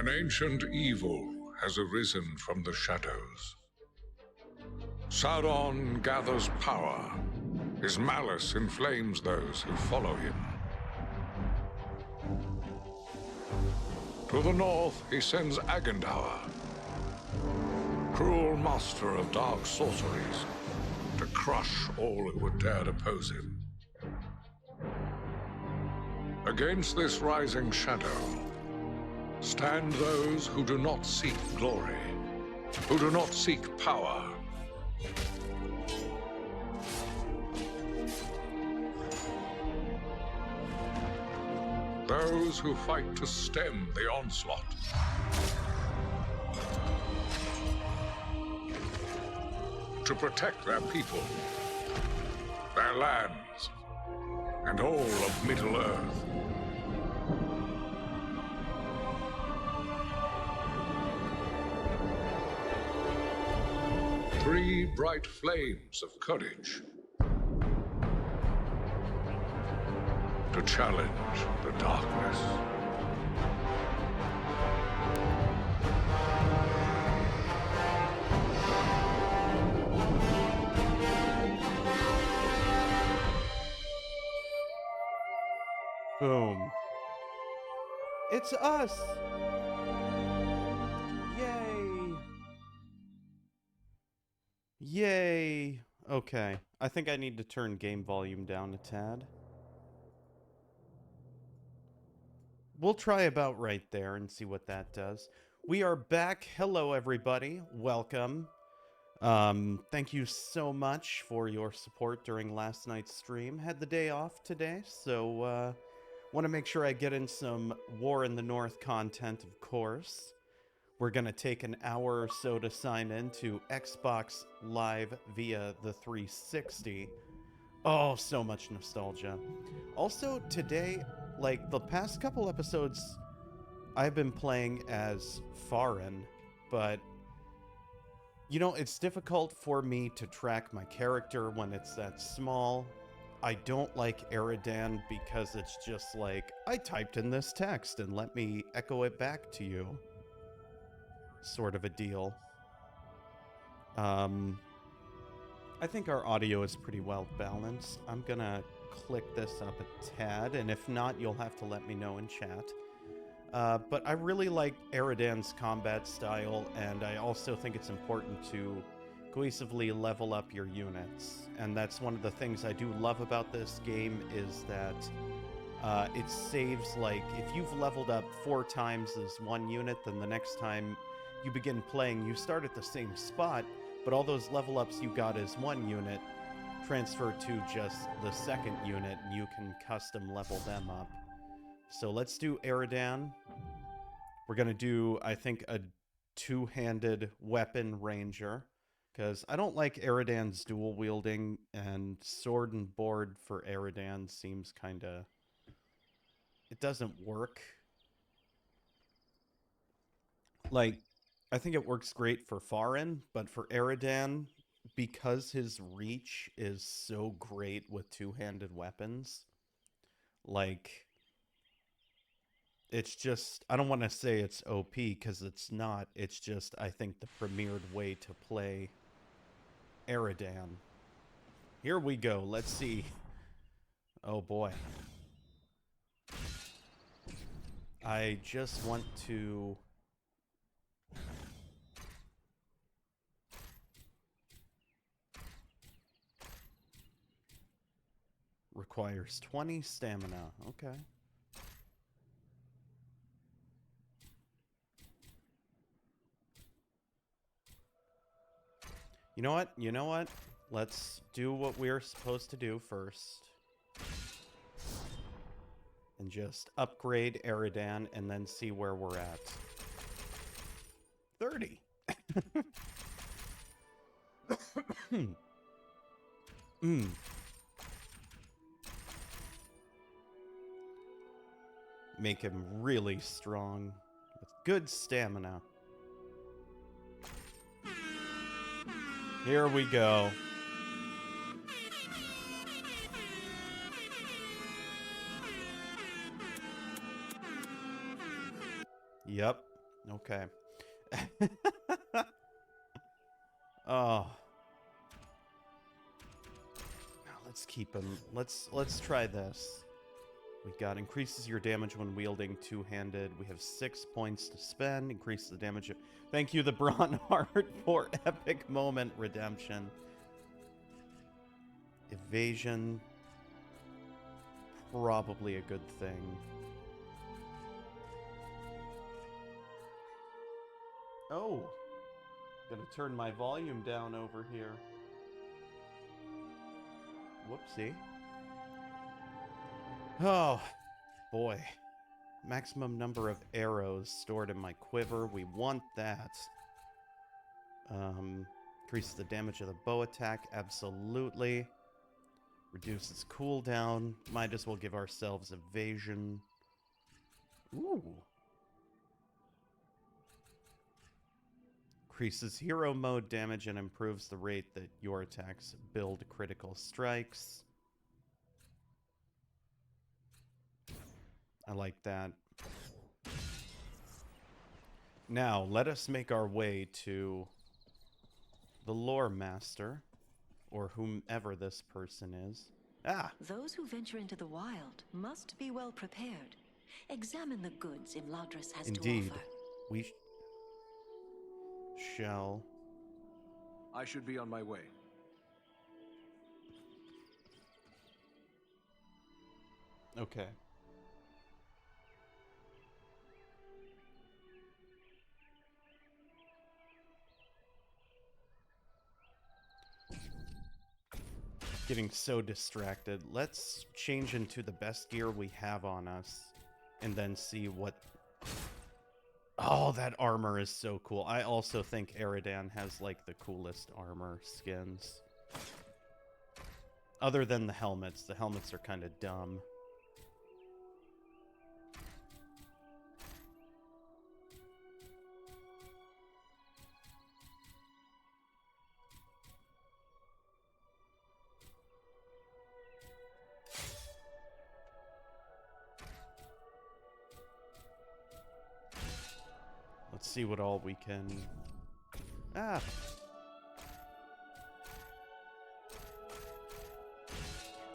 An ancient evil has arisen from the shadows. Sauron gathers power. His malice inflames those who follow him. To the north, he sends Agandaur, cruel master of dark sorceries, to crush all who would dare oppose him. Against this rising shadow stand those who do not seek glory, who do not seek power. Those who fight to stem the onslaught. To protect their people, their lands, and all of Middle-earth. Three bright flames of courage to challenge the darkness. Boom. It's us! Yay! Yay! Okay, I think I need to turn game volume down a tad. We'll try about right there and see what that does. We are back. Hello, everybody. Welcome. Thank you so much for your support during last night's stream. Had the day off today, so, want to make sure I get in some War in the North content, of course. We're going to take an hour or so to sign in to Xbox Live via the 360. Oh, so much nostalgia. Also, today, like, the past couple episodes, I've been playing as Farin, but, you know, it's difficult for me to track my character when it's that small. I don't like Eridan because it's just like, I typed in this text and let me echo it back to you. Sort of a deal. I think our audio is pretty well balanced. I'm gonna click this up a tad, and if not, you'll have to let me know in chat. But I really like Eridan's combat style, and I also think it's important to cohesively level up your units. And that's one of the things I do love about this game is that it saves, like, if you've leveled up 4 times as one unit, then the next time you begin playing, you start at the same spot, but all those level ups you got as one unit transfer to just the second unit, and you can custom level them up. So let's do Eridan. We're gonna do, I think, a two-handed weapon ranger, because I don't like Eridan's dual wielding, and sword and board for Eridan seems kinda... it doesn't work. Like, I think it works great for Farin, but for Eridan, because his reach is so great with two-handed weapons, like, it's just, I don't want to say it's OP, because it's not. It's just, I think, the premiered way to play Eridan. Here we go. Let's see. Oh, boy. I just want to... requires 20 stamina. Okay. You know what? You know what? Let's do what we're supposed to do first. And just upgrade Eridan and then see where we're at. 30. Make him really strong with good stamina. Here we go. Yep. Okay. Oh. Now let's keep him. Let's try this. We've got increases your damage when wielding two-handed. We have 6 points to spend. Increase the damage. Thank you, the Brawn Heart, for epic moment redemption. Evasion. Probably a good thing. Oh. Gonna turn my volume down over here. Whoopsie. Oh, boy. Maximum number of arrows stored in my quiver. We want that. Increases the damage of the bow attack. Absolutely. Reduces cooldown. Might as well give ourselves evasion. Ooh. Increases hero mode damage and improves the rate that your attacks build critical strikes. I like that. Now, let us make our way to the Lore Master, or whomever this person is. Ah! Those who venture into the wild must be well prepared. Examine the goods Imladris has Indeed. to offer. We shall. I should be on my way. Okay. Getting so distracted. Let's change into the best gear we have on us and then see what... Oh, that armor is so cool. I also think Eridan has, like, the coolest armor skins. Other than the helmets. The helmets are kind of dumb. Let's see what all we can... Ah!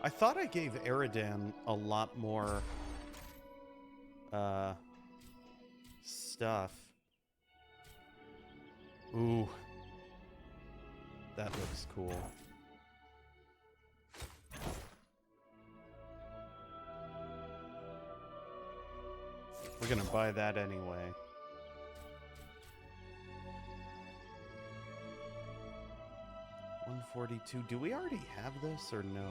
I thought I gave Eridan a lot more... stuff. Ooh. That looks cool. We're gonna buy that anyway. $142. Do we already have this or no?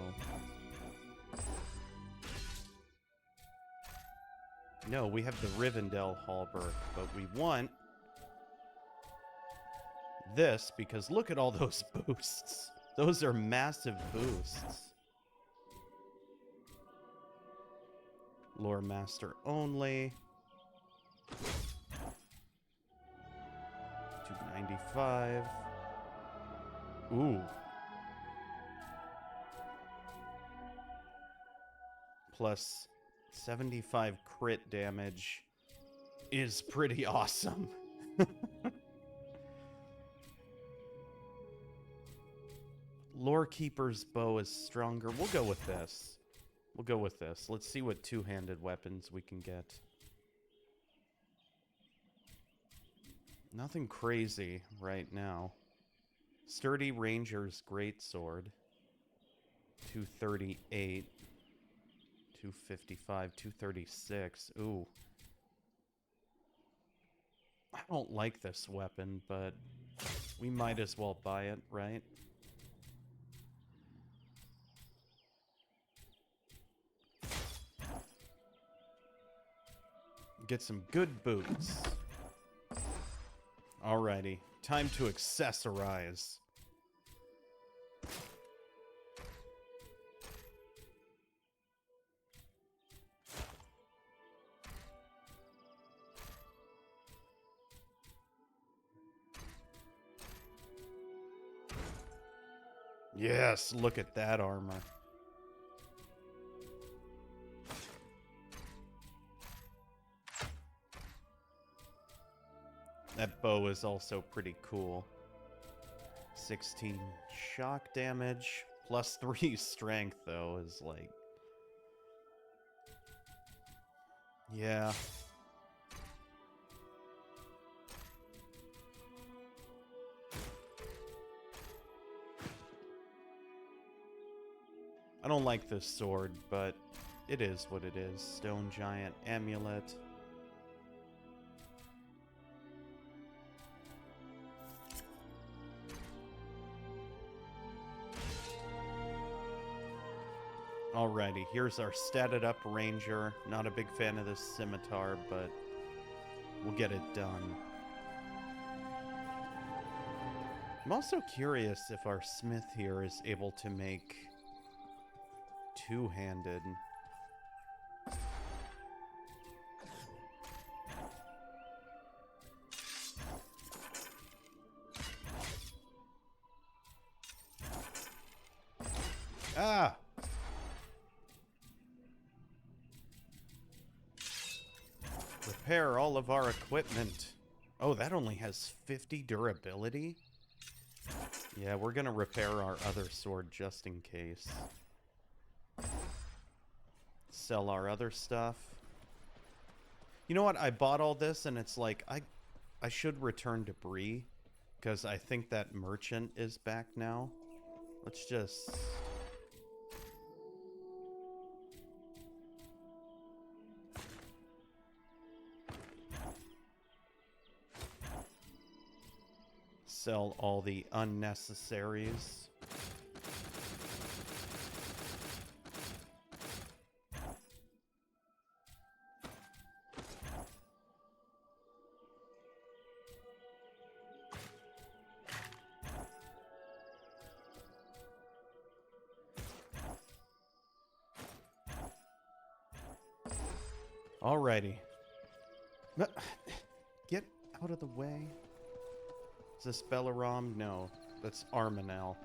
No, we have the Rivendell Hallberg, but we want this because look at all those boosts. Those are massive boosts. Lore Master only. $295. Ooh. Plus 75 crit damage is pretty awesome. Lore Keeper's bow is stronger. We'll go with this. We'll go with this. Let's see what two-handed weapons we can get. Nothing crazy right now. Sturdy Ranger's Greatsword. 238. 255. 236. Ooh. I don't like this weapon, but we might as well buy it, right? Get some good boots. Alrighty, time to accessorize. Yes, look at that armor. That bow is also pretty cool. 16 shock damage, plus 3 strength, though, is like... Yeah. I don't like this sword, but it is what it is. Stone Giant Amulet. Alrighty, here's our statted up ranger. Not a big fan of this scimitar, but we'll get it done. I'm also curious if our smith here is able to make two-handed. Ah! Repair all of our equipment. Oh, that only has 50 durability? Yeah, we're gonna repair our other sword just in case. Sell our other stuff. You know what? I bought all this and it's like, I should return debris because I think that merchant is back now. Let's just... sell all the unnecessaries. Alrighty. Get out of the way. Is this Belaram? No, that's Armanel.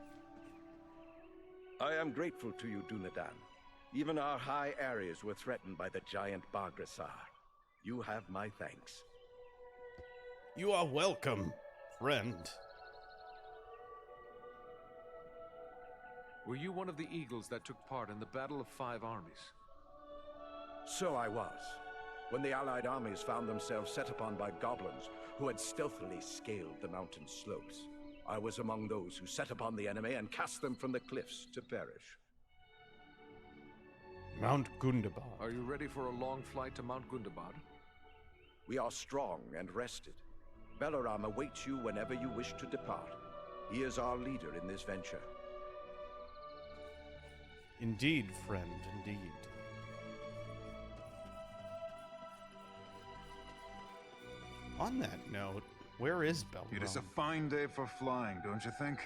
I am grateful to you, Dunedain. Even our high areas were threatened by the giant Bargrasar. You have my thanks. You are welcome, friend. Were you one of the eagles that took part in the Battle of Five Armies? So I was. When the Allied armies found themselves set upon by goblins who had stealthily scaled the mountain slopes, I was among those who set upon the enemy and cast them from the cliffs to perish. Mount Gundabad. Are you ready for a long flight to Mount Gundabad? We are strong and rested. Belaram awaits you whenever you wish to depart. He is our leader in this venture. Indeed, friend, indeed. On that note, where is Belaram? It is a fine day for flying, don't you think?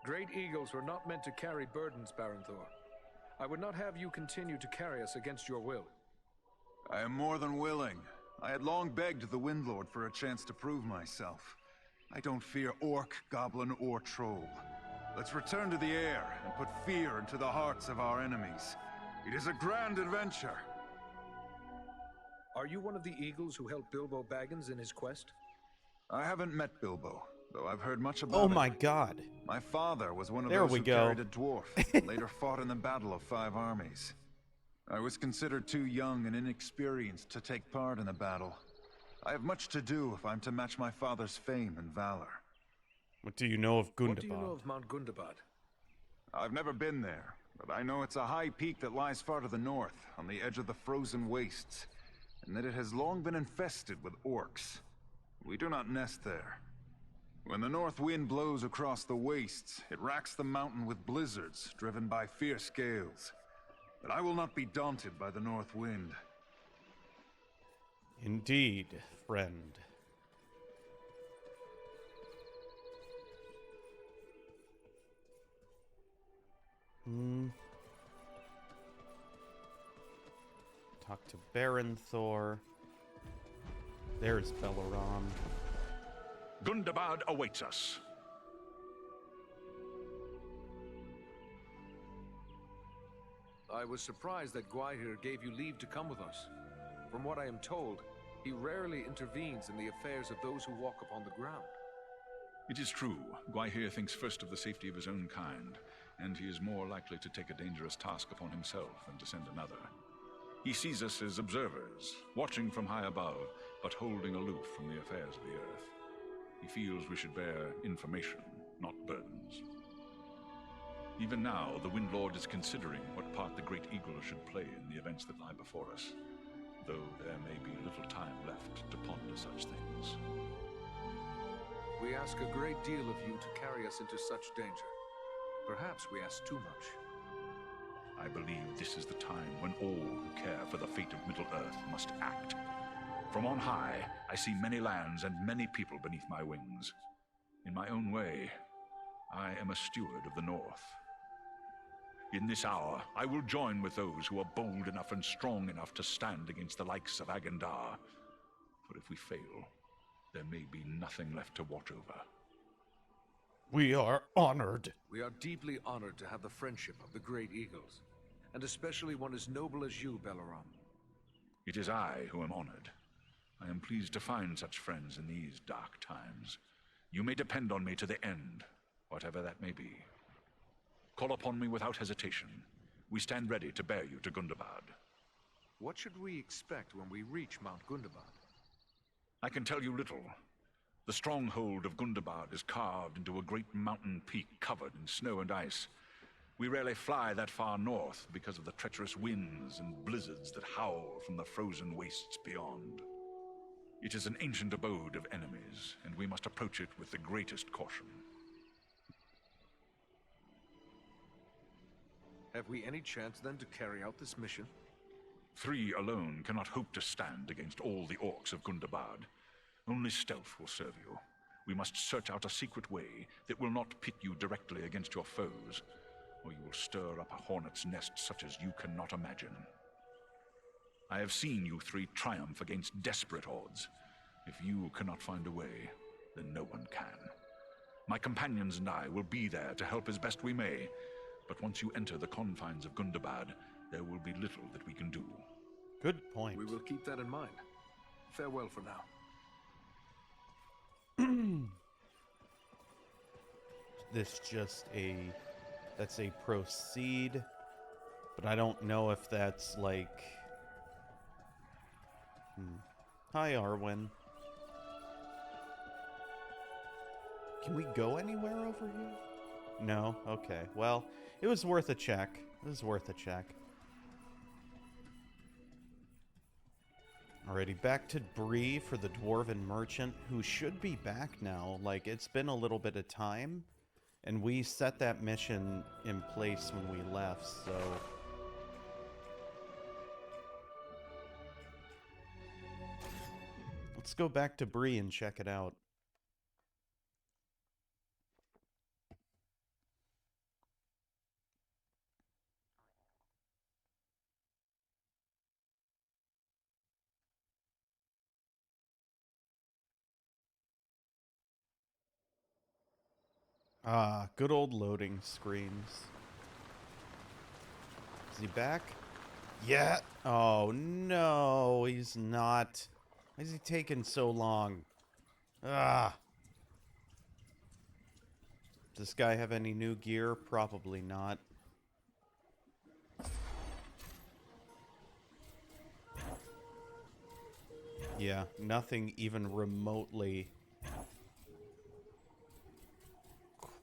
Great eagles were not meant to carry burdens, Baron Thor. I would not have you continue to carry us against your will. I am more than willing. I had long begged the Windlord for a chance to prove myself. I don't fear orc, goblin, or troll. Let's return to the air and put fear into the hearts of our enemies. It is a grand adventure. Are you one of the eagles who helped Bilbo Baggins in his quest? I haven't met Bilbo, though I've heard much about Oh him. my god. My father was one of There those we who go. carried a dwarf, and later fought in the Battle of Five Armies. I was considered too young and inexperienced to take part in the battle. I have much to do if I'm to match my father's fame and valor. What do you know of Gundabad? What do you know of Mount Gundabad? I've never been there, but I know it's a high peak that lies far to the north, on the edge of the frozen wastes, and that it has long been infested with orcs. We do not nest there. When the north wind blows across the wastes, it racks the mountain with blizzards, driven by fierce gales. But I will not be daunted by the north wind. Indeed, friend. Talk to Baron Thor. There's Belaram. Gundabad awaits us. I was surprised that Gwaihir gave you leave to come with us. From what I am told, he rarely intervenes in the affairs of those who walk upon the ground. It is true. Gwaihir thinks first of the safety of his own kind, and he is more likely to take a dangerous task upon himself than to send another. He sees us as observers, watching from high above, but holding aloof from the affairs of the earth. He feels we should bear information, not burdens. Even now, the Windlord is considering what part the Great Eagle should play in the events that lie before us, though there may be little time left to ponder such things. We ask a great deal of you to carry us into such danger. Perhaps we ask too much. I believe this is the time when all who care for the fate of Middle-earth must act. From on high, I see many lands and many people beneath my wings. In my own way, I am a steward of the North. In this hour, I will join with those who are bold enough and strong enough to stand against the likes of Agandar. For if we fail, there may be nothing left to watch over. We are honored. We are deeply honored to have the friendship of the Great Eagles, and especially one as noble as you, Belleron. It is I who am honored. I am pleased to find such friends in these dark times. You may depend on me to the end, whatever that may be. Call upon me without hesitation. We stand ready to bear you to Gundabad. What should we expect when we reach Mount Gundabad? I can tell you little. The stronghold of Gundabad is carved into a great mountain peak covered in snow and ice. We rarely fly that far north because of the treacherous winds and blizzards that howl from the frozen wastes beyond. It is an ancient abode of enemies, and we must approach it with the greatest caution. Have we any chance then to carry out this mission? 3 alone cannot hope to stand against all the orcs of Gundabad. Only stealth will serve you. We must search out a secret way that will not pit you directly against your foes, or you will stir up a hornet's nest such as you cannot imagine. I have seen you 3 triumph against desperate odds. If you cannot find a way, then no one can. My companions and I will be there to help as best we may, but once you enter the confines of Gundabad, there will be little that we can do. Good point. We will keep that in mind. Farewell for now. This that's a proceed, but I don't know if that's like... Hi, Arwen. Can we go anywhere over here? No? Okay. Well, it was worth a check. It was worth a check. Alrighty, back to Bree for the Dwarven Merchant, who should be back now. Like, it's been a little bit of time, and we set that mission in place when we left, so... Let's go back to Bree and check it out. Ah, good old loading screens. Is he back? Yeah. Oh, no, he's not. Why is he taking so long? Ah. Does this guy have any new gear? Probably not. Yeah, nothing even remotely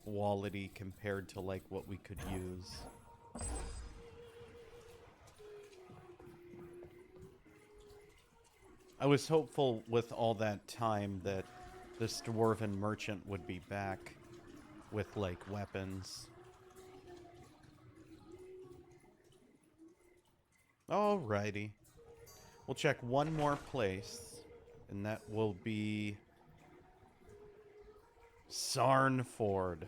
quality compared to like what we could use. I was hopeful with all that time that this Dwarven Merchant would be back with like weapons. Alrighty. We'll check one more place, and that will be Sarnford.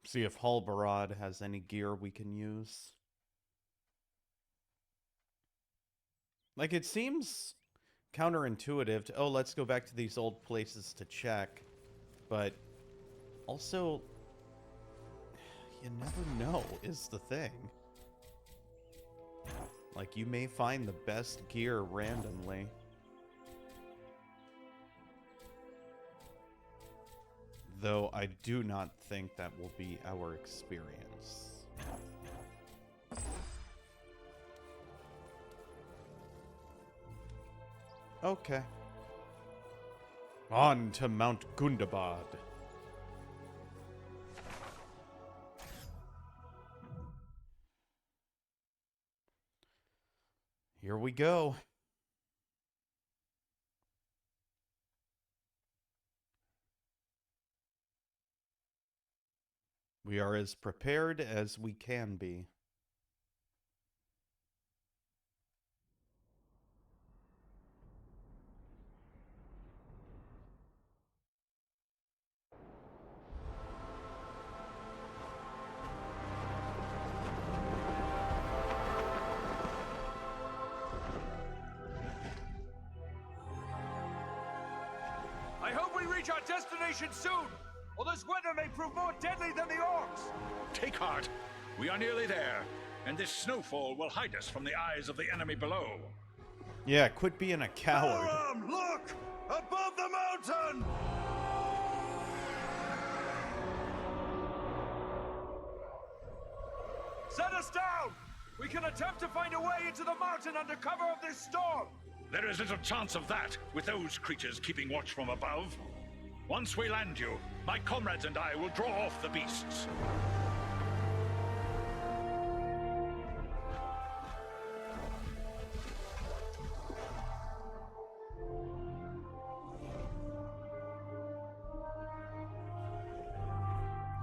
See if Halbarad has any gear we can use. Like, it seems counterintuitive to, oh, let's go back to these old places to check. But also, You never know, is the thing. Like, you may find the best gear randomly. Though I do not think that will be our experience. Okay. On to Mount Gundabad. Here we go. We are as prepared as we can be. I hope we reach our destination soon, or this weather may prove more deadly than the orcs. Take heart. We are nearly there, and this snowfall will hide us from the eyes of the enemy below. Yeah, quit being a coward. Aram, look! Above the mountain! Set us down! We can attempt to find a way into the mountain under cover of this storm! There is little chance of that, with those creatures keeping watch from above. Once we land you, my comrades and I will draw off the beasts.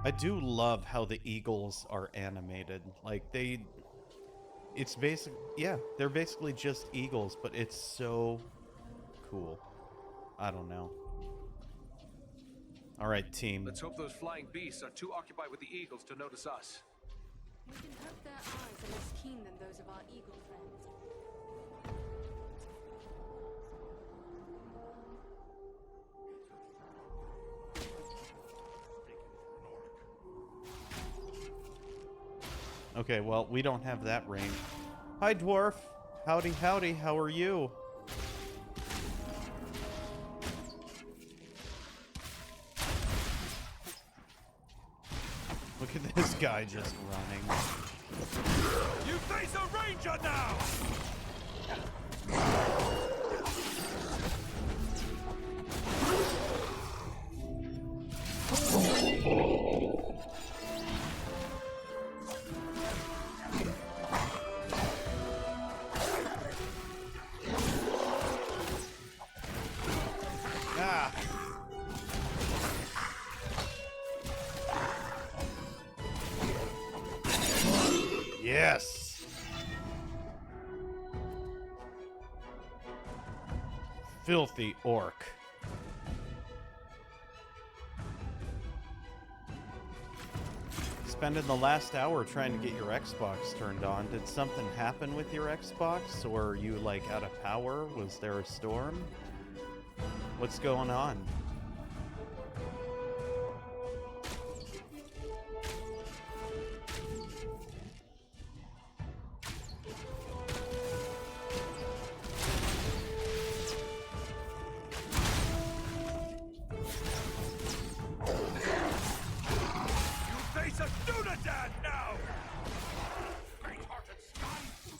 I do love how the eagles are animated. Like, it's basic, yeah, they're basically just eagles, but it's so cool. I don't know. All right, team. Let's hope those flying beasts are too occupied with the eagles to notice us. We can hope their eyes are less keen than those of our eagle friends. Okay, well, we don't have that range. Hi, dwarf. Howdy, howdy. How are you? Look at this guy just running. You face a ranger now! Ah. Yes. Filthy orc. Spending the last hour trying to get your Xbox turned on. Did something happen with your Xbox? Or are you, like, out of power? Was there a storm? What's going on?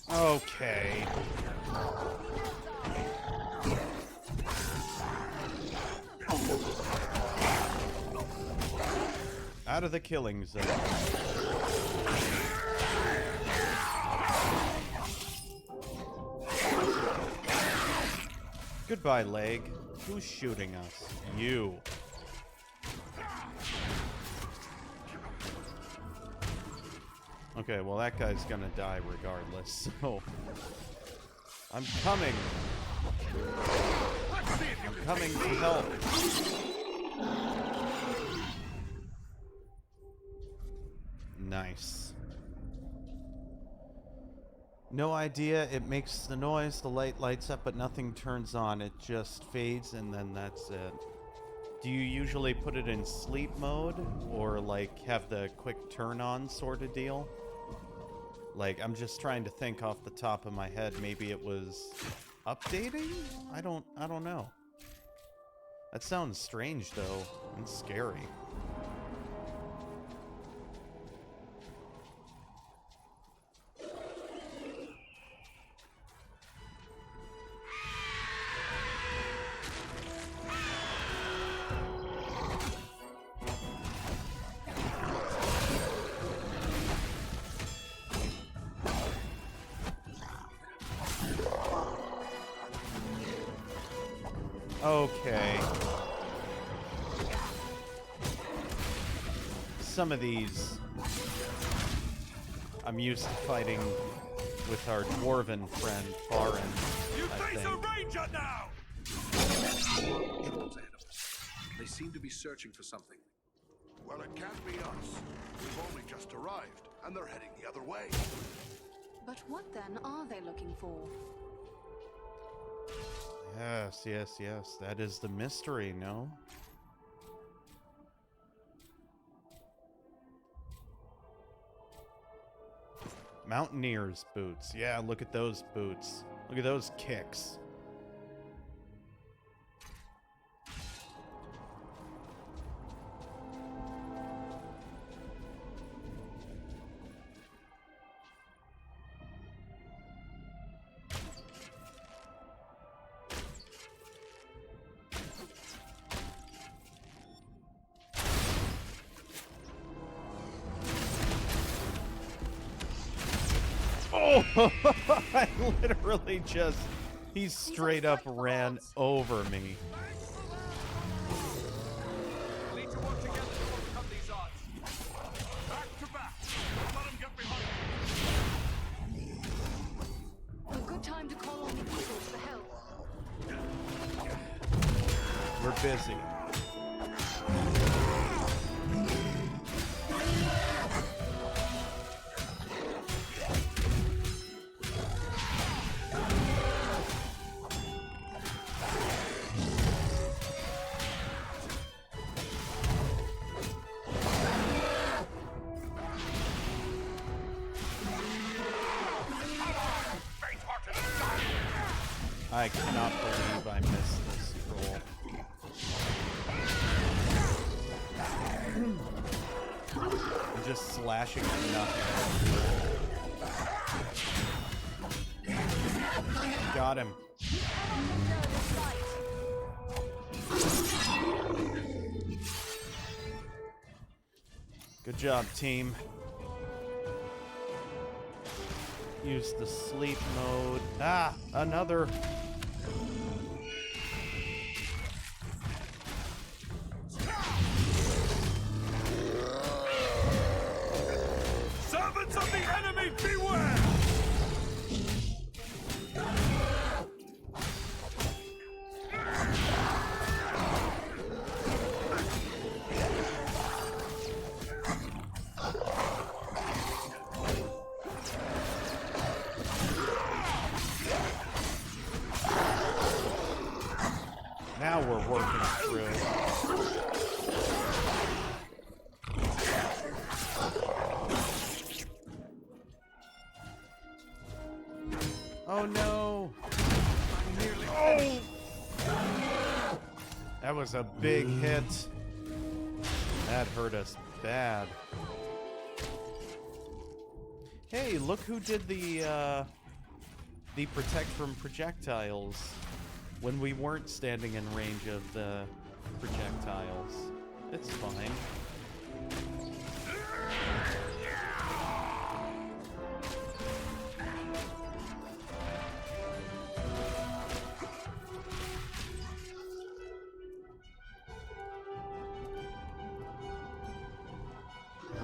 Okay. Out of the killing zone. Goodbye, leg. Who's shooting us? You. Okay, well, that guy's gonna die regardless, so... I'm coming! I'm coming to help! Nice. No idea, it makes the noise, the light lights up, but nothing turns on. It just fades, and then that's it. Do you usually put it in sleep mode or like have the quick turn on sort of deal? Like, I'm just trying to think off the top of my head. Maybe it was updating? I don't know. That sounds strange though, and scary. Okay. Some of these I'm used to fighting with our dwarven friend, Baron. You face a ranger now! Trolls ahead of us. They seem to be searching for something. Well, it can't be us. We've only just arrived, and they're heading the other way. But what then are they looking for? Yes, yes, yes. That is the mystery, no? Mountaineer's boots. Yeah, look at those boots. Look at those kicks. Oh, I literally just, he straight up ran over me. We need to work together to overcome these odds. Back to back. Don't let them get behind us. A good time to call on the Eagles for help. We're busy. I cannot believe I missed this roll. I'm just slashing at nothing. Got him. Good job, team. Use the sleep mode. Ah, another. Servants of the enemy, beware! Now we're working through. Oh no! Oh! That was a big hit. That hurt us bad. Hey, look who did the protect from projectiles when we weren't standing in range of the projectiles. It's fine.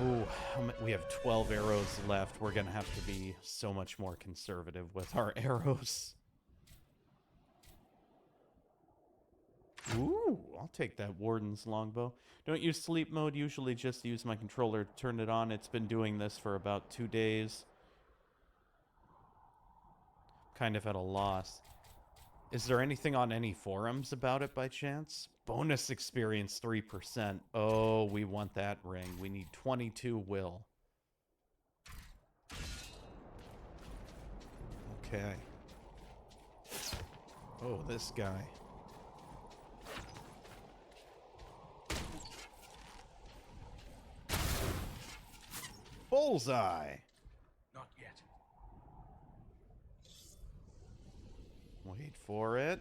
Ooh, we have 12 arrows left. We're gonna have to be so much more conservative with our arrows. Ooh, I'll take that Warden's longbow. Don't use sleep mode, usually just use my controller to turn it on. It's been doing this for about 2 days. Kind of at a loss. Is there anything on any forums about it by chance? Bonus experience 3%. Oh, we want that ring. We need 22 will. Okay. Oh, this guy. Bullseye! Not yet. Wait for it.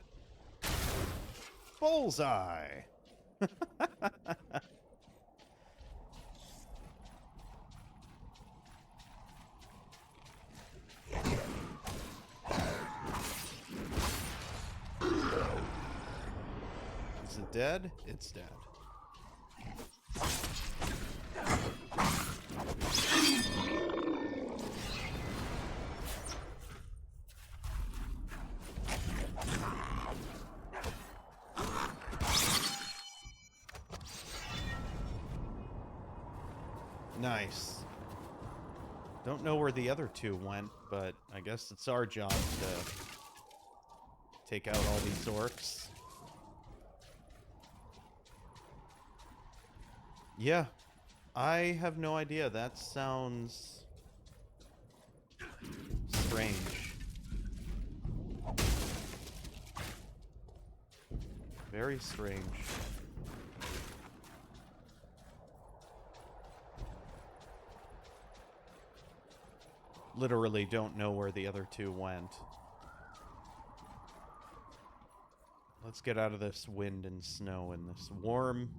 Bullseye! Is it dead? It's dead. Nice. Don't know where the other two went, but I guess it's our job to take out all these orcs. Yeah, I have no idea. That sounds strange. Very strange. Literally don't know where the other two went. Let's get out of this wind and snow in this warm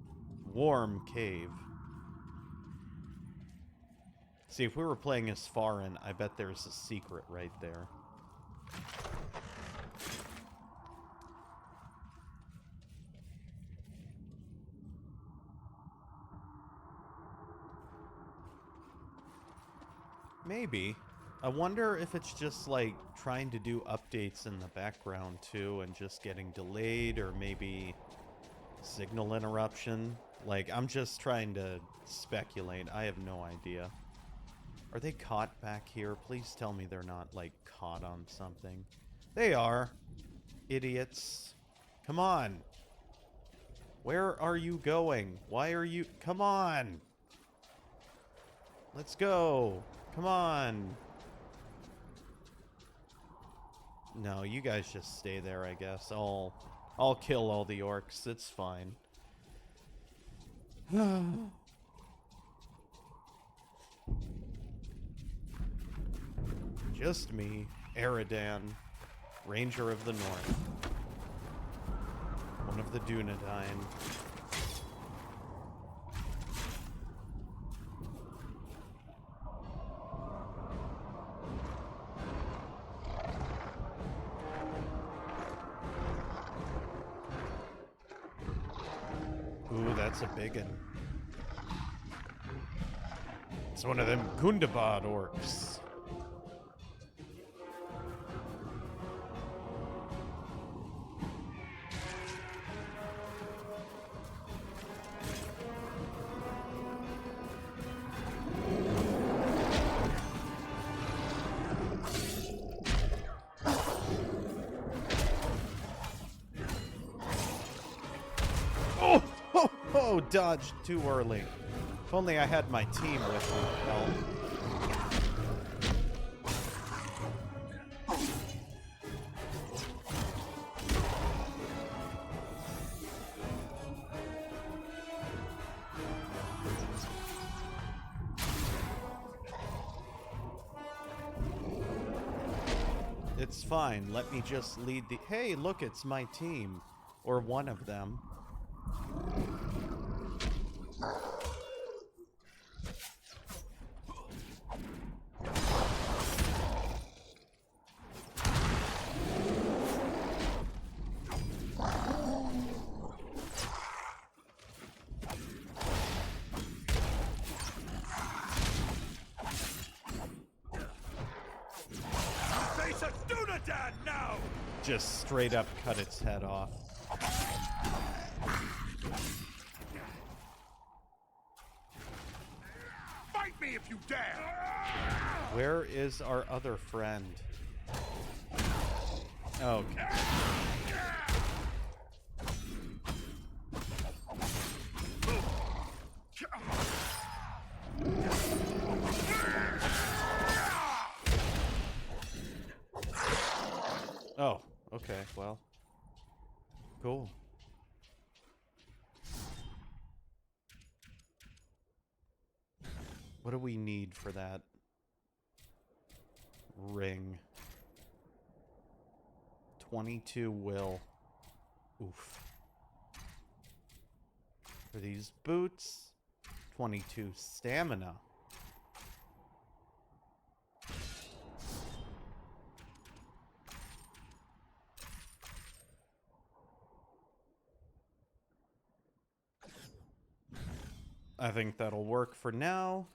cave. See, if we were playing as Farin, I bet there's a secret right there. Maybe. I wonder if it's just like trying to do updates in the background too and just getting delayed, or maybe signal interruption. Like, I'm just trying to speculate. I have no idea. Are they caught back here? Please tell me they're not, like, caught on something. They are. Idiots. Come on. Where are you going? Why are you... Come on. Let's go. Come on. No, you guys just stay there, I guess. I'll kill all the orcs. It's fine. Just me, Eridan, Ranger of the North. One of the Dunedain. Ooh, that's a biggin. It's one of them Gundabad orcs. Oh, dodged too early. If only I had my team with me. Well. It's fine. Let me just lead the... Hey, look, it's my team. Or one of them. Just straight up cut its head off. Fight me if you dare! Where is our other friend? Okay. Okay, well. Cool. What do we need for that ring? 22 will. Oof. For these boots, 22 stamina. I think that'll work for now.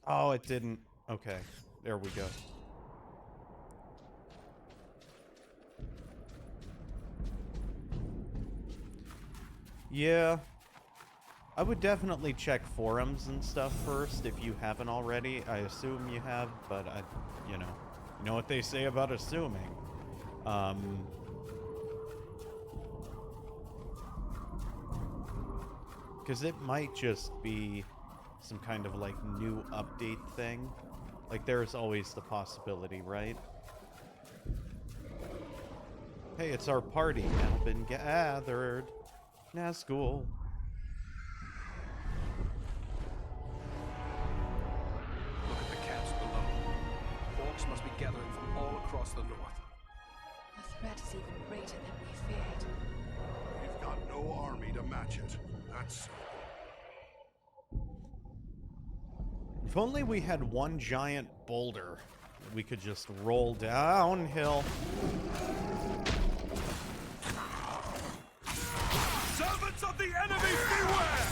Oh, it didn't. Okay, there we go. Yeah. I would definitely check forums and stuff first if you haven't already. I assume you have, but you know what they say about assuming. Because it might just be some kind of like new update thing. Like there's always the possibility, right? Hey, it's our party now been gathered. Nazgul. Look at the camps below. Orcs must be gathering from all across the north. The threat is even greater than we feared. We've got no army to match it. That's... If only we had one giant boulder we could just roll downhill. Servants of the enemy, beware!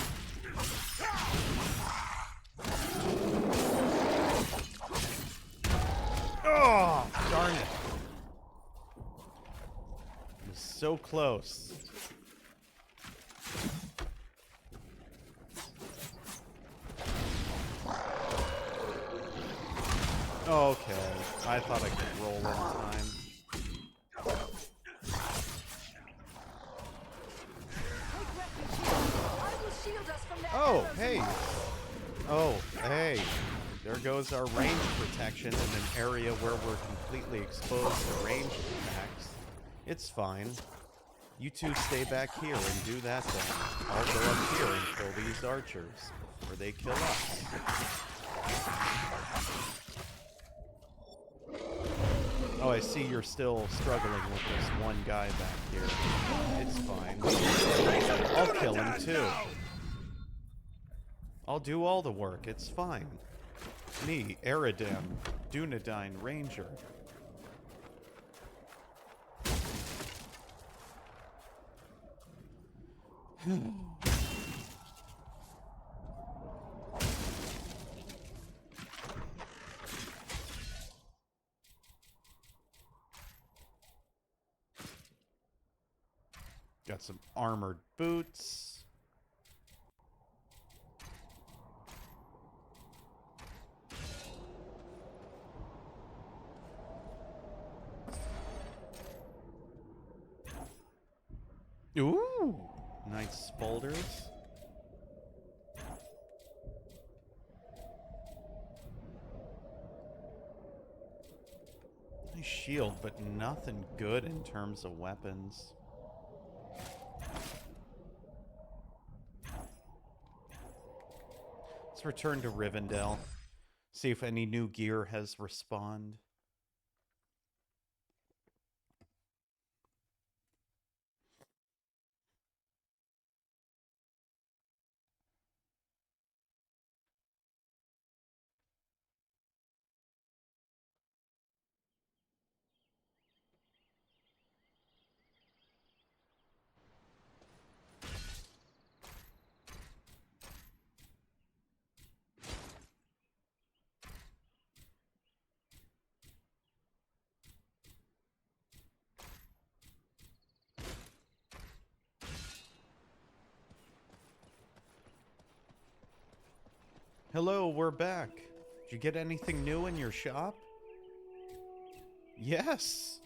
Oh, darn it. It was so close. Okay, I thought I could roll in time. Oh, hey! Oh, hey! There goes our range protection in an area where we're completely exposed to range attacks. It's fine. You two stay back here and do that then. I'll go up here and kill these archers before they kill us. Oh, I see you're still struggling with this one guy back here. It's fine. I'll kill him too. I'll do all the work, it's fine. Me, Eridem, Dunedain Ranger. Got some armored boots. Ooh, nice spoulders. Nice shield, but nothing good in terms of weapons. Let's return to Rivendell. See if any new gear has respawned. Hello, we're back. Did you get anything new in your shop? Yes!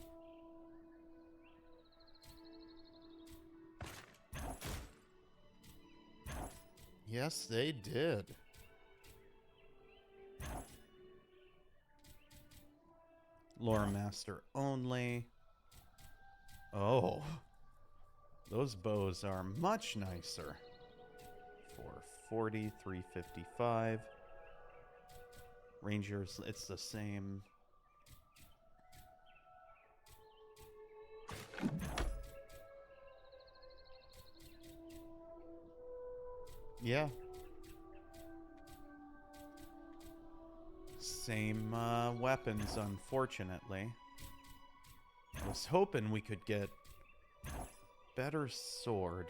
Yes, they did. Lore Master only. Oh. Those bows are much nicer. 440, 355. Rangers, it's the same. Yeah. Same weapons, unfortunately. I was hoping we could get better sword.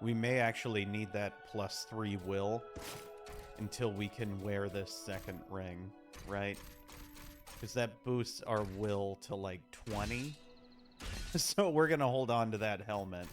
We may actually need that +3 will until we can wear this second ring, right? Because that boosts our will to like 20. So we're going to hold on to that helmet.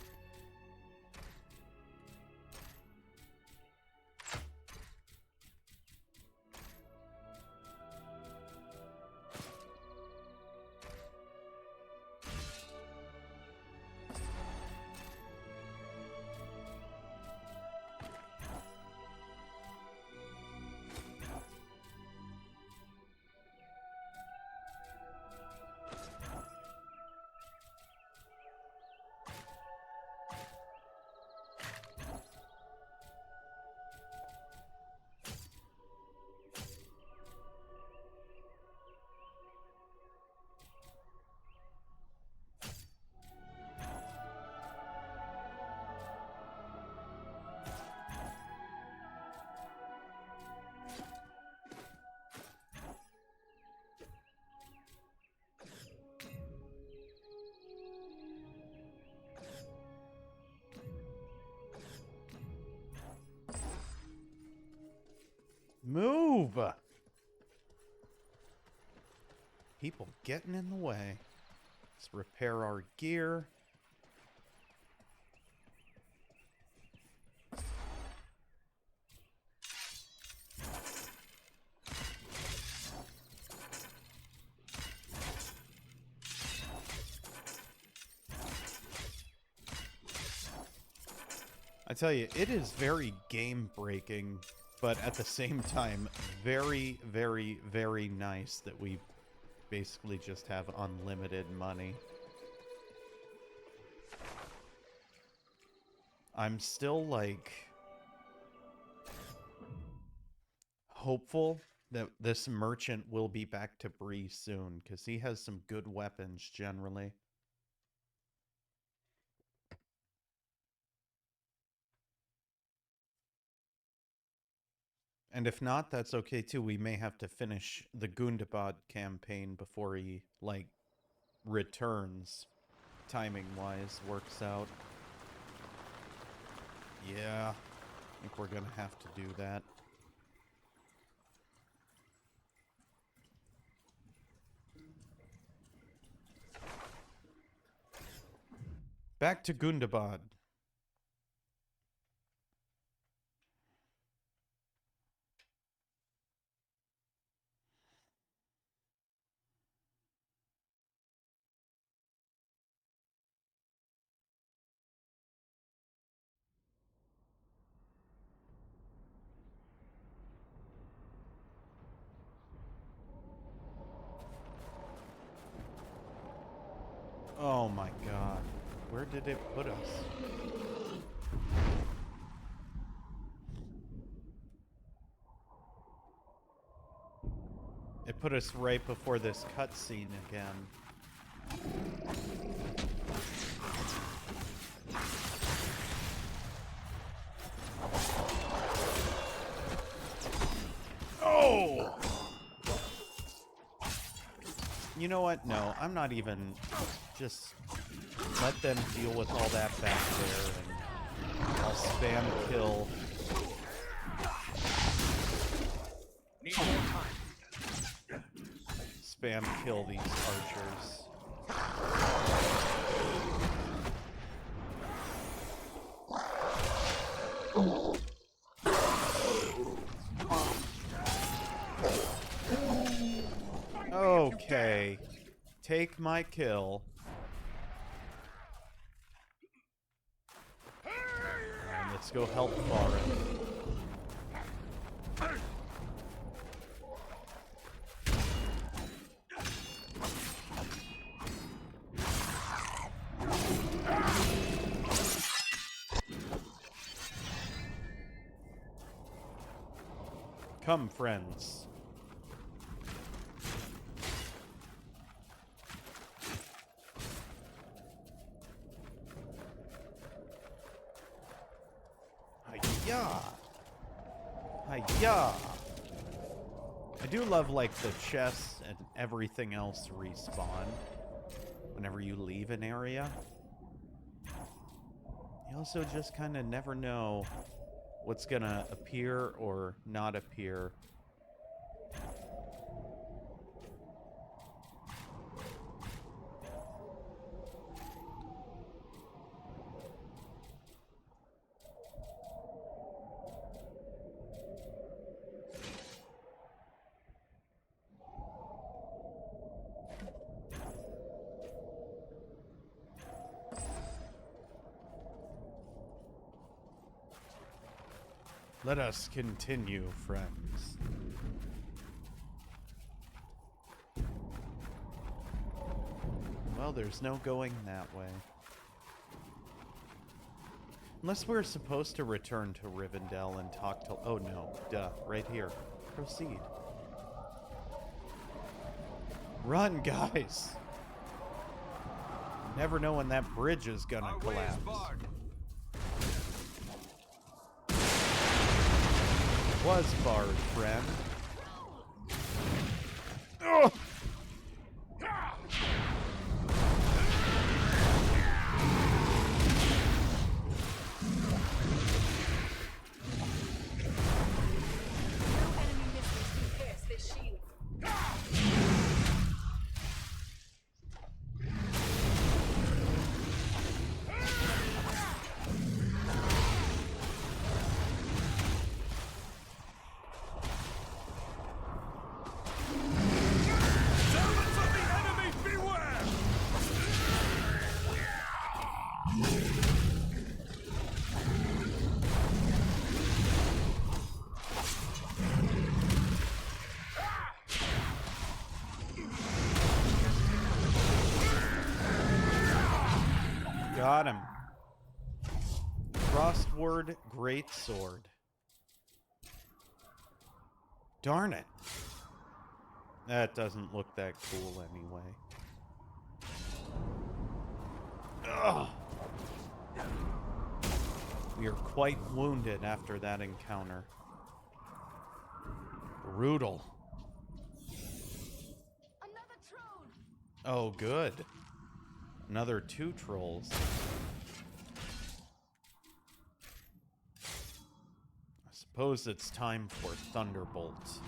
Move! People getting in the way. Let's repair our gear. I tell you, it is very game-breaking, but at the same time, very, very, very nice that we basically just have unlimited money. I'm still, like, hopeful that this merchant will be back to Bree soon, because he has some good weapons, generally. And if not, that's okay too. We may have to finish the Gundabad campaign before he, like, returns. Timing-wise, works out. Yeah, I think we're gonna have to do that. Back to Gundabad. Oh my god. Where did it put us? It put us right before this cutscene again. Oh! You know what? No, I'm not even... Just let them deal with all that back there, and I'll spam kill. Need more time. Spam kill these archers. Okay. Take my kill. And let's go help Farin. Come, friends. Hiya! Hiya! I do love, like, the chests and everything else respawn whenever you leave an area. You also just kind of never know what's gonna appear or not appear. Let us continue, friends. Well, there's no going that way. Unless we're supposed to return to Rivendell and talk to... Oh, no. Duh. Right here. Proceed. Run, guys! You never know when that bridge is gonna collapse. Was barred, friend. Ugh. Got him. Frostward Greatsword. Darn it. That doesn't look that cool anyway. Ugh. We are quite wounded after that encounter. Brutal. Another troll. Oh, good. Another 2 trolls. I suppose it's time for Thunderbolts.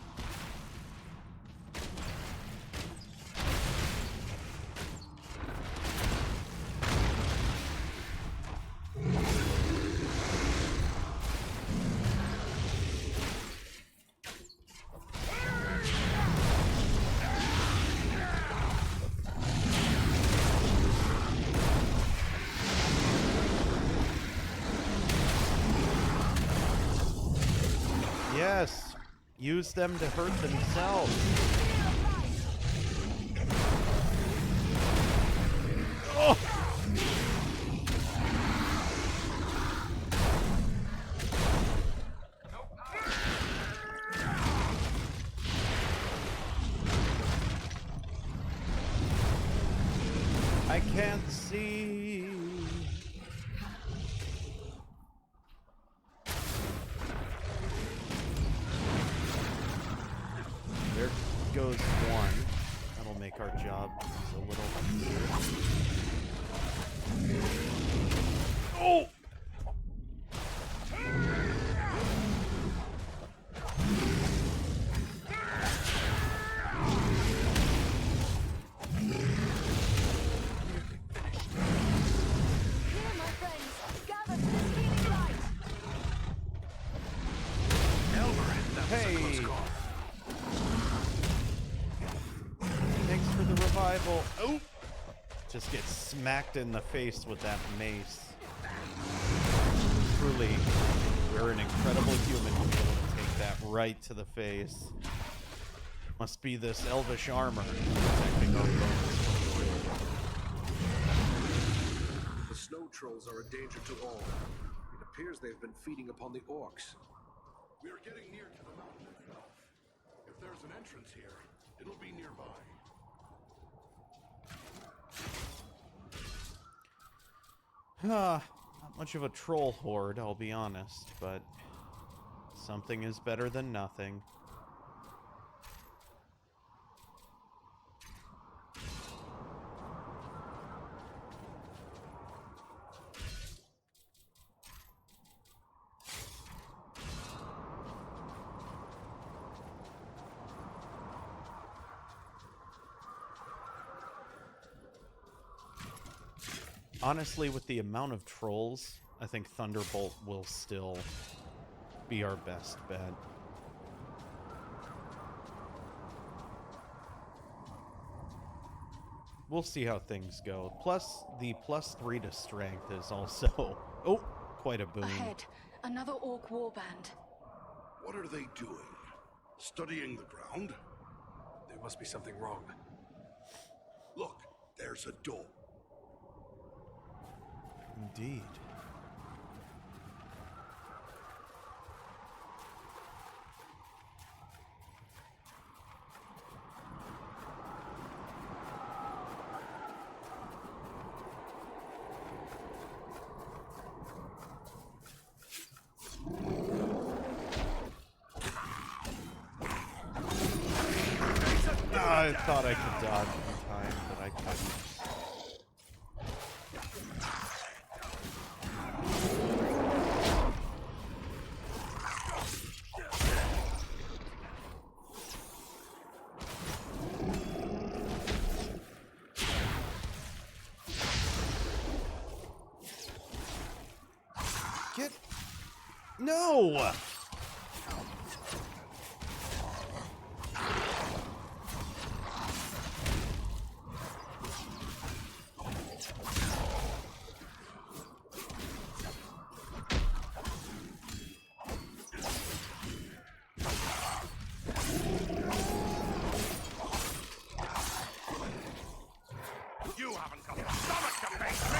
Yes, use them to hurt themselves. Oh. I can't see. There goes one. That'll make our job a little easier. Oh! Here, my friends, gather to this healing light. careful. Oh! Just get smacked in the face with that mace. Truly, we're an incredible human to be able to take that right to the face. Must be this elvish armor protecting our bones. The snow trolls are a danger to all. It appears they've been feeding upon the orcs. We are getting near to the mountain itself. If there's an entrance here, it'll be nearby. Not much of a troll horde, I'll be honest, but something is better than nothing. Honestly, with the amount of trolls, I think Thunderbolt will still be our best bet. We'll see how things go. Plus, the +3 to strength is also, oh, quite a boon. Ahead, another orc warband. What are they doing? Studying the ground? There must be something wrong. Look, there's a door. Indeed. I thought I could dodge in time, but I couldn't. Get... No! You haven't got the stomach to face me!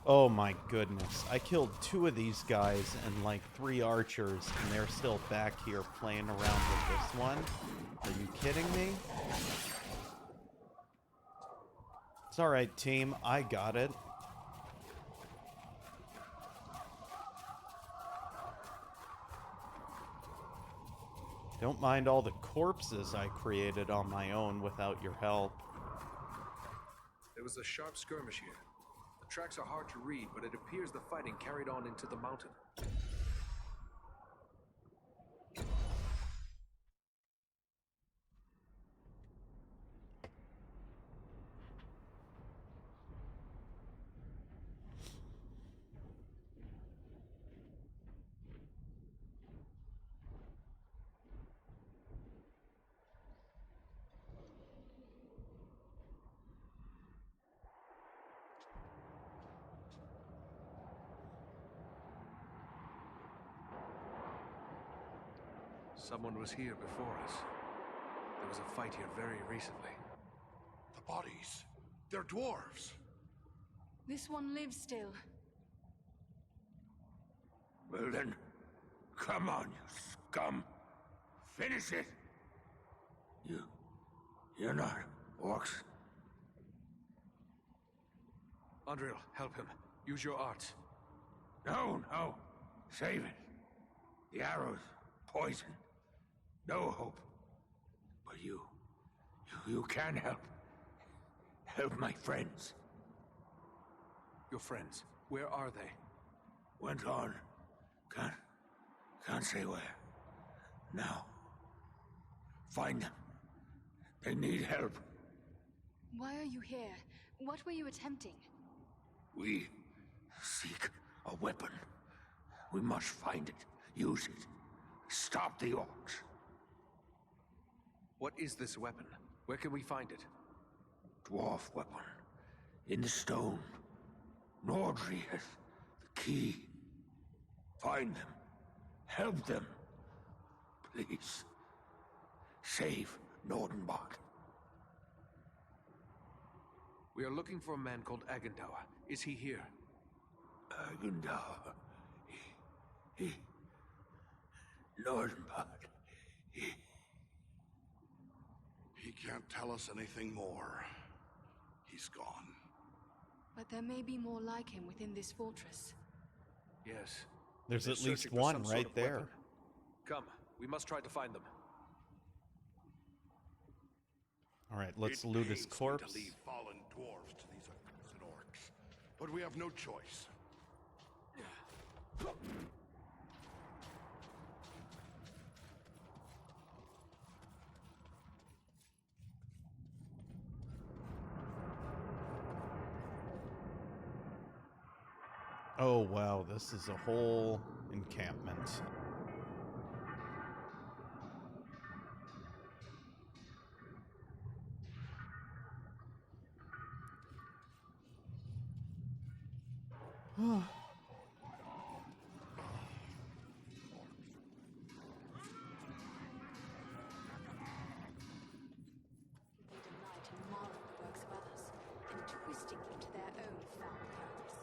Oh my goodness. I killed 2 of these guys and like 3 archers, and they're still back here playing around with this one. Are you kidding me? It's alright, team. I got it. Don't mind all the corpses I created on my own without your help. There was a sharp skirmish here. The tracks are hard to read, but it appears the fighting carried on into the mountain. Someone was here before us. There was a fight here very recently. The bodies. They're dwarves. This one lives still. Well then, come on, you scum. Finish it. You're not orcs. Andriel, help him. Use your arts. No. Save it. The arrows, poison. No hope. But you can help. Help my friends. Your friends, where are they? Went on. Can't say where. Now, Find them. They need help. Why are you here? What were you attempting? We seek a weapon. We must find it, use it, stop the orcs. What is this weapon? Where can we find it? Dwarf weapon. In the stone. Nordri has the key. Find them. Help them. Please. Save Nordenbach. We are looking for a man called Agendour. Is he here? Agendour. He... Nordenbach. He can't tell us anything more. He's gone. But there may be more like him within this fortress. Yes. There's They're at least searching for one some sort right of there. weapon. Come, we must try to find them. All right, let's loot his corpse. To leave fallen dwarves to these accursed orcs, but we have no choice. Oh wow, this is a whole encampment. They deny to marvel the works of others, and twisting them to their own foul purpose.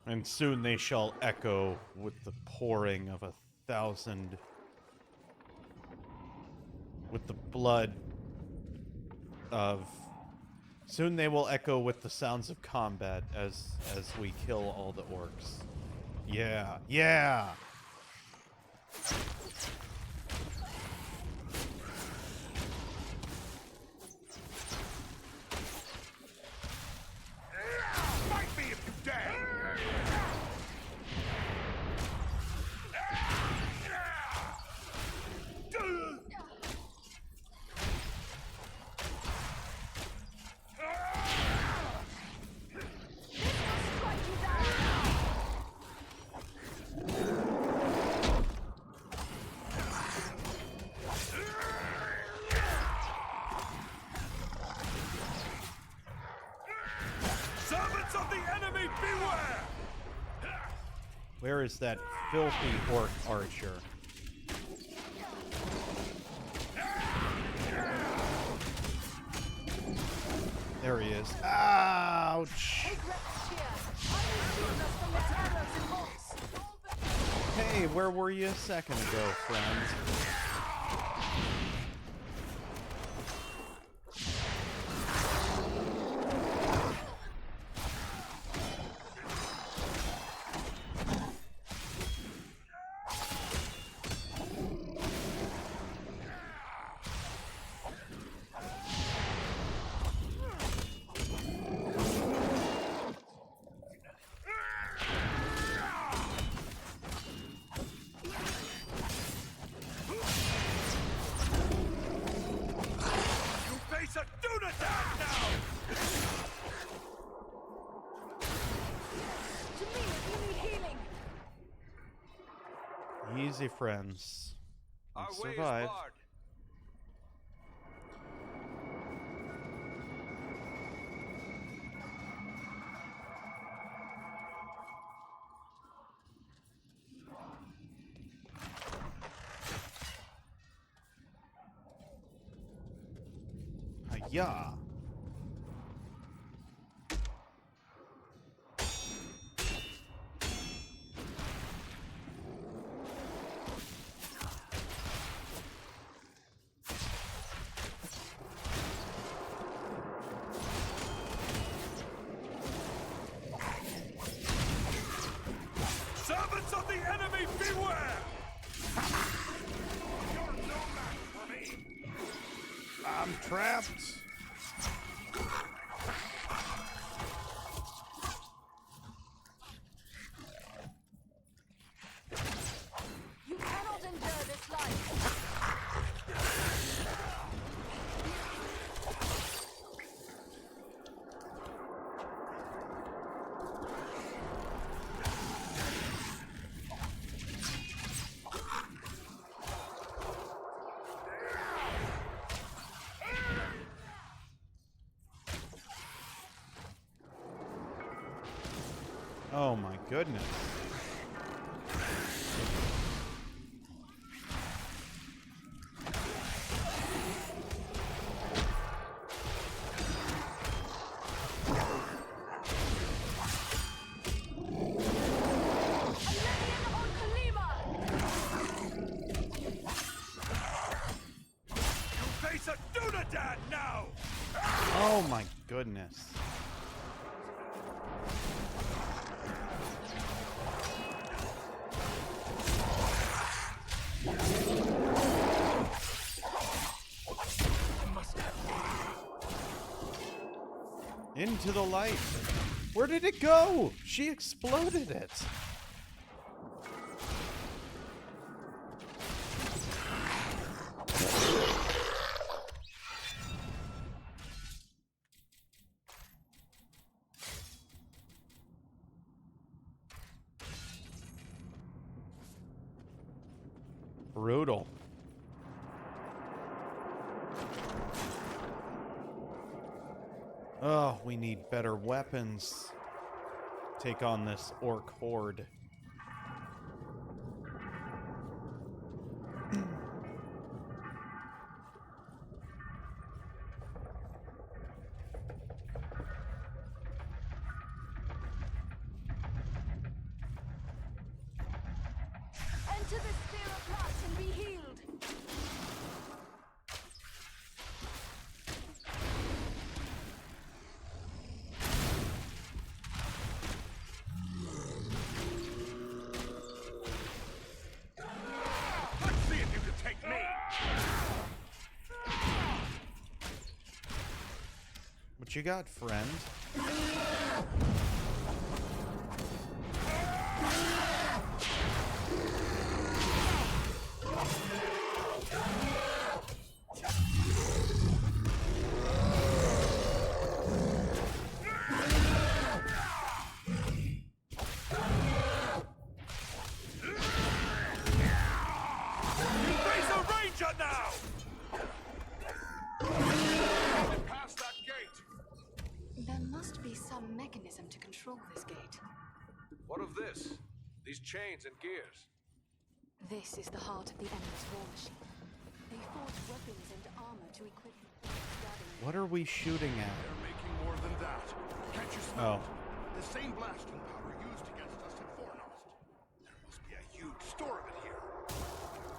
And soon they shall echo with the pouring of 1,000, with the blood of. Soon they will echo with the sounds of combat as we kill all the orcs. Yeah, yeah. Fight me if you dare! Servants of the enemy, beware! Where is that filthy orc archer? There he is. Ouch! Hey, where were you a second ago, friend? Face a Dunadan now! To me, if you need healing. Easy, friends. Our We way is survived. barred. Yeah. the enemy beware! You're no match for me! I'm trapped. You cannot endure this life. Oh my goodness. Face a Dunadan now! Oh my goodness. Into the light. Where did it go? She exploded it. Brutal. Oh, we need better weapons. Take on this orc horde. Enter the sphere of light and be healed. Let's see if you can take me! What you got, friend? Face a ranger now! Past that gate! There must be some mechanism to control this gate. What of this? These chains and gears. This is the heart of the enemy's war machine. They forge weapons and armor to equip them. What are we shooting at? They're making more than that. Can't you smell Oh. it? The same blasting power used against us at Fornost. There must be a huge store of it here.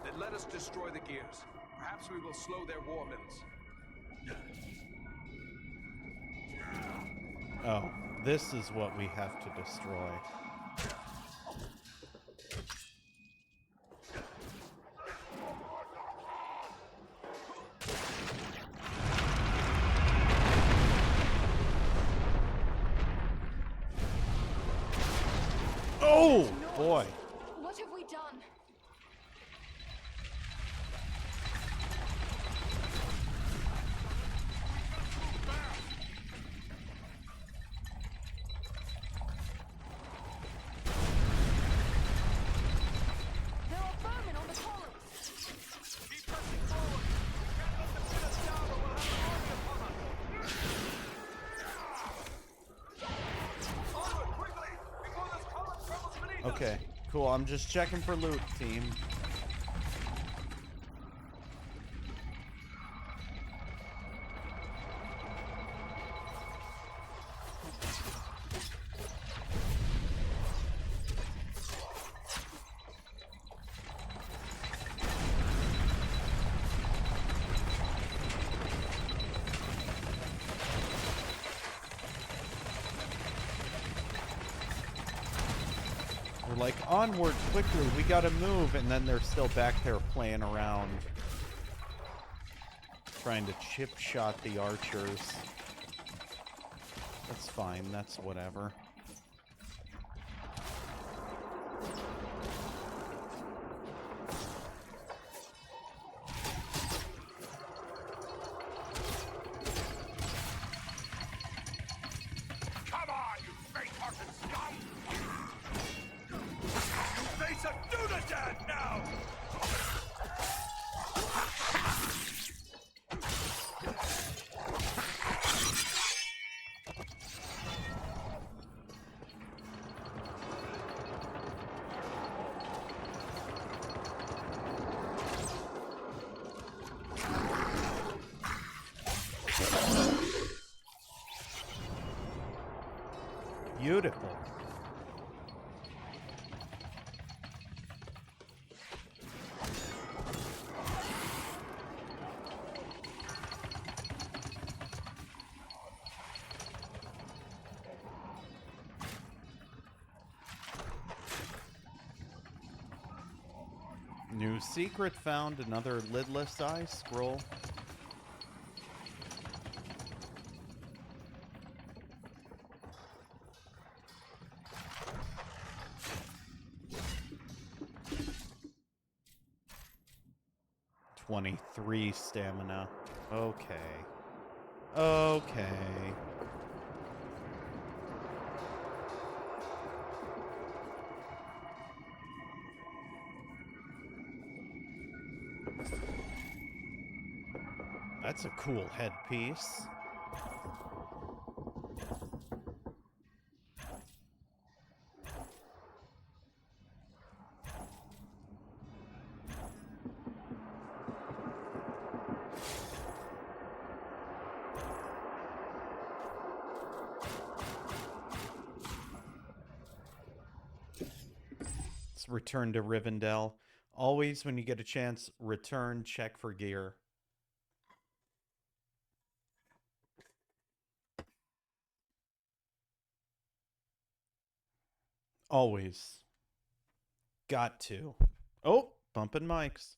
Then let us destroy the gears. Perhaps we will slow their war mills. Oh, this is what we have to destroy. Oh, boy. What have we done? There are vermin on the columns. Keep pressing forward! Can't let them pin us down or we'll have an army upon us! Onward, quickly! Before this column crumbles beneath us! Okay, cool. I'm just checking for loot, team. We're like, onward, quickly, we gotta move, and then they're still back there playing around. Trying to chip-shot the archers. That's fine, that's whatever. Come on, you faint-hearted scum! Face a Dunadan now! Beautiful. New secret found, another lidless eye scroll. "23 stamina. Okay. Okay. That's a cool headpiece. Let's return to Rivendell. Always, when you get a chance, return, check for gear. Always. Got to. Oh, bumping mics.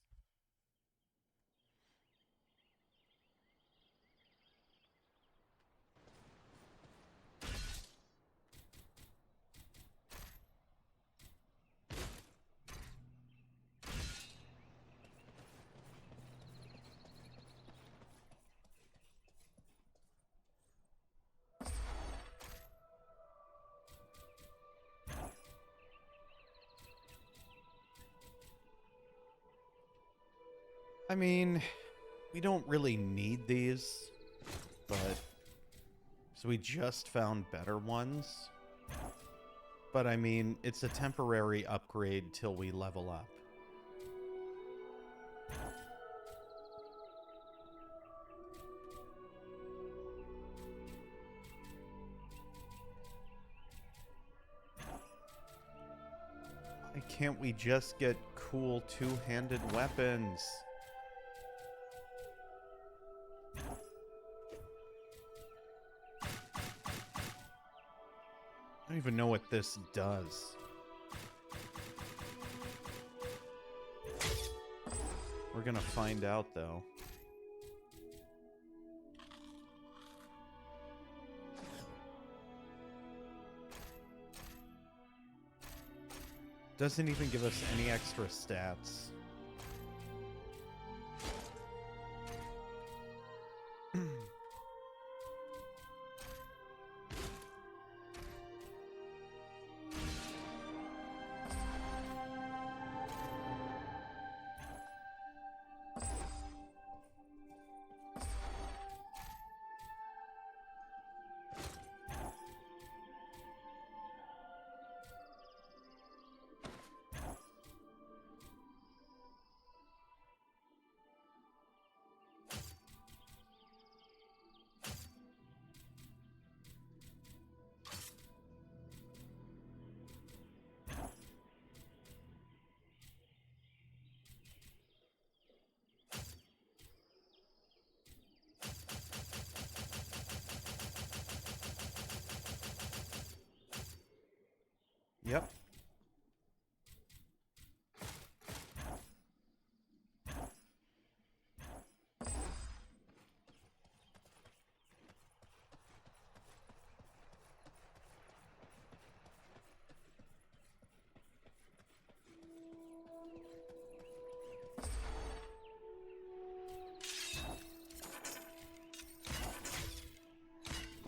I mean, we don't really need these, but... So we just found better ones. But I mean, it's a temporary upgrade till we level up. Why can't we just get cool two-handed weapons? I don't even know what this does. We're gonna find out, though. Doesn't even give us any extra stats. Yep.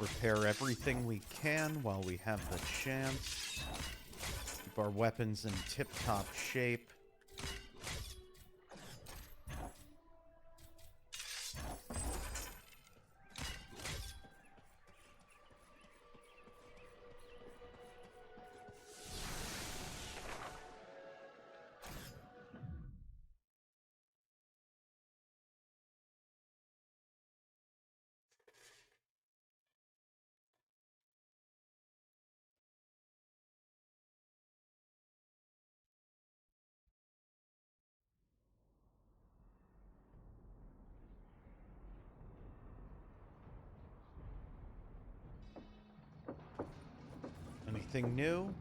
repair everything we can while we have the chance. Keep our weapons in tip-top shape. Anything new?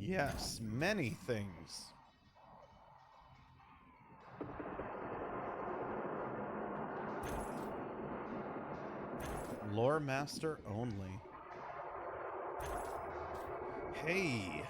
Yes, many things. Lore Master only. Hey!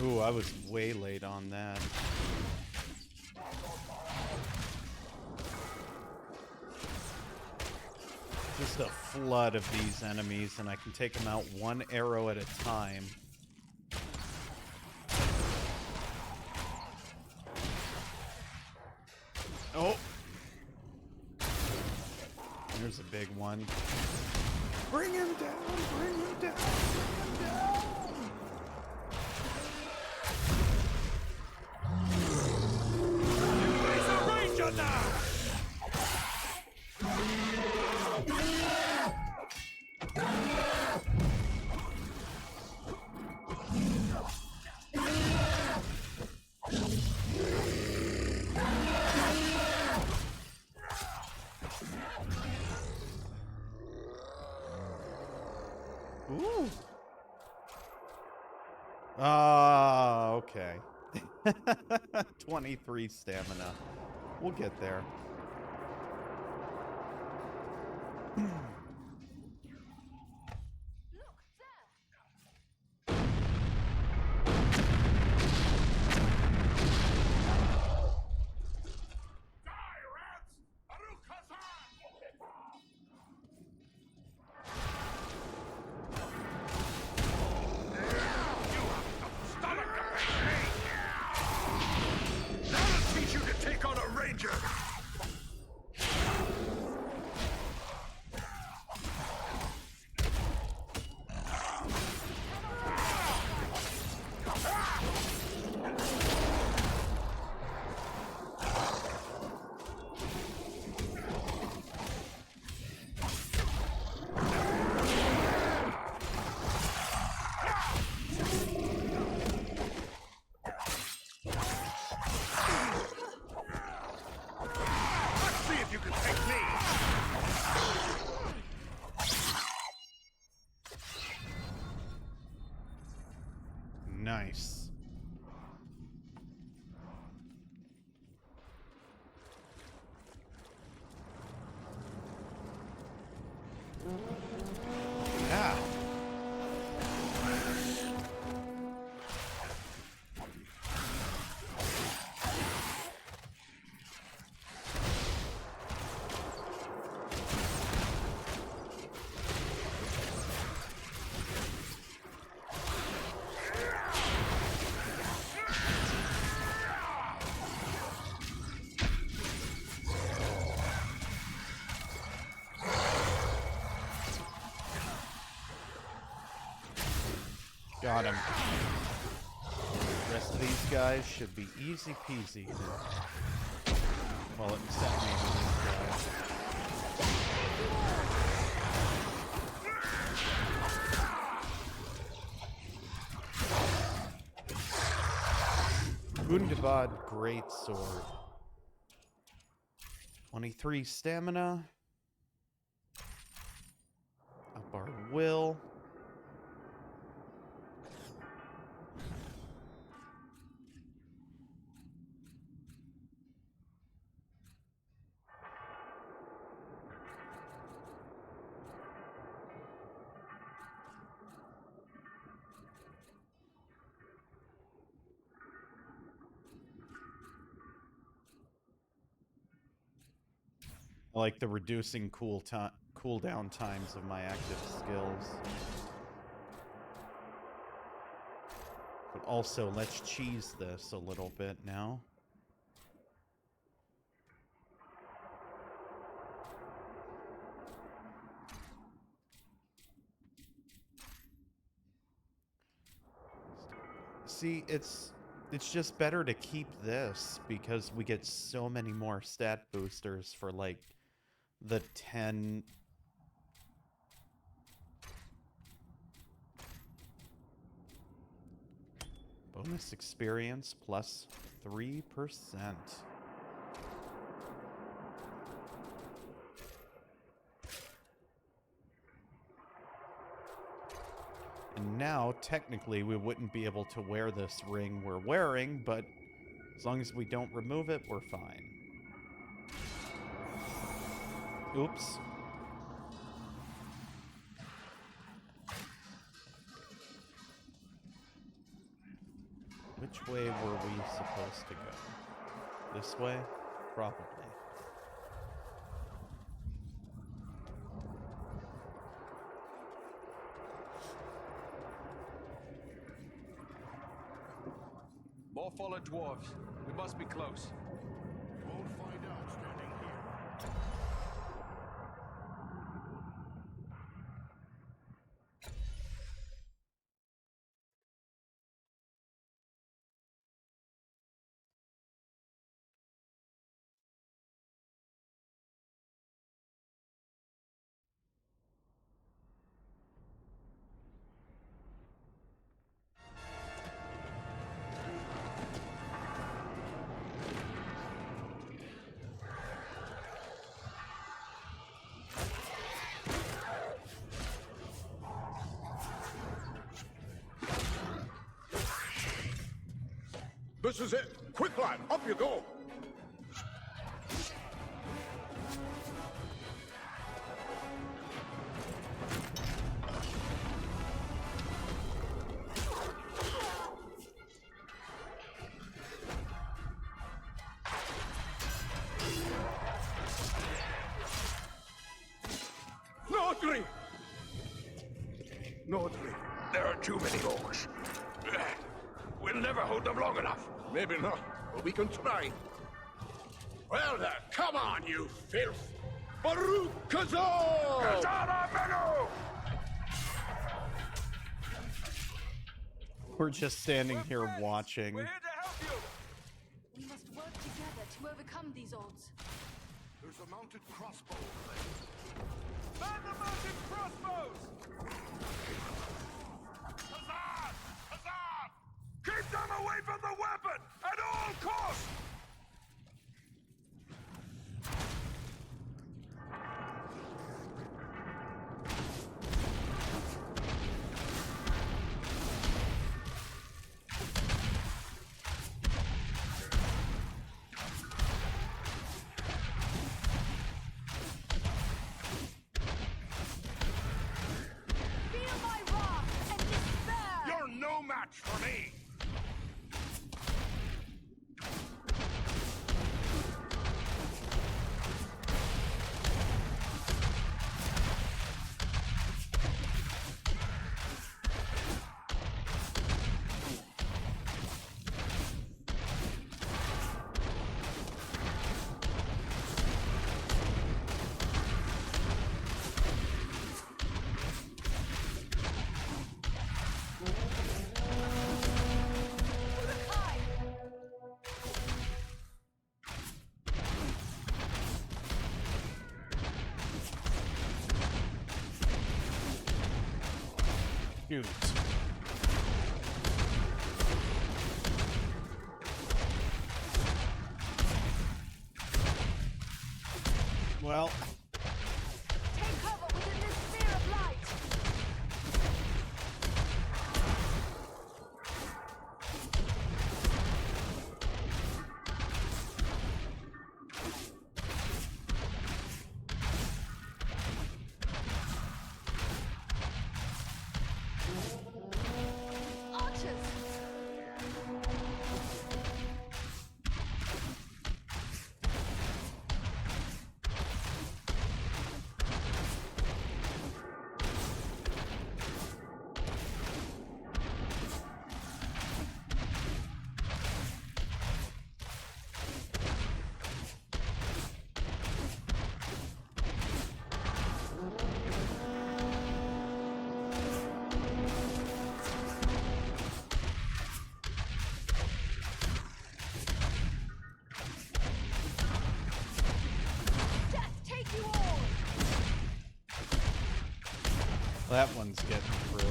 Ooh, I was way late on that. Just a flood of these enemies, and I can take them out one arrow at a time. Oh! There's a big one. Bring him down! Bring him down! Bring him down! Now! Ooh. Ah, okay. 23 stamina. We'll get there. Nice. Yeah. Got him. The rest of these guys should be easy peasy. Well, except maybe these guys. Gundabad Greatsword. 23 stamina. Up our will. I like the reducing cooldown times of my active skills. But also, let's cheese this a little bit now. See, it's just better to keep this because we get so many more stat boosters for like the 10 bonus experience plus 3%. And now, technically, we wouldn't be able to wear this ring we're wearing, but as long as we don't remove it, we're fine. Oops. Which way were we supposed to go? This way? Probably. More fallen dwarves. We must be close. Won't find out standing here. This is it! Quick, lad! Up you go! Nordri! Nordri! There are too many orcs. We'll never hold them long enough. Maybe not, but we can try. Well then, come on, you filth! Baruch Kazor! Katana Menu! We're just standing here watching. We're here to help you! We must work together to overcome these odds. There's a mounted crossbow. Man the mounted crossbows! Huzzah! Huzzah! Keep them away from the weapon at all costs! Feel my wrath! snoot. Well, Take cover within this sphere of light. Archers! Death take you all! that one's getting through.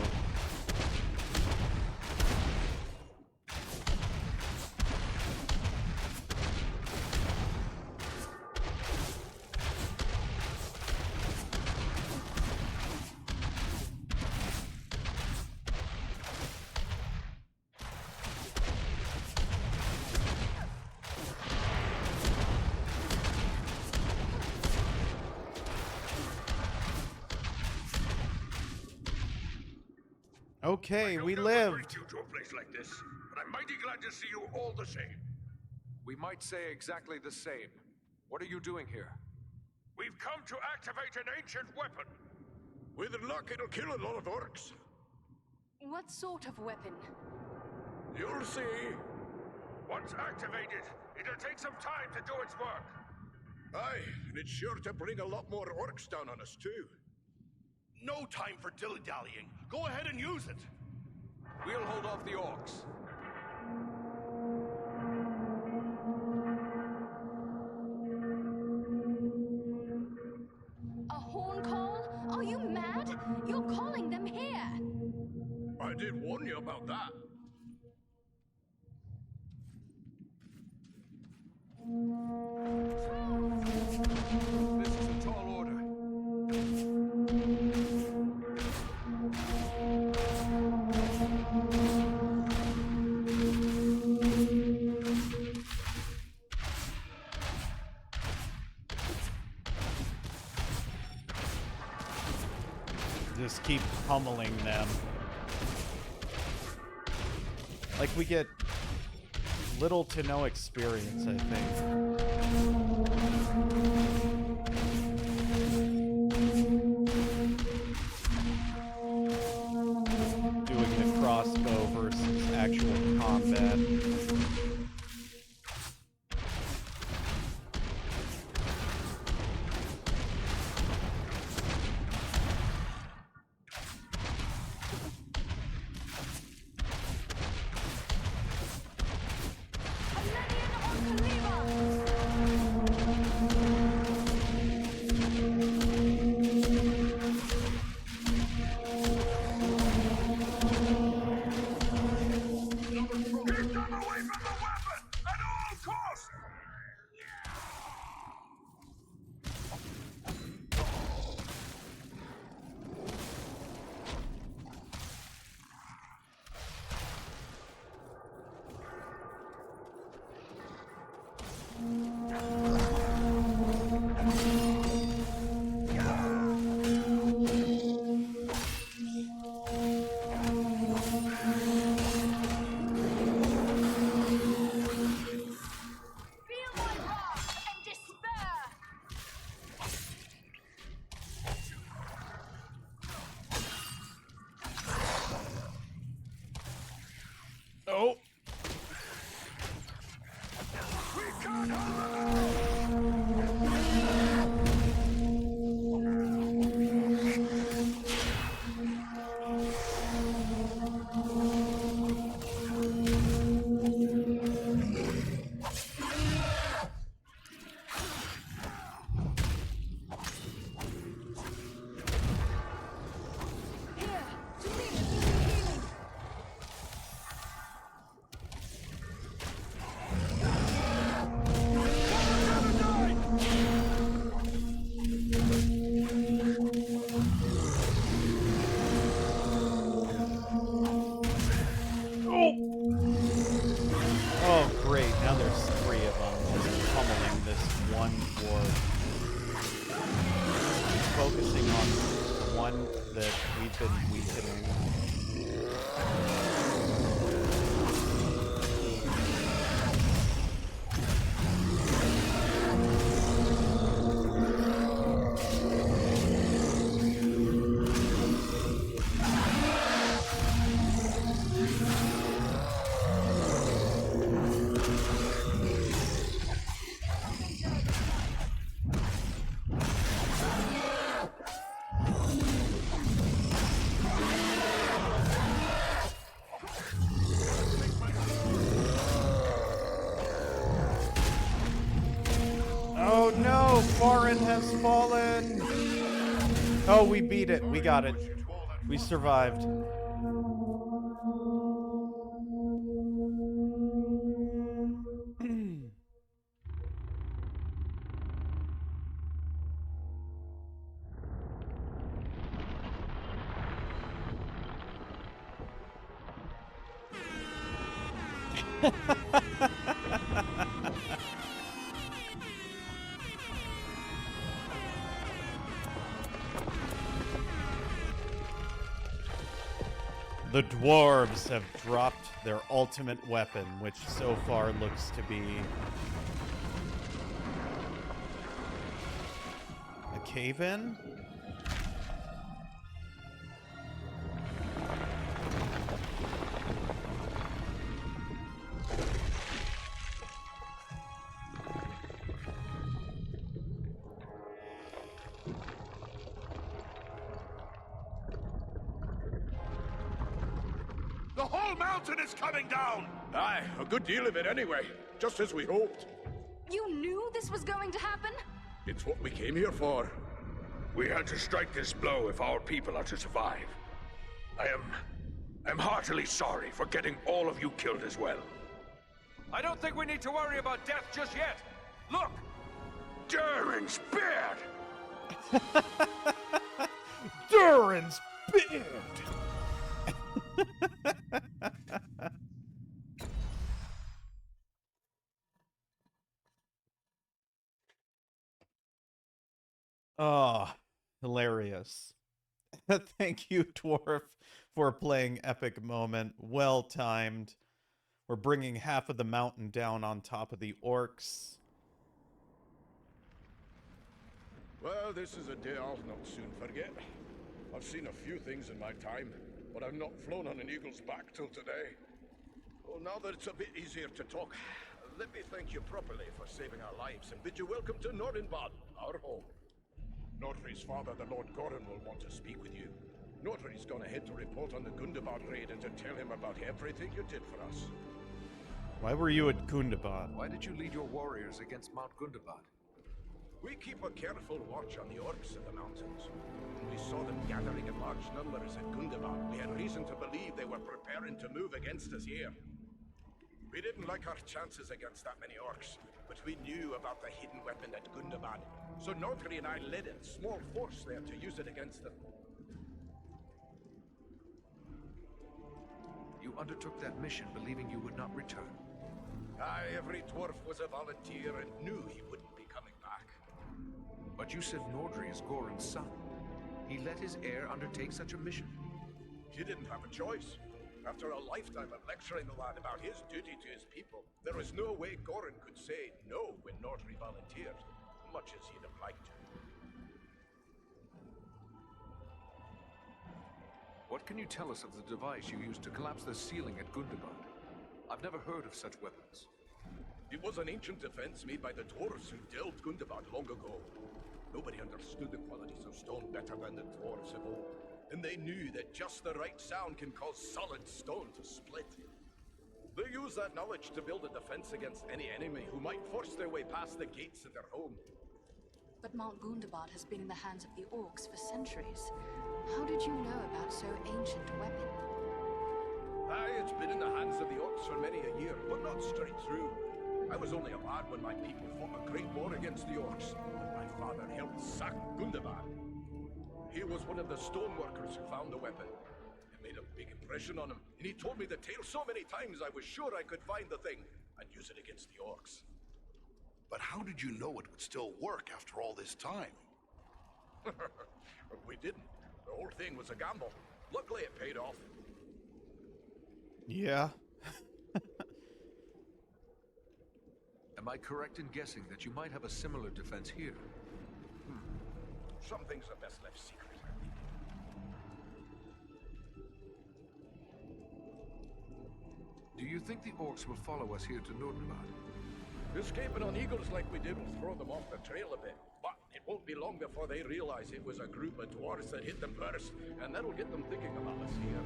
Okay, we lived. You to a place like this, but I'm mighty glad to see you all the same. We might say exactly the same. What are you doing here? We've come to activate an ancient weapon. With luck, it'll kill a lot of orcs. What sort of weapon? You'll see. Once activated, it'll take some time to do its work. Aye, and it's sure to bring a lot more orcs down on us, too. No time for dilly-dallying. Go ahead and use it. We'll hold off the orcs. A horn call? Are you mad? You're calling them here! I did warn you about that. This is a tall order. Just keep pummeling them. Like, we get little to no experience, I think. Doing the crossbow versus actual combat. Oh. Here, to me! one dwarf. Focusing on one that we've been weakening. Oh no, Foreign has fallen. Oh, we beat it. We got it. We survived. The dwarves have dropped their ultimate weapon, which so far looks to be a cave-in? The whole mountain is coming down! Aye, a good deal of it anyway. Just as we hoped. You knew this was going to happen? It's what we came here for. We had to strike this blow if our people are to survive. I'm heartily sorry for getting all of you killed as well. I don't think we need to worry about death just yet. Look! Durin's beard! Durin's beard! Oh, hilarious. Thank you, Dwarf, for playing Epic Moment. Well timed. We're bringing half of the mountain down on top of the orcs. Well, this is a day I'll not soon forget. I've seen a few things in my time, but I've not flown on an eagle's back till today. Well, now that it's a bit easier to talk, let me thank you properly for saving our lives and bid you welcome to Nordenbad, our home. Nordfrey's father, the Lord Gorin, will want to speak with you. Nordfrey's gone ahead to report on the Gundabad raid and to tell him about everything you did for us. Why were you at Gundabad? Why did you lead your warriors against Mount Gundabad? We keep a careful watch on the orcs in the mountains. When we saw them gathering in large numbers at Gundabad, we had reason to believe they were preparing to move against us here. We didn't like our chances against that many orcs, but we knew about the hidden weapon at Gundabad, so Nordri and I led a small force there to use it against them. You undertook that mission believing you would not return. Aye, every dwarf was a volunteer and knew he wouldn't be coming back. But you said Nordri is Gorin's son. He let his heir undertake such a mission. He didn't have a choice. After a lifetime of lecturing the lad about his duty to his people, there was no way Gorin could say no when Nordri volunteered, much as he'd have liked to. What can you tell us of the device you used to collapse the ceiling at Gundabad? I've never heard of such weapons. It was an ancient defense made by the dwarves who delved Gundabad long ago. Nobody understood the qualities of stone better than the dwarves of old. And they knew that just the right sound can cause solid stone to split. They use that knowledge to build a defense against any enemy who might force their way past the gates of their home. But Mount Gundabad has been in the hands of the orcs for centuries. How did you know about so ancient a weapon? Aye, it's been in the hands of the orcs for many a year, but not straight through. I was only a lad when my people fought a great war against the orcs, and my father helped sack Gundabad. He was one of the stoneworkers who found the weapon. It made a big impression on him, and he told me the tale so many times I was sure I could find the thing and use it against the orcs. But how did you know it would still work after all this time? We didn't. The whole thing was a gamble. Luckily, it paid off. Yeah. Am I correct in guessing that you might have a similar defense here? Some things are best left secret. Do you think the orcs will follow us here to Nordenbad? Escaping on eagles like we did will throw them off the trail a bit, but it won't be long before they realize it was a group of dwarves that hit them first, and that'll get them thinking about us here.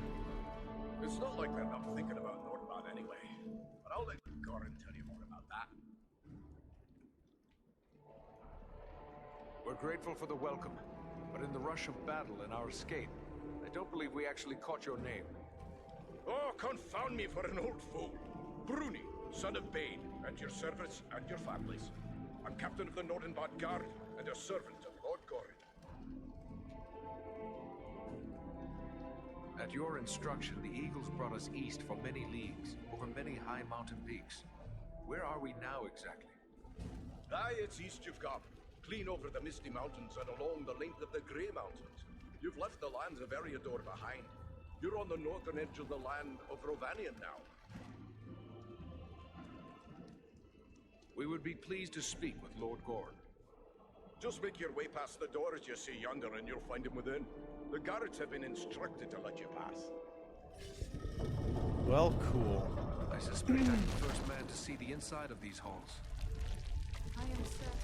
It's not like they're not thinking about Nordenbad anyway, but I'll let Goran tell you more about that. We're grateful for the welcome, but in the rush of battle and our escape, I don't believe we actually caught your name. Oh, confound me for an old fool. Bruni, son of Bane, and your servants and your families. I'm captain of the Nordenbad Guard and a servant of Lord Goran. At your instruction, the Eagles brought us east for many leagues, over many high mountain peaks. Where are we now exactly? Aye, it's east you've got. Clean over the Misty Mountains and along the length of the Grey Mountains. You've left the lands of Eriador behind. You're on the northern edge of the land of Rovanion now. We would be pleased to speak with Lord Goran. Just make your way past the doors you see yonder and you'll find him within. The guards have been instructed to let you pass. Well, cool. I suspect I'm the first man to see the inside of these halls. I am certain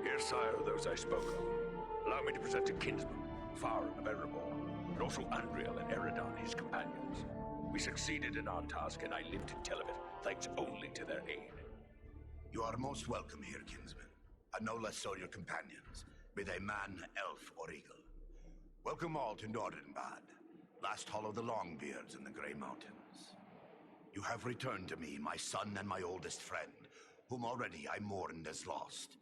Here, sire, those I spoke of. Allow me to present a kinsman, Farron of Erebor, and also Andriel and Eridan, his companions. We succeeded in our task, and I live to tell of it, thanks only to their aid. You are most welcome here, kinsman, and no less so your companions, be they man, elf, or eagle. Welcome all to Nordenbad, last hall of the Longbeards in the Grey Mountains. You have returned to me, my son and my oldest friend, whom already I mourned as lost.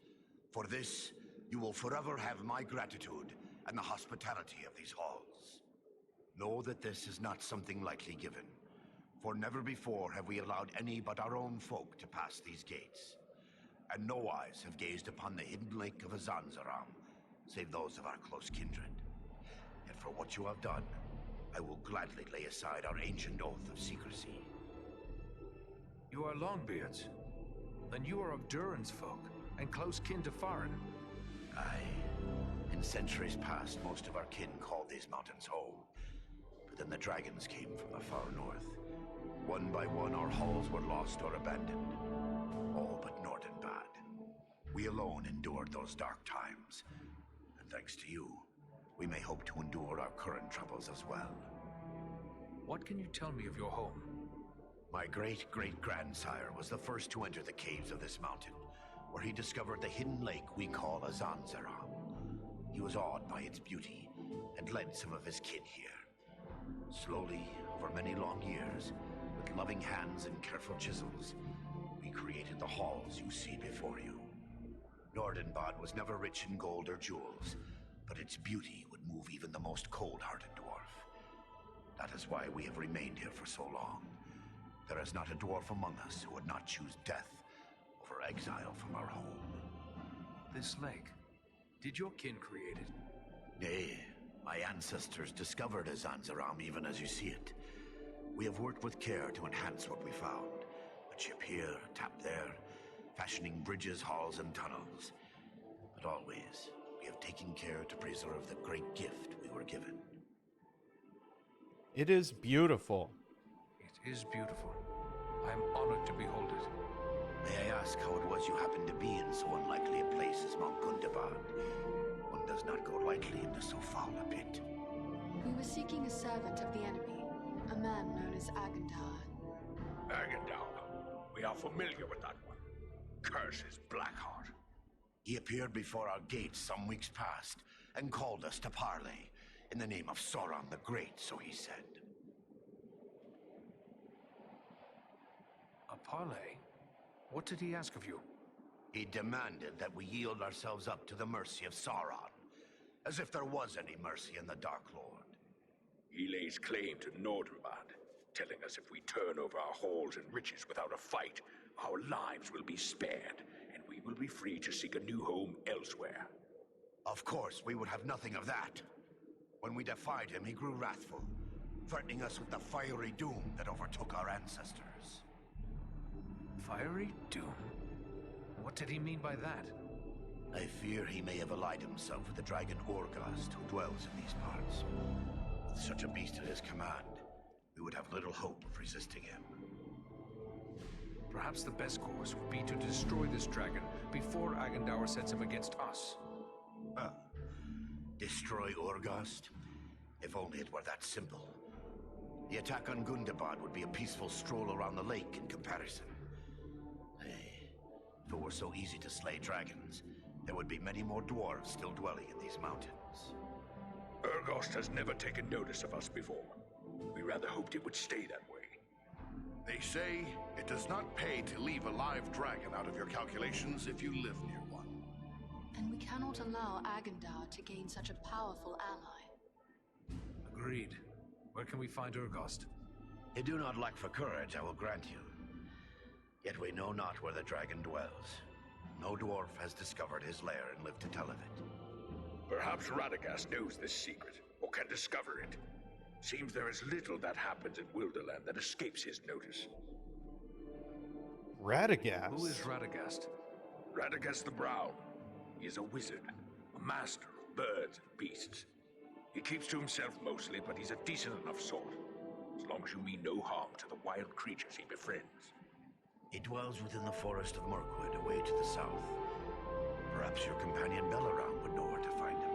For this, you will forever have my gratitude and the hospitality of these halls. Know that this is not something lightly given, for never before have we allowed any but our own folk to pass these gates, and no eyes have gazed upon the hidden lake of Azanzaram, save those of our close kindred. Yet for what you have done, I will gladly lay aside our ancient oath of secrecy. You are Longbeards. Then you are of Durin's folk, and close kin to Farron. Aye. In centuries past, most of our kin called these mountains home. But then the dragons came from the far north. One by one, our halls were lost or abandoned. All but Nordenbad. We alone endured those dark times. And thanks to you, we may hope to endure our current troubles as well. What can you tell me of your home? My great-great-grandsire was the first to enter the caves of this mountain, where he discovered the hidden lake we call Azanzaram. He was awed by its beauty, and led some of his kin here. Slowly, over many long years, with loving hands and careful chisels, we created the halls you see before you. Nordenbad was never rich in gold or jewels, but its beauty would move even the most cold-hearted dwarf. That is why we have remained here for so long. There is not a dwarf among us who would not choose death over exile from our home. This lake, did your kin create it? Nay, my ancestors discovered Azanzaram even as you see it. We have worked with care to enhance what we found. A chip here, a tap there, fashioning bridges, halls, and tunnels. But always, we have taken care to preserve the great gift we were given. It is beautiful. It is beautiful. I am honored to behold it. May I ask how it was you happened to be in so unlikely a place as Mount Gundabad? One does not go lightly into so foul a pit. we were seeking a servant of the enemy, a man known as Agandar. Agandar. We are familiar with that one. Curse his Blackheart. He appeared before our gates some weeks past and called us to parley in the name of Sauron the Great, so he said. A parley? What did he ask of you? He demanded that we yield ourselves up to the mercy of Sauron, As if there was any mercy in the Dark Lord. He lays claim to Nordenbad, telling us if we turn over our halls and riches without a fight, our lives will be spared, and we will be free to seek a new home elsewhere. Of course, we would have nothing of that. When we defied him, he grew wrathful, threatening us with the fiery doom that overtook our ancestors. Fiery doom? What did he mean by that? I fear he may have allied himself with the dragon Orgast who dwells in these parts. With such a beast at his command, we would have little hope of resisting him. Perhaps the best course would be to destroy this dragon before Agendaur sets him against us. Destroy Orgast? If only it were that simple. The attack on Gundabad would be a peaceful stroll around the lake in comparison. Hey, if it were so easy to slay dragons, there would be many more dwarves still dwelling in these mountains. Urgost has never taken notice of us before. We rather hoped it would stay that way. They say it does not pay to leave a live dragon out of your calculations if you live near one. And we cannot allow Agendaur to gain such a powerful ally. Agreed. Where can we find Urgost? You do not lack for courage, I will grant you. Yet we know not where the dragon dwells. No dwarf has discovered his lair and lived to tell of it. Perhaps Radagast knows this secret, or can discover it. Seems there is little that happens in Wilderland that escapes his notice. Radagast? Who is Radagast? Radagast the Brown. He is a wizard, a master of birds and beasts. He keeps to himself mostly, but he's a decent enough sort, as long as you mean no harm to the wild creatures he befriends. He dwells within the forest of Mirkwood, away to the south. Perhaps your companion Belaram would know where to find him,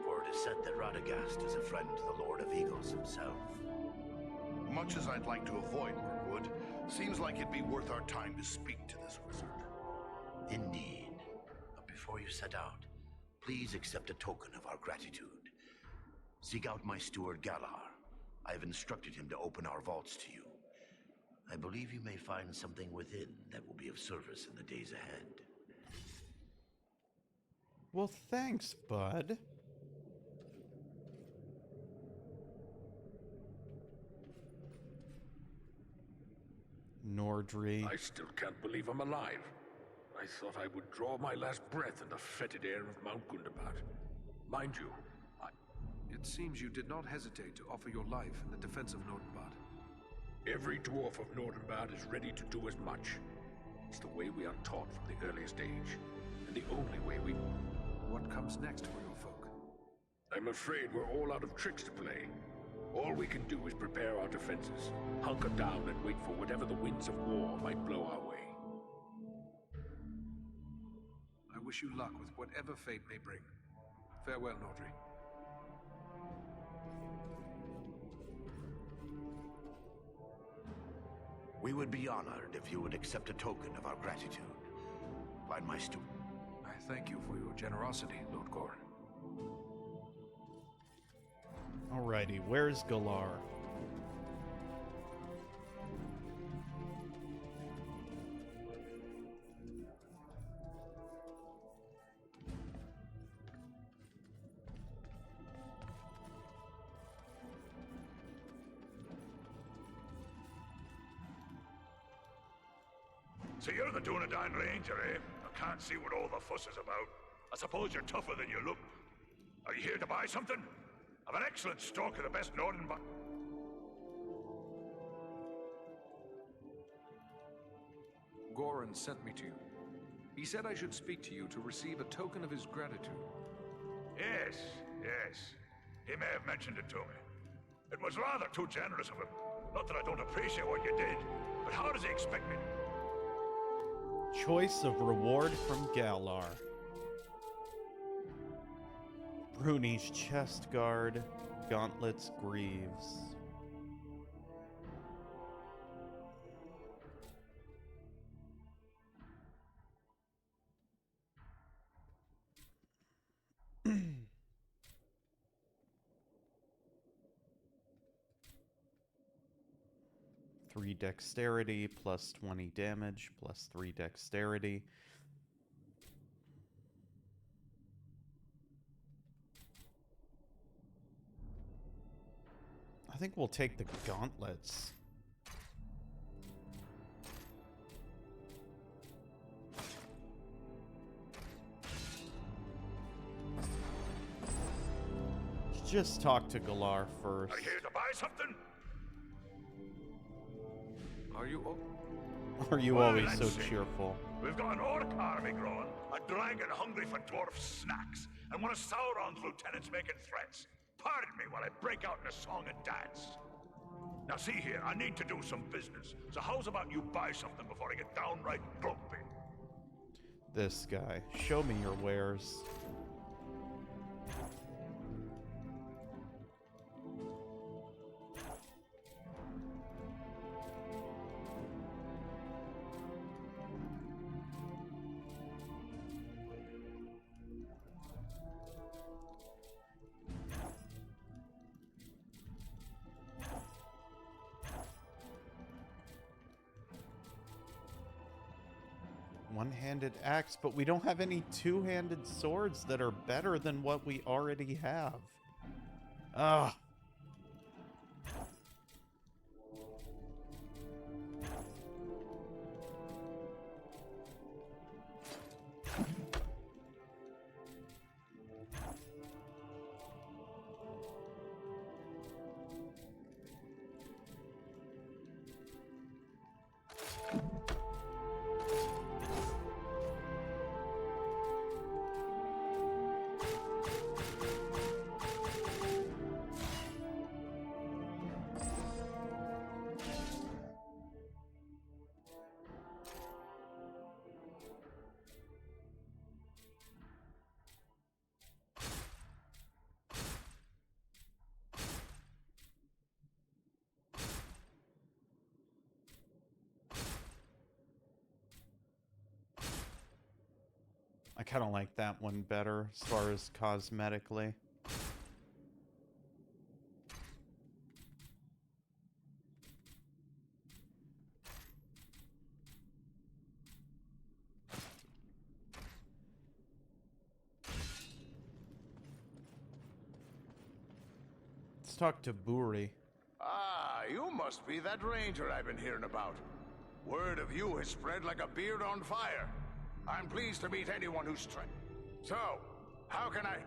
for it is said that Radagast is a friend to the Lord of Eagles himself. Much as I'd like to avoid Mirkwood, seems like it'd be worth our time to speak to this wizard. Indeed. But before you set out, please accept a token of our gratitude. Seek out my steward Galar. I have instructed him to open our vaults to you. I believe you may find something within that will be of service in the days ahead. Well, thanks, bud. Nordri. I still can't believe I'm alive. I thought I would draw my last breath in the fetid air of Mount Gundabad. Mind you, It seems you did not hesitate to offer your life in the defense of Nordenbad. every dwarf of Nordenbad is ready to do as much. It's the way we are taught from the earliest age, and the only way we... What comes next for your folk? I'm afraid we're all out of tricks to play. All we can do is prepare our defenses, hunker down and wait for whatever the winds of war might blow our way. I wish you luck with whatever fate may bring. Farewell, Nordri. We would be honored if you would accept a token of our gratitude. Find my steward. I thank you for your generosity, Lord Gorin. Alrighty, where's Galar? So you're the Dunedain Ranger, eh? I can't see what all the fuss is about. I suppose you're tougher than you look. Are you here to buy something? I've an excellent stock of the best northern Gorin sent me to you. He said I should speak to you to receive a token of his gratitude. Yes, yes. He may have mentioned it to me. It was rather too generous of him. Not that I don't appreciate what you did, but how does he expect me? Choice of reward from Galar. Bruni's chest guard, gauntlets, greaves. Three dexterity, plus 20 damage, plus 3 dexterity. think we'll take the gauntlets. Just talk to Galar first. Are you here to buy something? Are you... Are you Well, always let's so see. cheerful? We've got an orc army growing, a dragon hungry for dwarf snacks, and one of Sauron's lieutenants making threats. Pardon me while I break out in a song and dance. Now see here, I need to do some business. So how's about you buy something before I get downright grumpy? This guy. Show me your wares. One-handed axe, but we don't have any two-handed swords that are better than what we already have. Ugh. I kind of like that one better as far as cosmetically. Let's talk to Buri. Ah, you must be that ranger I've been hearing about. Word of you has spread like a beard on fire. I'm pleased to meet anyone who's So, how can I...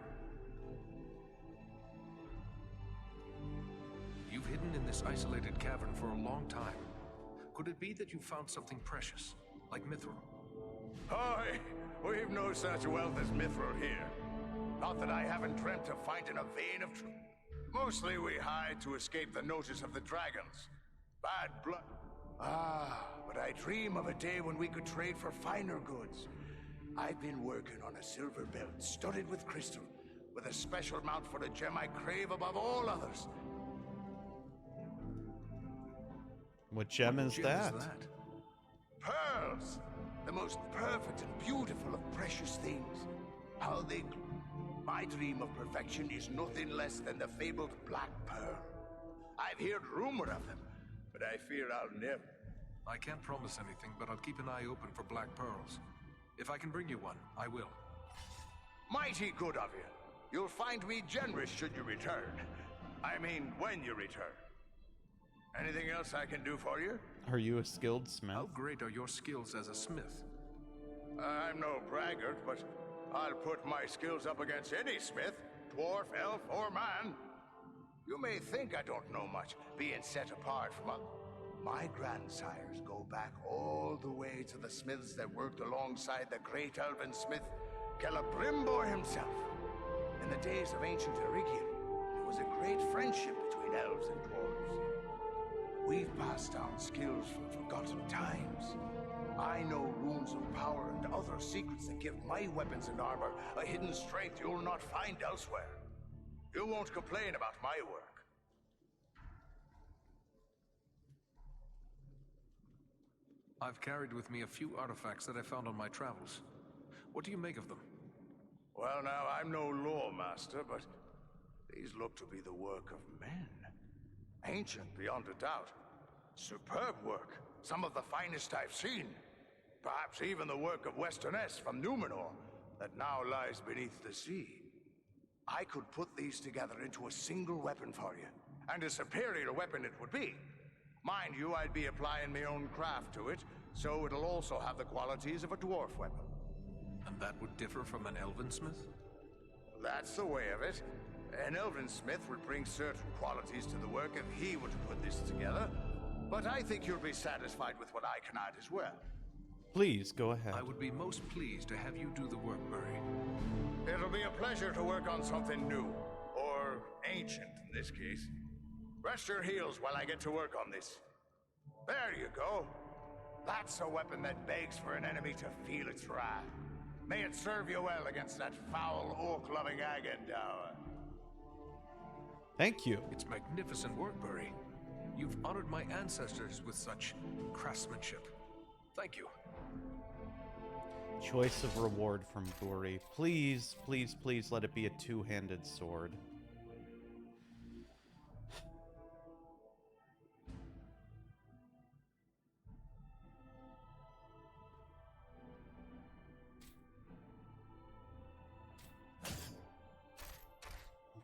You've hidden in this isolated cavern for a long time. Could it be that you found something precious, like mithril? Aye, we've no such wealth as mithril here. Not that I haven't dreamt of finding a vein of truth. Mostly we hide to escape the notice of the dragons. Bad blood. Ah, but I dream of a day when we could trade for finer goods. I've been working on a silver belt studded with crystal, with a special mount for the gem I crave above all others. What gem is that? Pearls! The most perfect and beautiful of precious things. How they... My dream of perfection is nothing less than the fabled Black Pearl. I've heard rumor of them, but I fear I'll never... I can't promise anything, but I'll keep an eye open for black pearls. If I can bring you one, I will. Mighty good of you. You'll find me generous should you return. I mean, when you return. Anything else I can do for you? Are you a skilled smith? How great are your skills as a smith? I'm no braggart, but I'll put my skills up against any smith, dwarf, elf, or man. You may think I don't know much, being set apart from my grandsires go back all the way to the smiths that worked alongside the great elven smith, Celebrimbor himself. In the days of ancient Eregion, there was a great friendship between elves and dwarves. We've passed down skills from forgotten times. I know runes of power and other secrets that give my weapons and armor a hidden strength you'll not find elsewhere. You won't complain about my work. I've carried with me a few artifacts that I found on my travels. What do you make of them? Well, now, I'm no law master, but these look to be the work of men. Ancient, beyond a doubt. Superb work. Some of the finest I've seen. Perhaps even the work of Westerness from Numenor, that now lies beneath the sea. I could put these together into a single weapon for you, And a superior weapon it would be. Mind you, I'd be applying my own craft to it, so it'll also have the qualities of a dwarf weapon. And that would differ from an elven smith? That's the way of it. An elven smith would bring certain qualities to the work if he were to put this together. But I think you'll be satisfied with what I can add as well. Please, go ahead. I would be most pleased to have you do the work, Murray. It'll be a pleasure to work on something new. Or ancient, in this case. Rest your heels while I get to work on this. There you go. That's a weapon that begs for an enemy to feel its wrath. May it serve you well against that foul, oak-loving Agendour. Thank you. It's magnificent work, Murray. You've honored my ancestors with such craftsmanship. Thank you. Choice of reward from Buri. Please, please, please let it be a two-handed sword.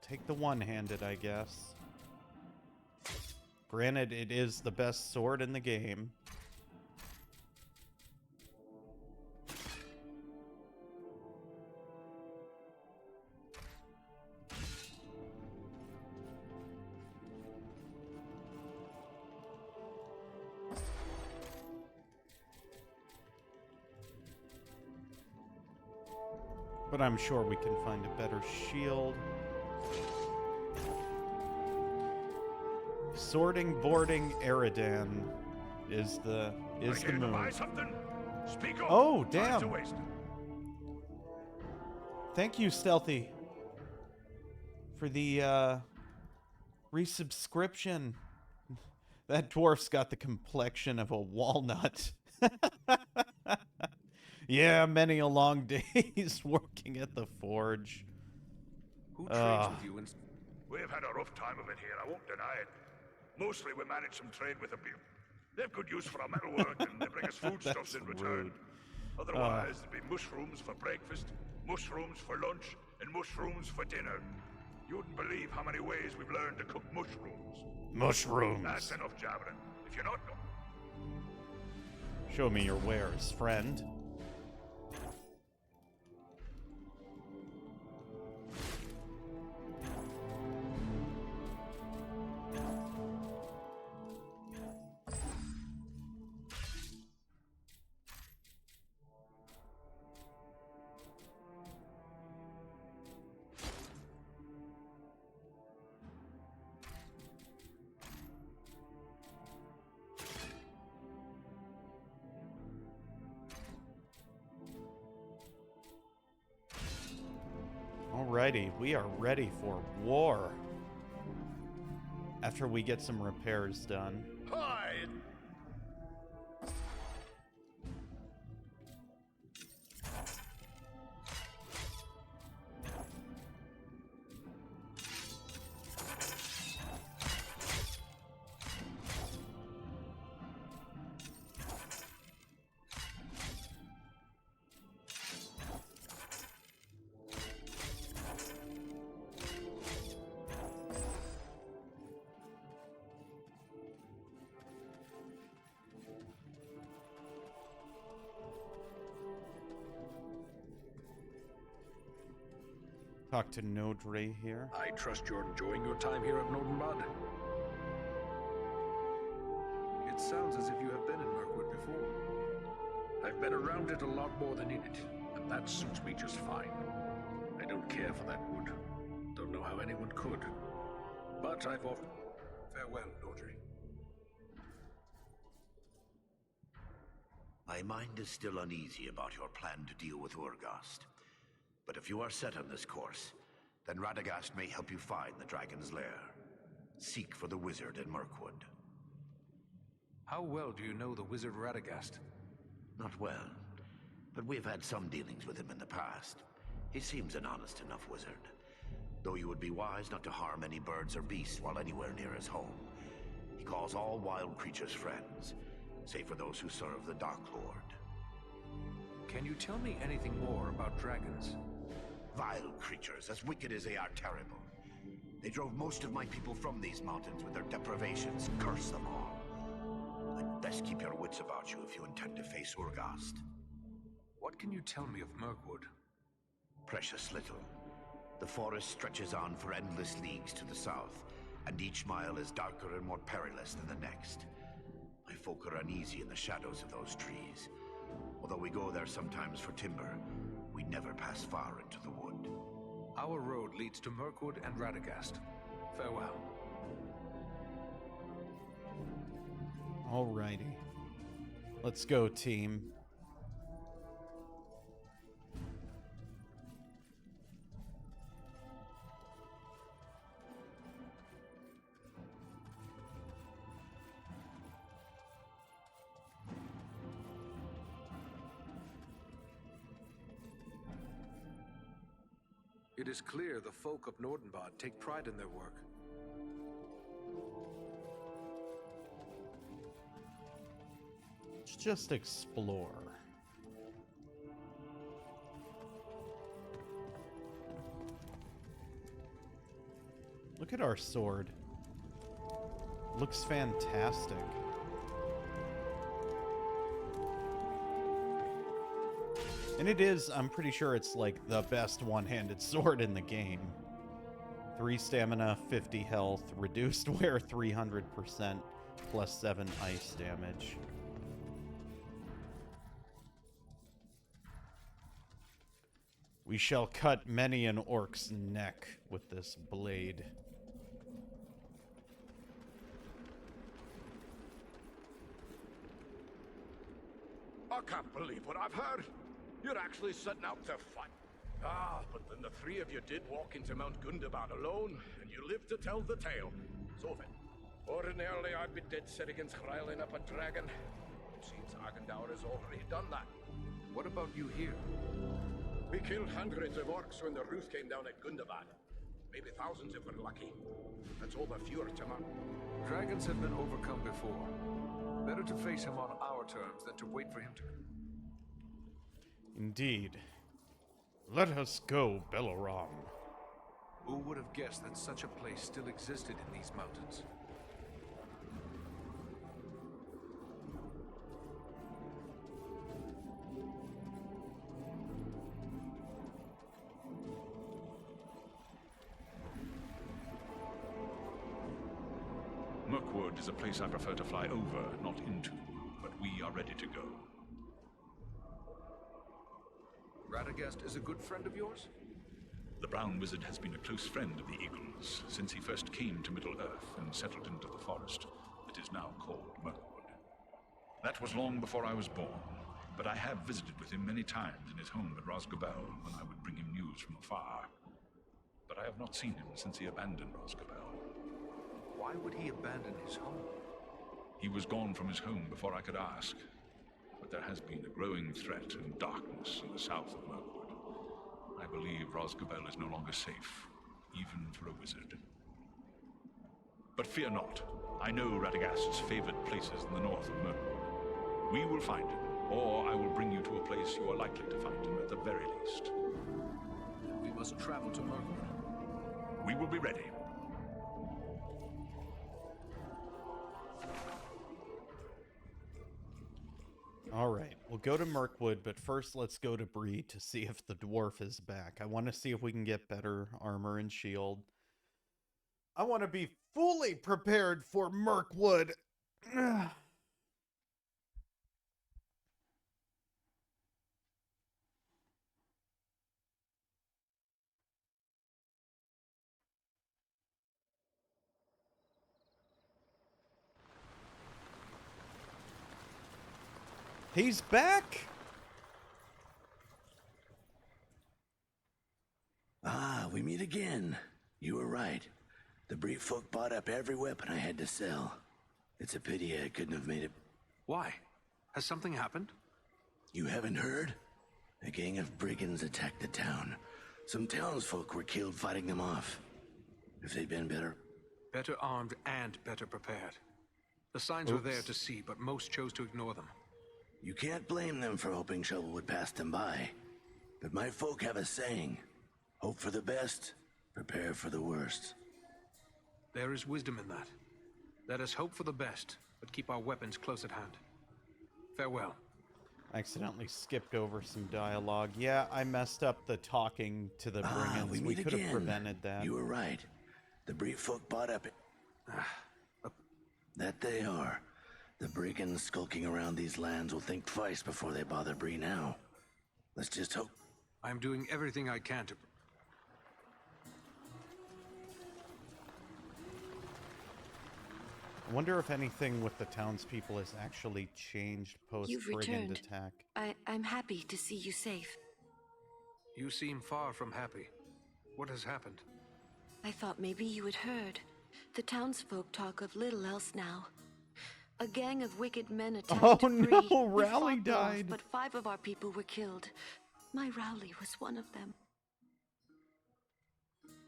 Take the one-handed, I guess. Granted, it is the best sword in the game. But I'm sure we can find a better shield. Sorting, boarding, Eridan is the move. Buy something? Speak up. Oh, Time's damn. a waste. Thank you, Stealthy, for the resubscription. That dwarf's got the complexion of a walnut. Yeah, many a long days working at the forge. Who trades with you in... We've had a rough time of it here, I won't deny it. Mostly we manage some trade with the people. They've good use for our metalwork and they bring us foodstuffs in return. Otherwise, there'd be mushrooms for breakfast, mushrooms for lunch, and mushrooms for dinner. You wouldn't believe how many ways we've learned to cook mushrooms. Mushrooms. That's enough jabbering. If you're not... Show me your wares, friend. Alrighty, we are ready for war. After we get some repairs done. Hi! Talk to Nodre here. I trust you're enjoying your time here at Nordenbad. It sounds as if you have been in Mirkwood before. I've been around it a lot more than in it, and that suits me just fine. I don't care for that wood. Don't know how anyone could. But I've often... Farewell, Nodre. My mind is still uneasy about your plan to deal with Urgast. But if you are set on this course, then Radagast may help you find the dragon's lair. Seek for the wizard in Mirkwood. How well do you know the wizard Radagast? Not well, but we've had some dealings with him in the past. He seems an honest enough wizard, though you would be wise not to harm any birds or beasts while anywhere near his home. He calls all wild creatures friends, save for those who serve the Dark Lord. Can you tell me anything more about dragons? Vile creatures, as wicked as they are terrible. They drove most of my people from these mountains with their deprivations. Curse them all. I'd best keep your wits about you if you intend to face Urgast. What can you tell me of Mirkwood? Precious little. The forest stretches on for endless leagues to the south, and each mile is darker and more perilous than the next. My folk are uneasy in the shadows of those trees. Although we go there sometimes for timber, we never pass far into the wood. Our road leads to Mirkwood and Radagast. Farewell. Alrighty. Let's go, team. It is clear the folk of Nordenbad take pride in their work. Let's just explore. Look at our sword. Looks fantastic. And it is, I'm pretty sure it's like the best one-handed sword in the game. 3 stamina, 50 health, reduced wear 300%, plus 7 ice damage. We shall cut many an orc's neck with this blade. I can't believe what I've heard. You're actually setting out to fight. Ah, but then the 3 of you did walk into Mount Gundabad alone, and you lived to tell the tale. So then, ordinarily I'd be dead set against riling up a dragon. It seems Agendaur has already done that. What about you here? We killed hundreds of orcs when the roof came down at Gundabad. Maybe thousands if we're lucky. That's all the fewer to mount. Dragons have been overcome before. Better to face him on our terms than to wait for him to... Indeed. Let us go, Belaram. Who would have guessed that such a place still existed in these mountains? Mirkwood is a place I prefer to fly over, not into, but we are ready to go. Radagast is a good friend of yours? The Brown Wizard has been a close friend of the Eagles since he first came to Middle-earth and settled into the forest that is now called Mirkwood. That was long before I was born, but I have visited with him many times in his home at Rosgobel when I would bring him news from afar. But I have not seen him since he abandoned Rosgobel. Why would he abandon his home? He was gone from his home before I could ask. But there has been a growing threat and darkness in the south of Mirkwood. I believe Rosgobel is no longer safe, even for a wizard. But fear not. I know Radagast's favored places in the north of Mirkwood. We will find him, or I will bring you to a place you are likely to find him at the very least. Then we must travel to Mirkwood. We will be ready. Alright, we'll go to Mirkwood, but first let's go to Bree to see if the dwarf is back. I want to see if we can get better armor and shield. I want to be fully prepared for Mirkwood. He's back? Ah, we meet again. You were right. The Bree folk bought up every weapon I had to sell. It's a pity I couldn't have made it. Why? Has something happened? You haven't heard? A gang of brigands attacked the town. Some townsfolk were killed fighting them off. If they'd been better armed and better prepared. The signs were there to see, but most chose to ignore them. You can't blame them for hoping trouble would pass them by. But my folk have a saying. Hope for the best, prepare for the worst. There is wisdom in that. Let us hope for the best, but keep our weapons close at hand. Farewell. I accidentally skipped over some dialogue. Yeah, I messed up the talking to the brigands. We We meet could have again. prevented that. You were right. The Bree folk bought up it. That they are. The brigands skulking around these lands will think twice before they bother Bree now. Let's just hope. I am doing everything I can to... I wonder if anything with the townspeople has actually changed You've post-brigand returned. attack. I'm happy to see you safe. You seem far from happy. What has happened? I thought maybe you had heard. The townsfolk talk of little else now. A gang of wicked men attacked Bree. No, We Rowley fought them off, died. but 5 of our people were killed. My Rowley was one of them.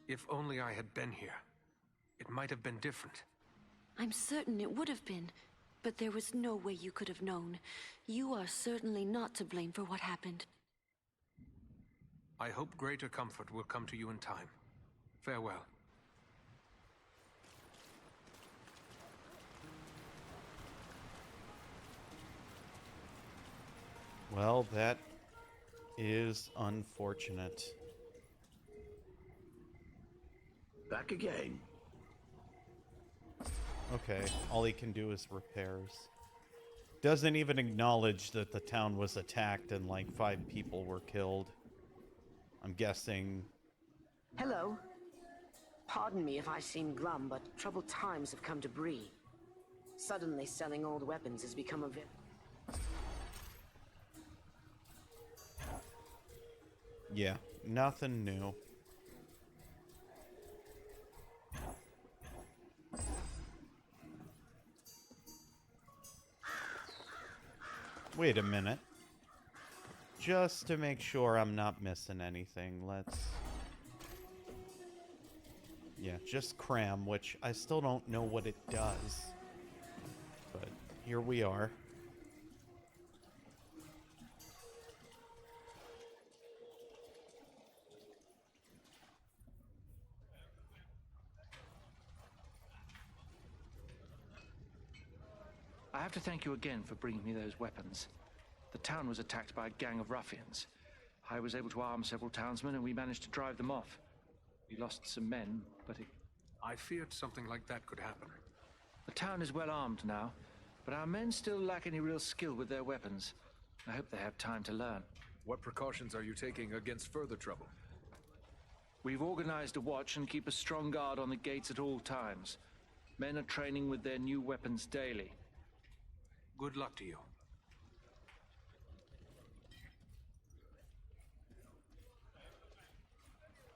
If only I had been here. It might have been different. I'm certain it would have been, but there was no way you could have known. You are certainly not to blame for what happened. I hope greater comfort will come to you in time. Farewell. Well, that is unfortunate. Back again. Okay, all he can do is repairs. Doesn't even acknowledge that the town was attacked and like 5 people were killed. I'm guessing... Hello. Pardon me if I seem glum, but troubled times have come to Bree. Suddenly selling old weapons has become a Yeah, nothing new. Wait a minute. Just to make sure I'm not missing anything, let's... Yeah, just cram, which I still don't know what it does. But here we are. I have to thank you again for bringing me those weapons. The town was attacked by a gang of ruffians. I was able to arm several townsmen and we managed to drive them off. We lost some men, but I feared something like that could happen. The town is well armed now, but our men still lack any real skill with their weapons. I hope they have time to learn. What precautions are you taking against further trouble? We've organized a watch and keep a strong guard on the gates at all times. Men are training with their new weapons daily. Good luck to you.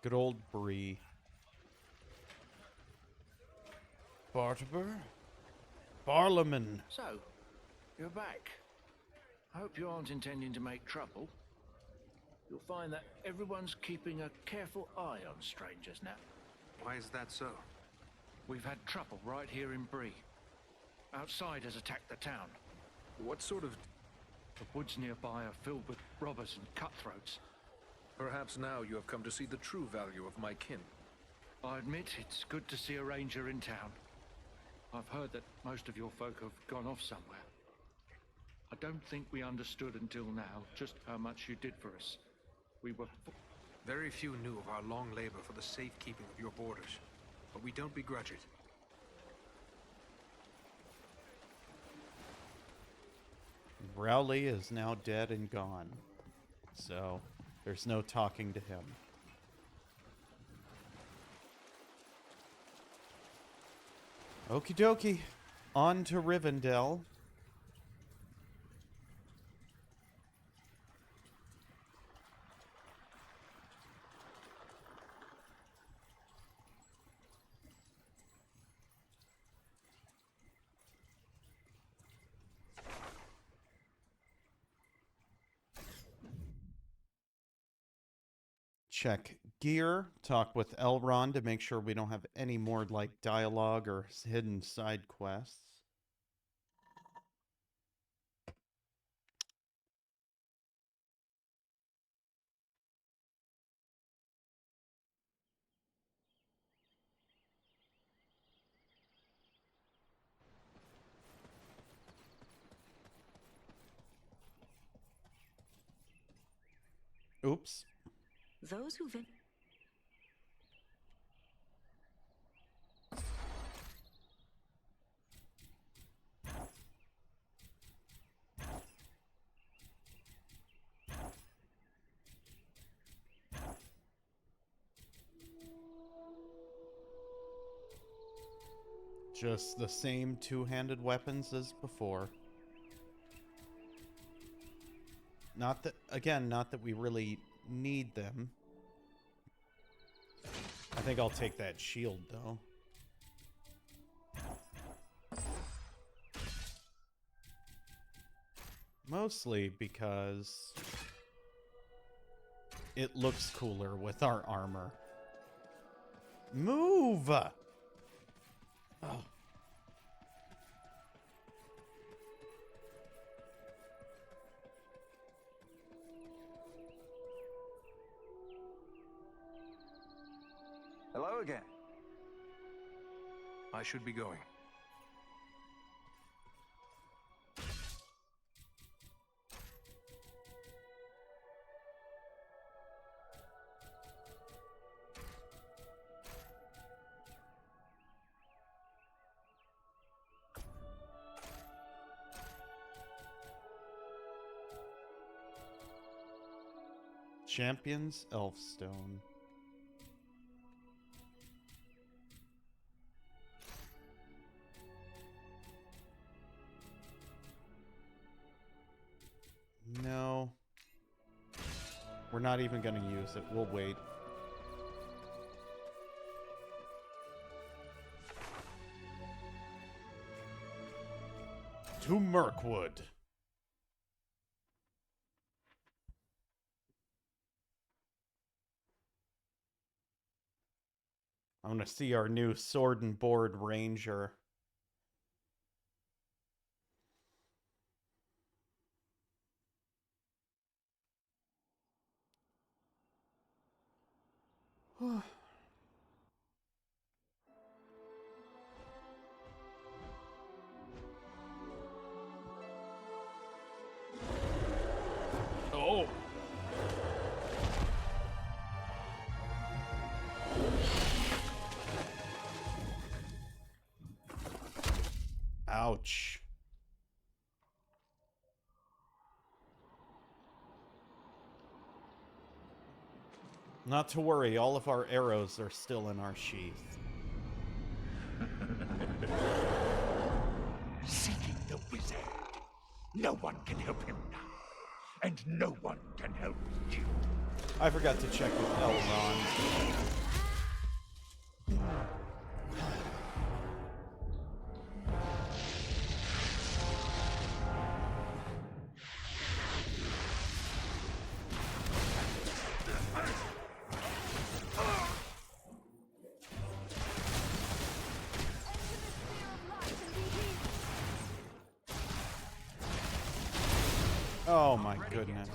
Good old Bree. Bartaber? Barlaman. So, you're back. I hope you aren't intending to make trouble. You'll find that everyone's keeping a careful eye on strangers now. Why is that so? We've had trouble right here in Bree. Outsiders attacked the town. What sort of... The woods nearby are filled with robbers and cutthroats. Perhaps now you have come to see the true value of my kin. I admit it's good to see a ranger in town. I've heard that most of your folk have gone off somewhere. I don't think we understood until now just how much you did for us. We were... Very few knew of our long labor for the safekeeping of your borders, but we don't begrudge it. Rowley is now dead and gone, so there's no talking to him. Okie dokie, on to Rivendell. Check gear, talk with Elrond to make sure we don't have any more like dialogue or hidden side quests. Oops. Those who Just the same two-handed weapons as before. Not that we really need them. I think I'll take that shield, though. Mostly because it looks cooler with our armor. Move! Oh. Hello again. I should be going. Champions Elfstone. No. We're not even going to use it. We'll wait. To Mirkwood. I want to see our new sword and board ranger. Oh. Ouch. Not to worry, all of our arrows are still in our sheath. Seeking the wizard. No one can help him now. And no one can help you. I forgot to check with Elrond. Oh my goodness.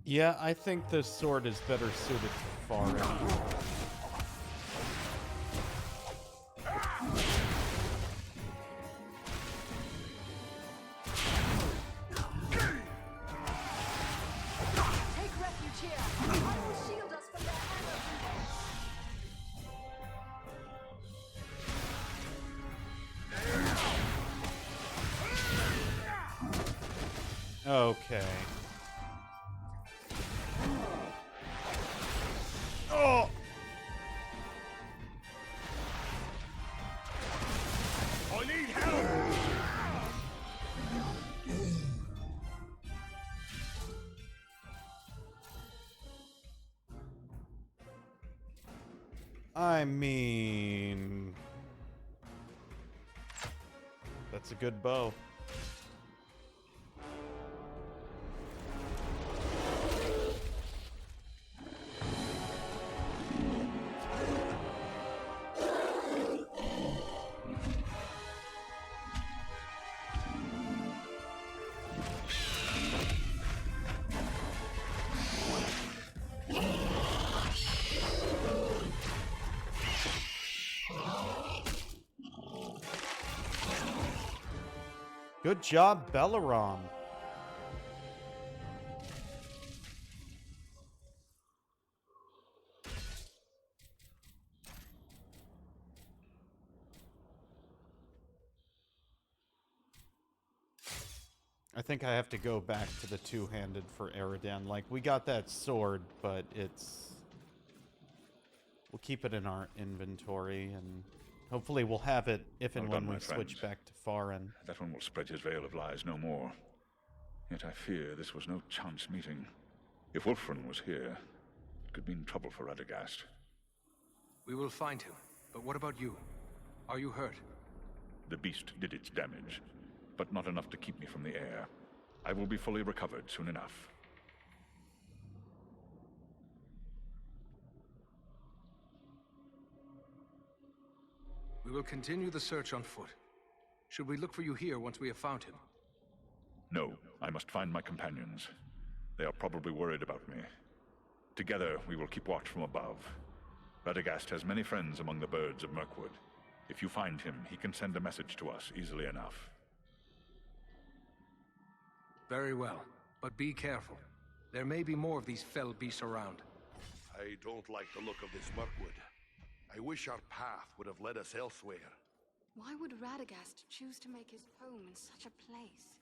Yeah, I think this sword is better suited to far end. Take refuge here. I will shield us from their Okay. Oh! I need help! I mean... That's a good bow. Good job, Belaram. I think I have to go back to the two-handed for Eridan. Like, we got that sword, but it's... We'll keep it in our inventory, and hopefully we'll have it if and Well when done, we my switch friend. back to Farin. That one will spread his veil of lies no more. Yet I fear this was no chance meeting. If Wolfram was here, it could mean trouble for Radagast. We will find him. But what about you? Are you hurt? The beast did its damage, but not enough to keep me from the air. I will be fully recovered soon enough. We will continue the search on foot. Should we look for you here once we have found him? No, I must find my companions. They are probably worried about me. Together, we will keep watch from above. Radagast has many friends among the birds of Mirkwood. If you find him, he can send a message to us easily enough. Very well, but be careful. There may be more of these fell beasts around. I don't like the look of this Mirkwood. I wish our path would have led us elsewhere. Why would Radagast choose to make his home in such a place?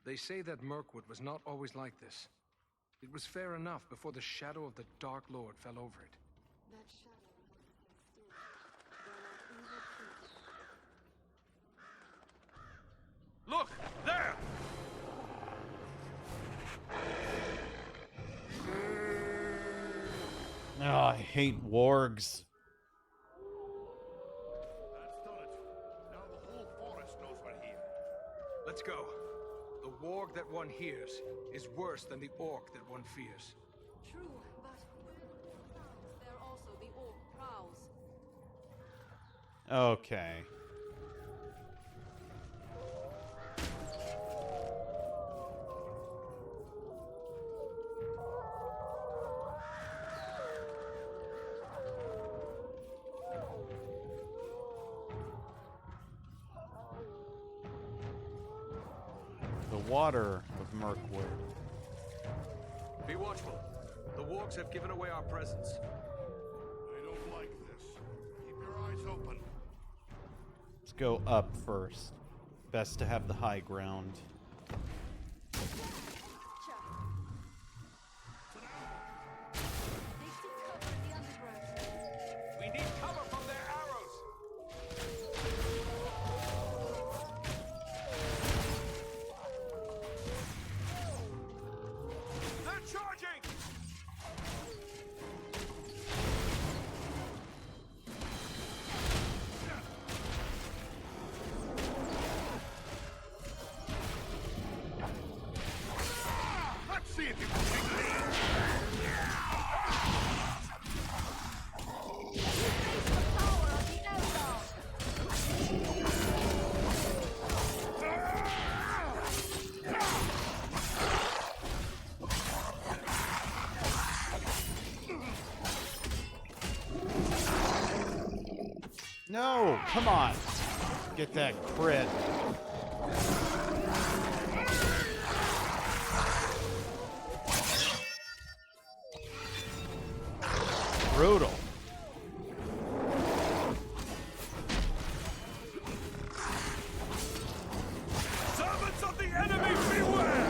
They say that Mirkwood was not always like this. It was fair enough before the shadow of the Dark Lord fell over it. That shadow must have been still. They're not evil creatures. Look! There! Oh, I hate wargs. That's done it. Now the whole forest knows we're here. Let's go. The warg that one hears is worse than the orc that one fears. True, but there also the orc prowls. Okay. The water of Mirkwood. Be watchful. The wargs have given away our presence. I don't like this. Keep your eyes open. Let's go up first. Best to have the high ground. We need cover from their arrows! They're charging! No, come on. Get that crit. Brutal. Servants of the enemy, beware!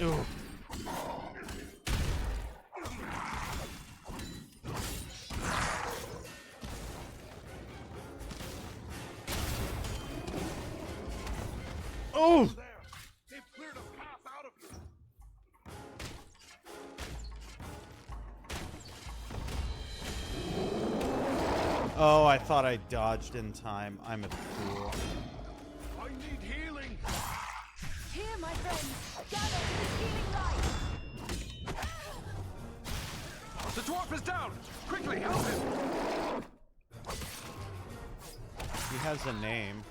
Ooh. Oh! They've cleared a path out of you. Oh, I thought I dodged in time. I'm a fool. I need healing. Here, my friends, gather to the healing light. The dwarf is down. Quickly, help him. He has a name.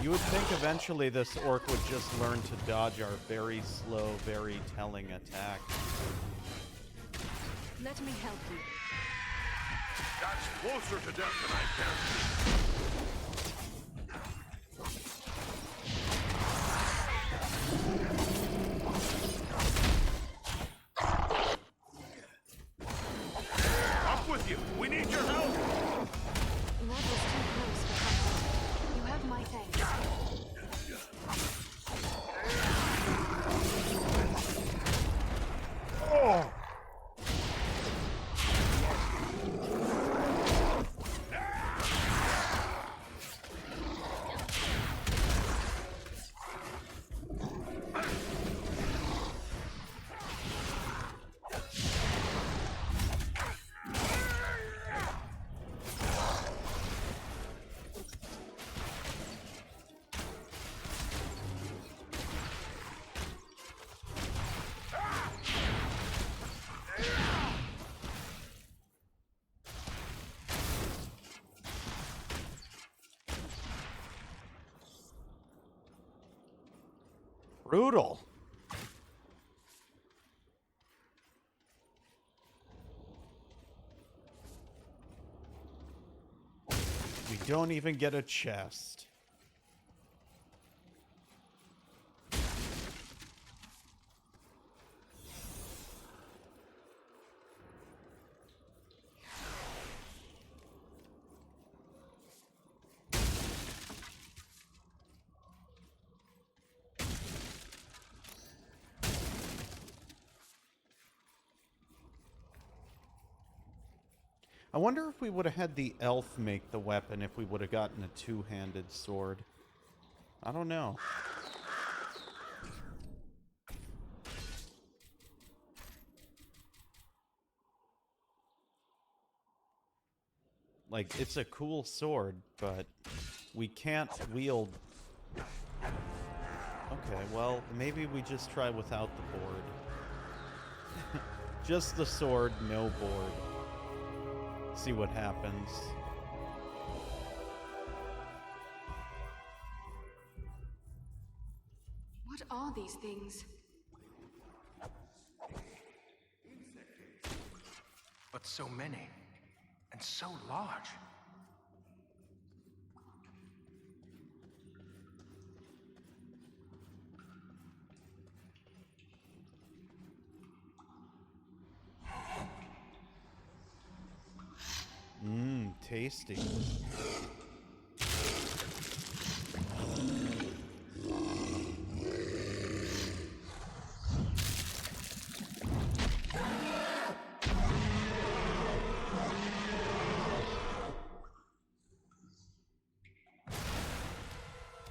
You would think eventually this orc would just learn to dodge our very slow, very telling attack. Let me help you. That's closer to death than I care. Up with you. We need your help. That was too close for comfort. You have my thanks. Oh! Brutal. We don't even get a chest. I wonder if we would have had the elf make the weapon if we would have gotten a two-handed sword. I don't know. Like, it's a cool sword, but we can't wield... Okay, well, maybe we just try without the board. Just the sword, no board. See what happens. What are these things? But so many, and so large. Mmm, tasty.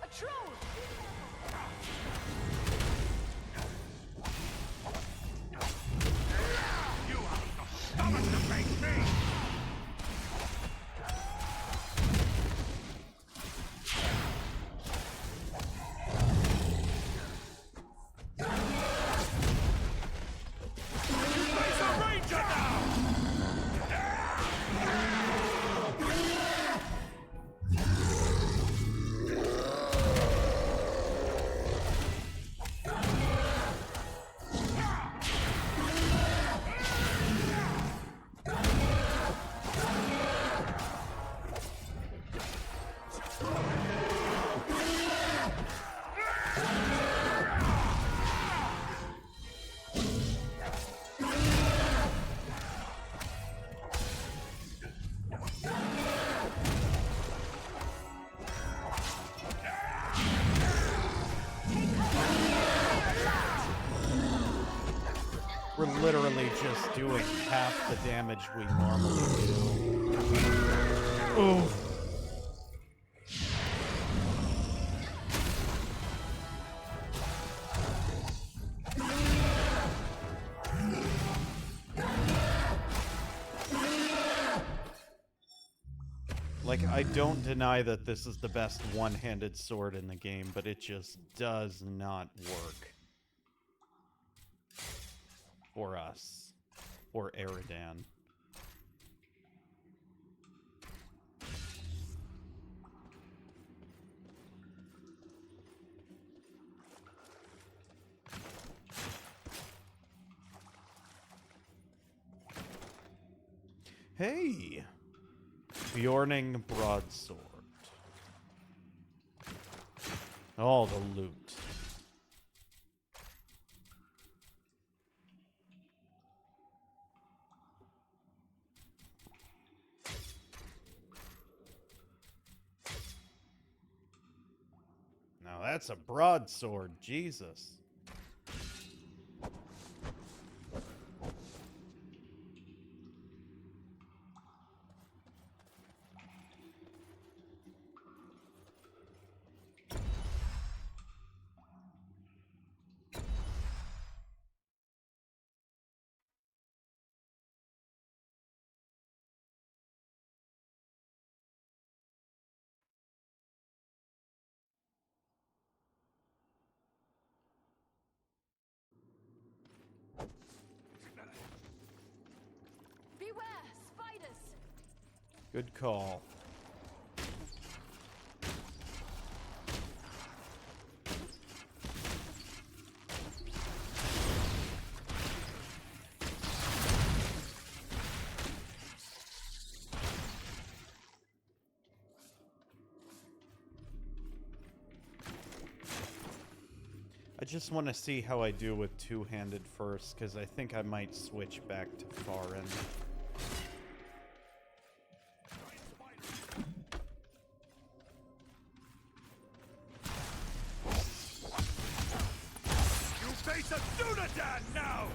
A troll! You have the stomach to face me. just doing half the damage we normally do. Ooh. Like, I don't deny that this is the best one-handed sword in the game, but it just does not work. For us. For Eridan. Hey! Bjorning Broadsword. All the loot. Now that's a broadsword, Jesus. Beware, spiders! Good call. I just want to see how I do with two-handed first, because I think I might switch back to Farin. You face a Dunadan now!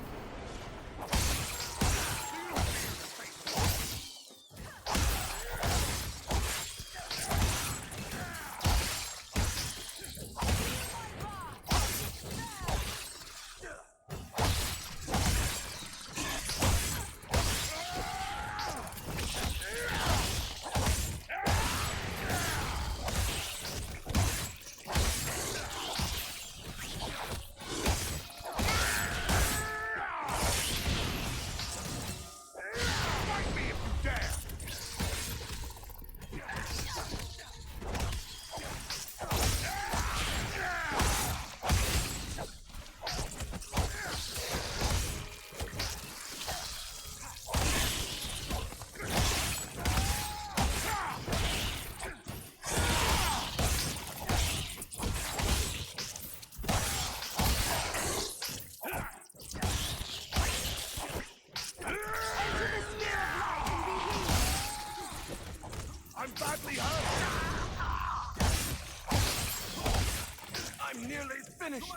I'm badly hurt! I'm nearly finished!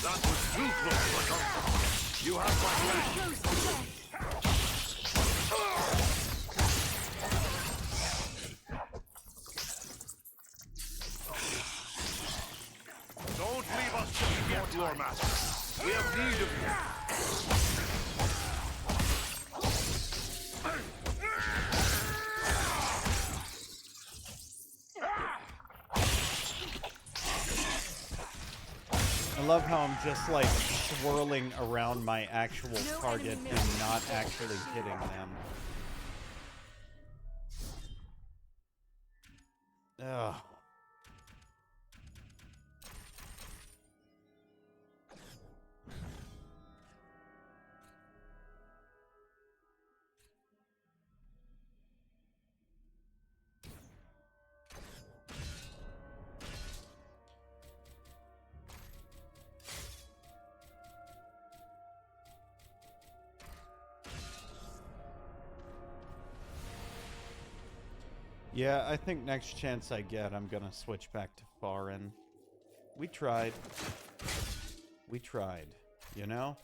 That was too close for comfort. You have my back. Don't leave us just yet, Lord Master. We have need of you. I love how I'm just like swirling around my actual target and not actually hitting them. Ugh. Yeah, I think next chance I get, I'm gonna switch back to Farin. We tried. We tried, you know?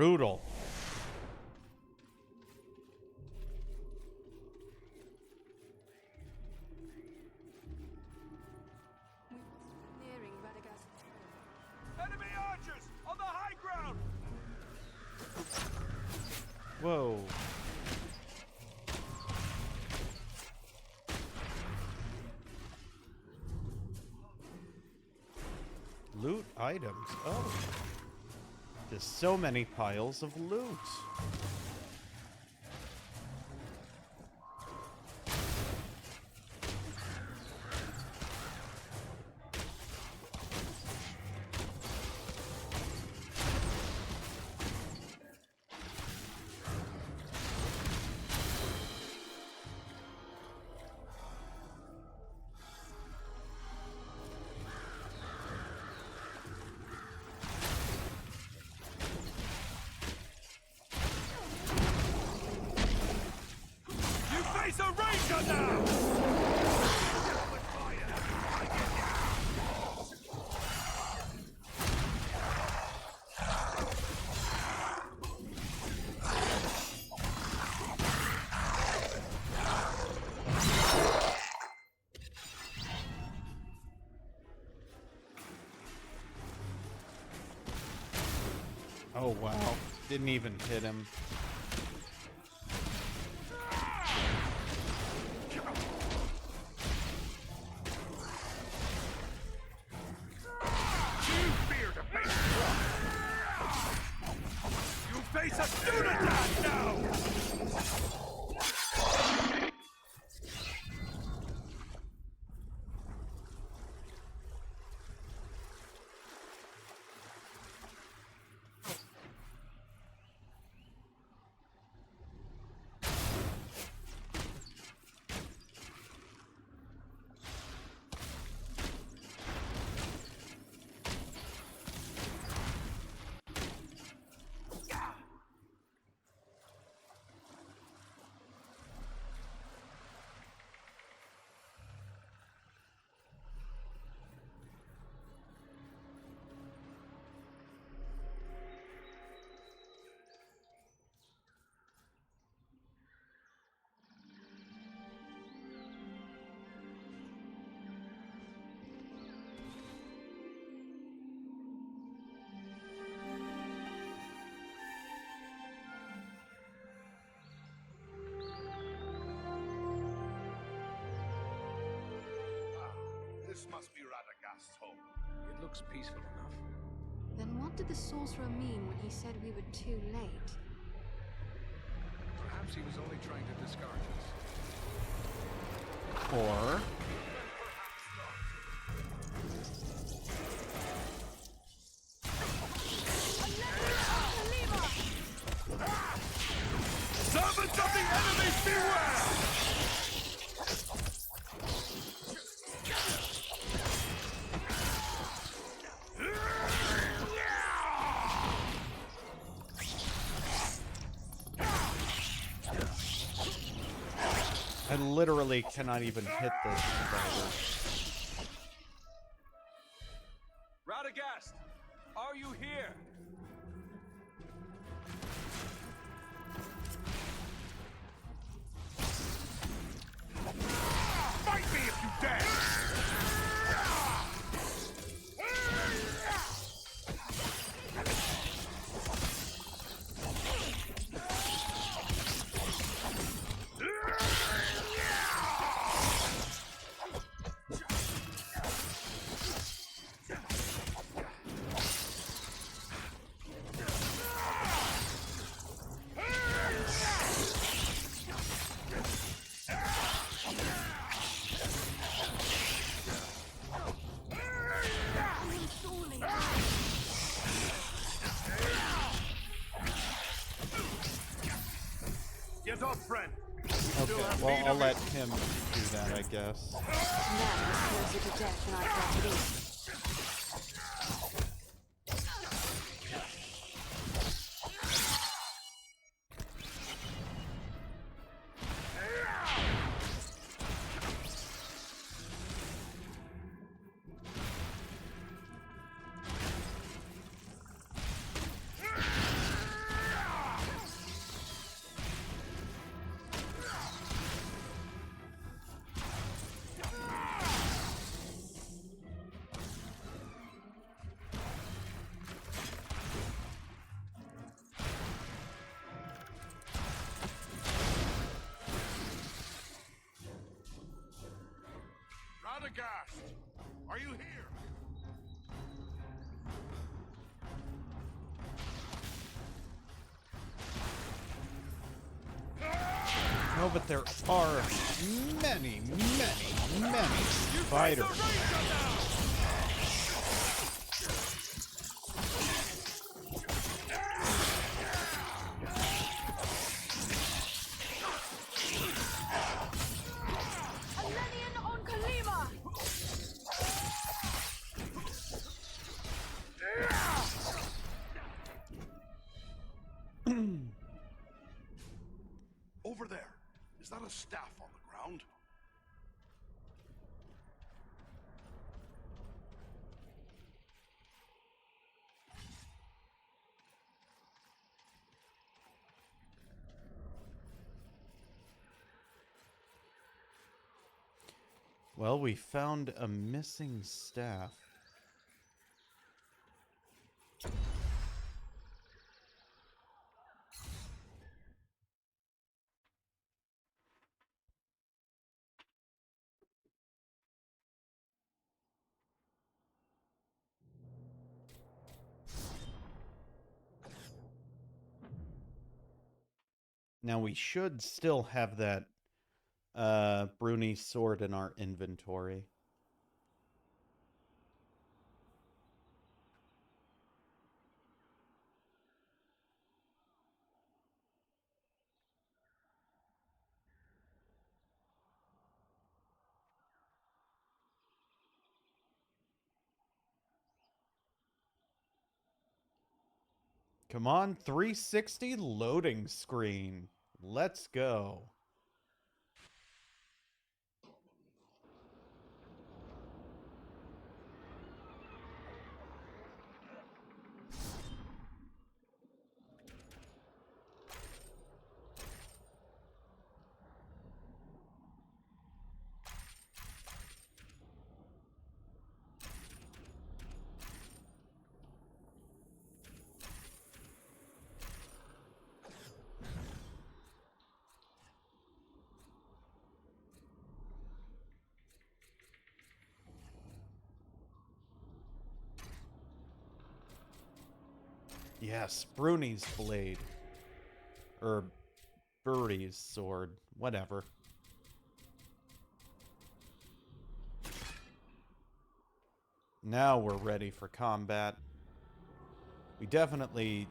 brutal. Nearing Radagast. Enemy archers on the high ground! Whoa. Loot items. Oh. There's so many piles of loot. Face a ranger now! Oh wow. Didn't even hit him. Face a stun attack now! This must be Radagast's home. It looks peaceful enough. Then what did the sorcerer mean when he said we were too late? Perhaps he was only trying to discourage us. Or Servants of the enemy, beware! I literally cannot even hit this spider. Radagast, are you here? Fight me if you dare! Get up, friend. Okay, well, I'll let him do that, I guess. That was closer to death than I thought it is. Radagast! Are you here? No, but there are many fighters. Over there. Is that a staff on the ground? Well, we found a missing staff. Now we should still have that Bruni sword in our inventory. Come on, 360 loading screen. Let's go. Yes, Bruni's blade. Or Buri's sword. Whatever. Now we're ready for combat. We definitely...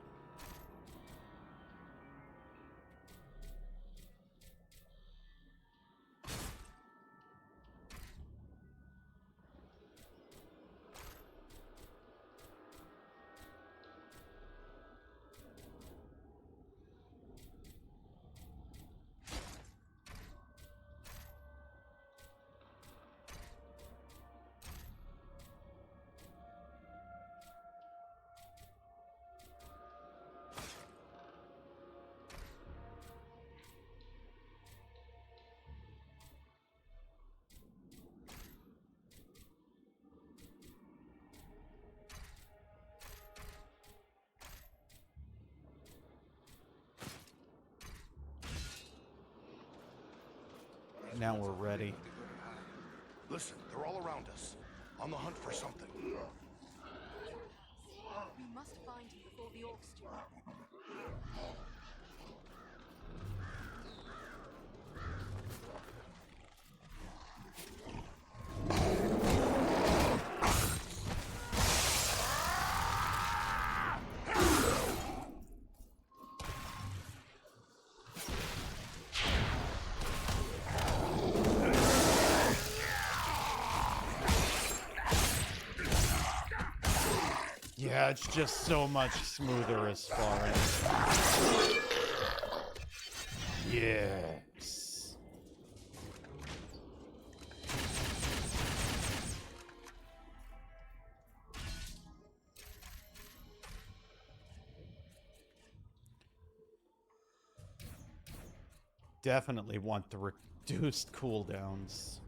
Now we're ready. Listen, they're all around us. On the hunt for something. We must find him before the orcs do. Yeah, it's just so much smoother as far as... Yes. Definitely want the reduced cooldowns.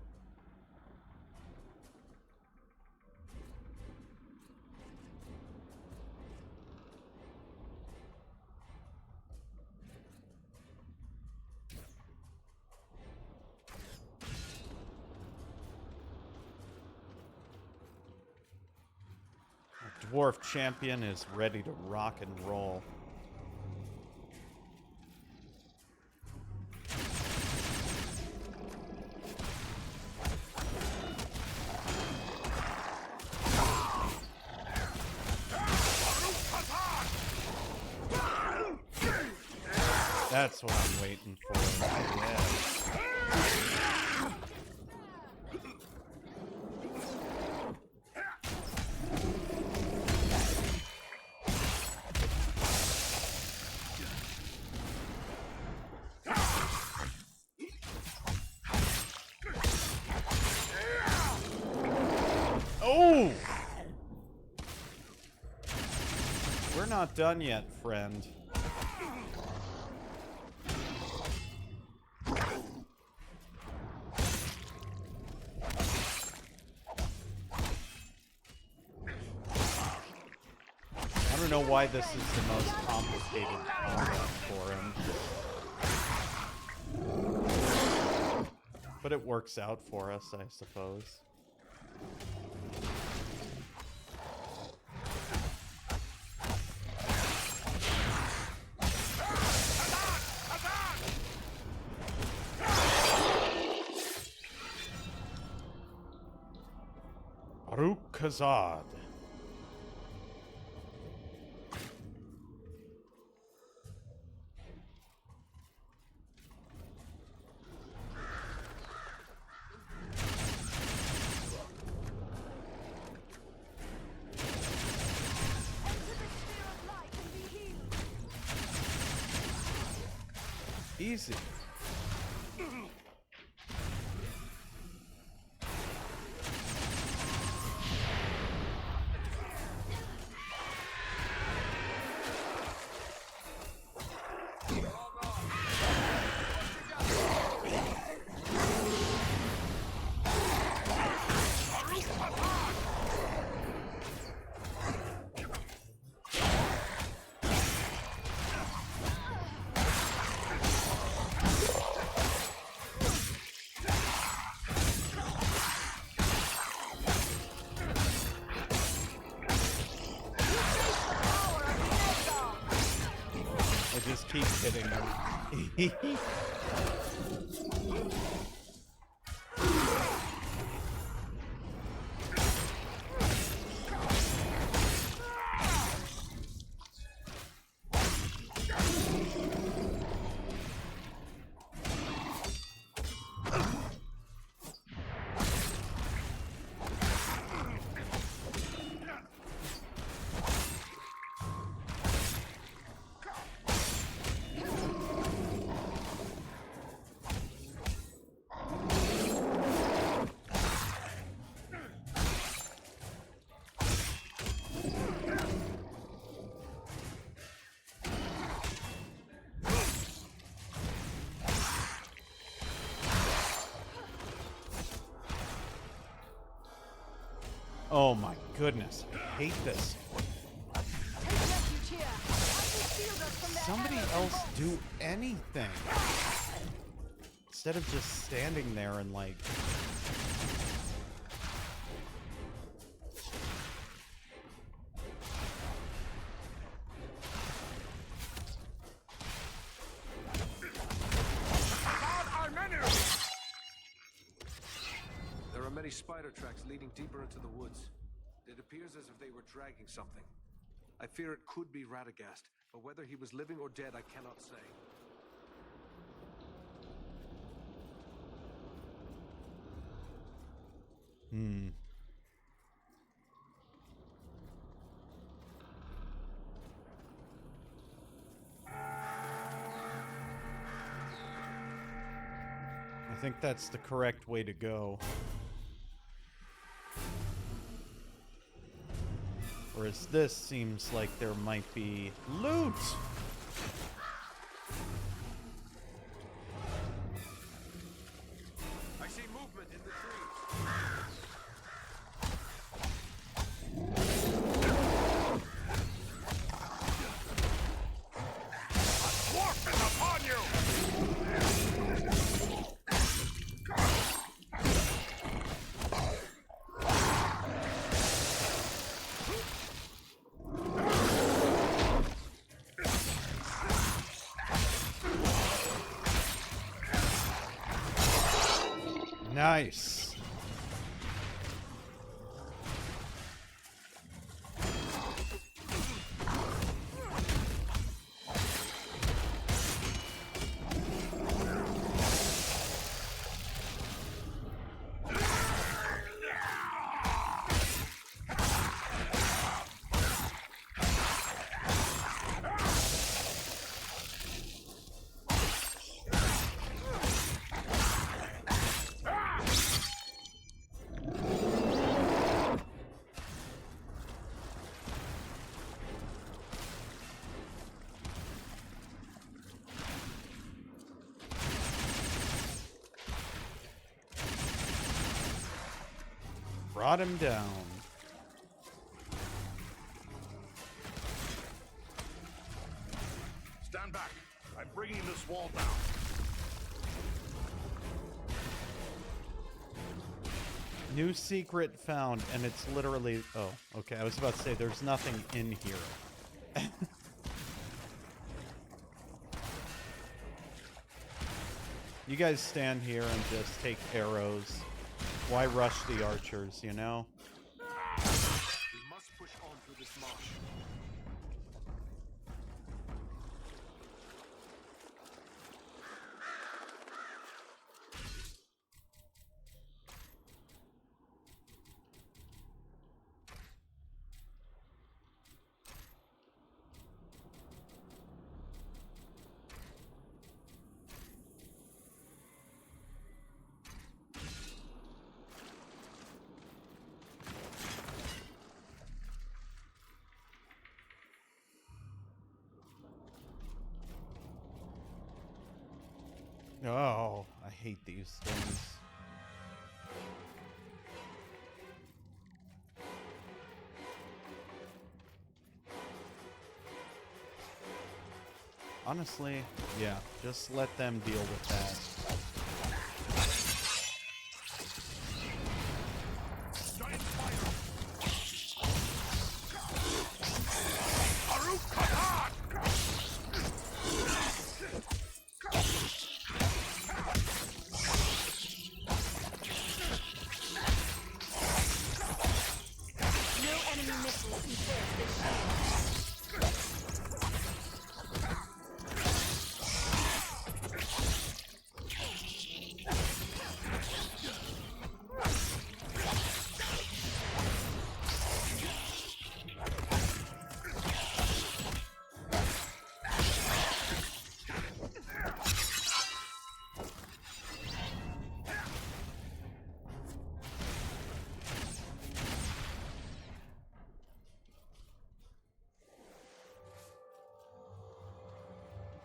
dwarf champion is ready to rock and roll. That's what I'm waiting for. Yeah. Oh! We're not done yet, friend. I don't know why this is the most complicated combat for him. But it works out for us, I suppose. Khazad. Easy. Keep hitting him. Oh my goodness, I hate this. Somebody else do anything. Instead of just standing there and like... There are many spider tracks leading deeper into the woods. It appears as if they were dragging something. I fear it could be Radagast, but whether he was living or dead, I cannot say. I think that's the correct way to go. Whereas this seems like there might be loot! I see movement in the trees. A dwarf is upon you! Nice. Brought him down. Stand back. I'm bringing this wall down. New secret found, and it's literally... Oh, okay. I was about to say, there's nothing in here. You guys stand here and just take arrows. Why rush the archers, you know? We must push on through this marsh. Oh, I hate these things. Honestly, yeah, just let them deal with that.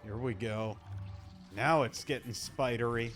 Here we go. Now it's getting spidery.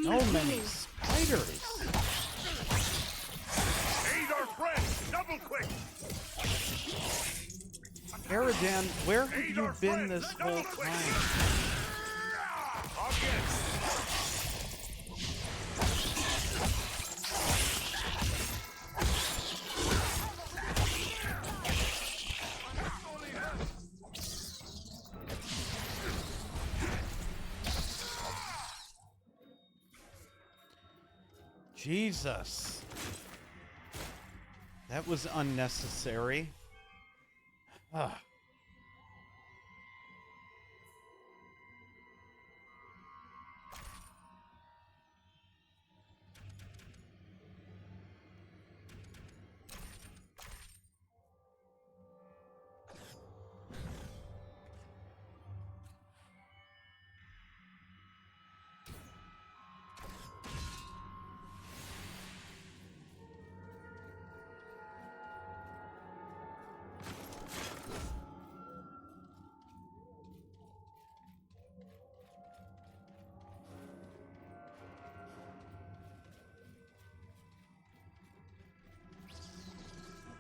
So many spiders. Aid our friend! Double quick! Eridan, where have you been this whole time? Jesus. That was unnecessary. Ugh.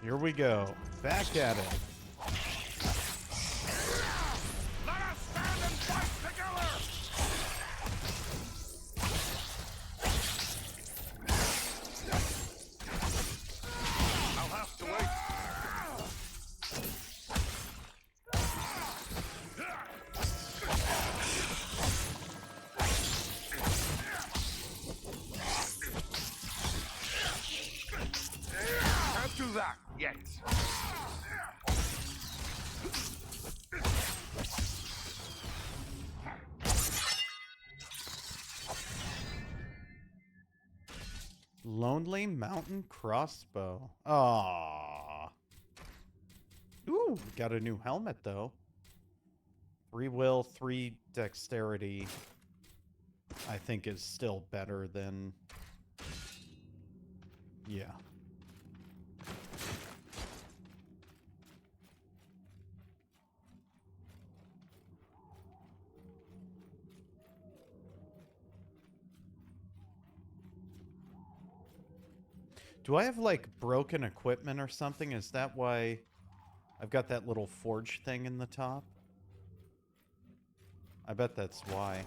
Here we go. Back at it. Let us stand and fight together! I'll have to wait. Can't do that yet. Lonely Mountain Crossbow. Aww. Ooh, got a new helmet, though. 3 will, 3 dexterity, I think is still better than... Yeah. Do I have, like, broken equipment or something? Is that why I've got that little forge thing in the top? I bet that's why.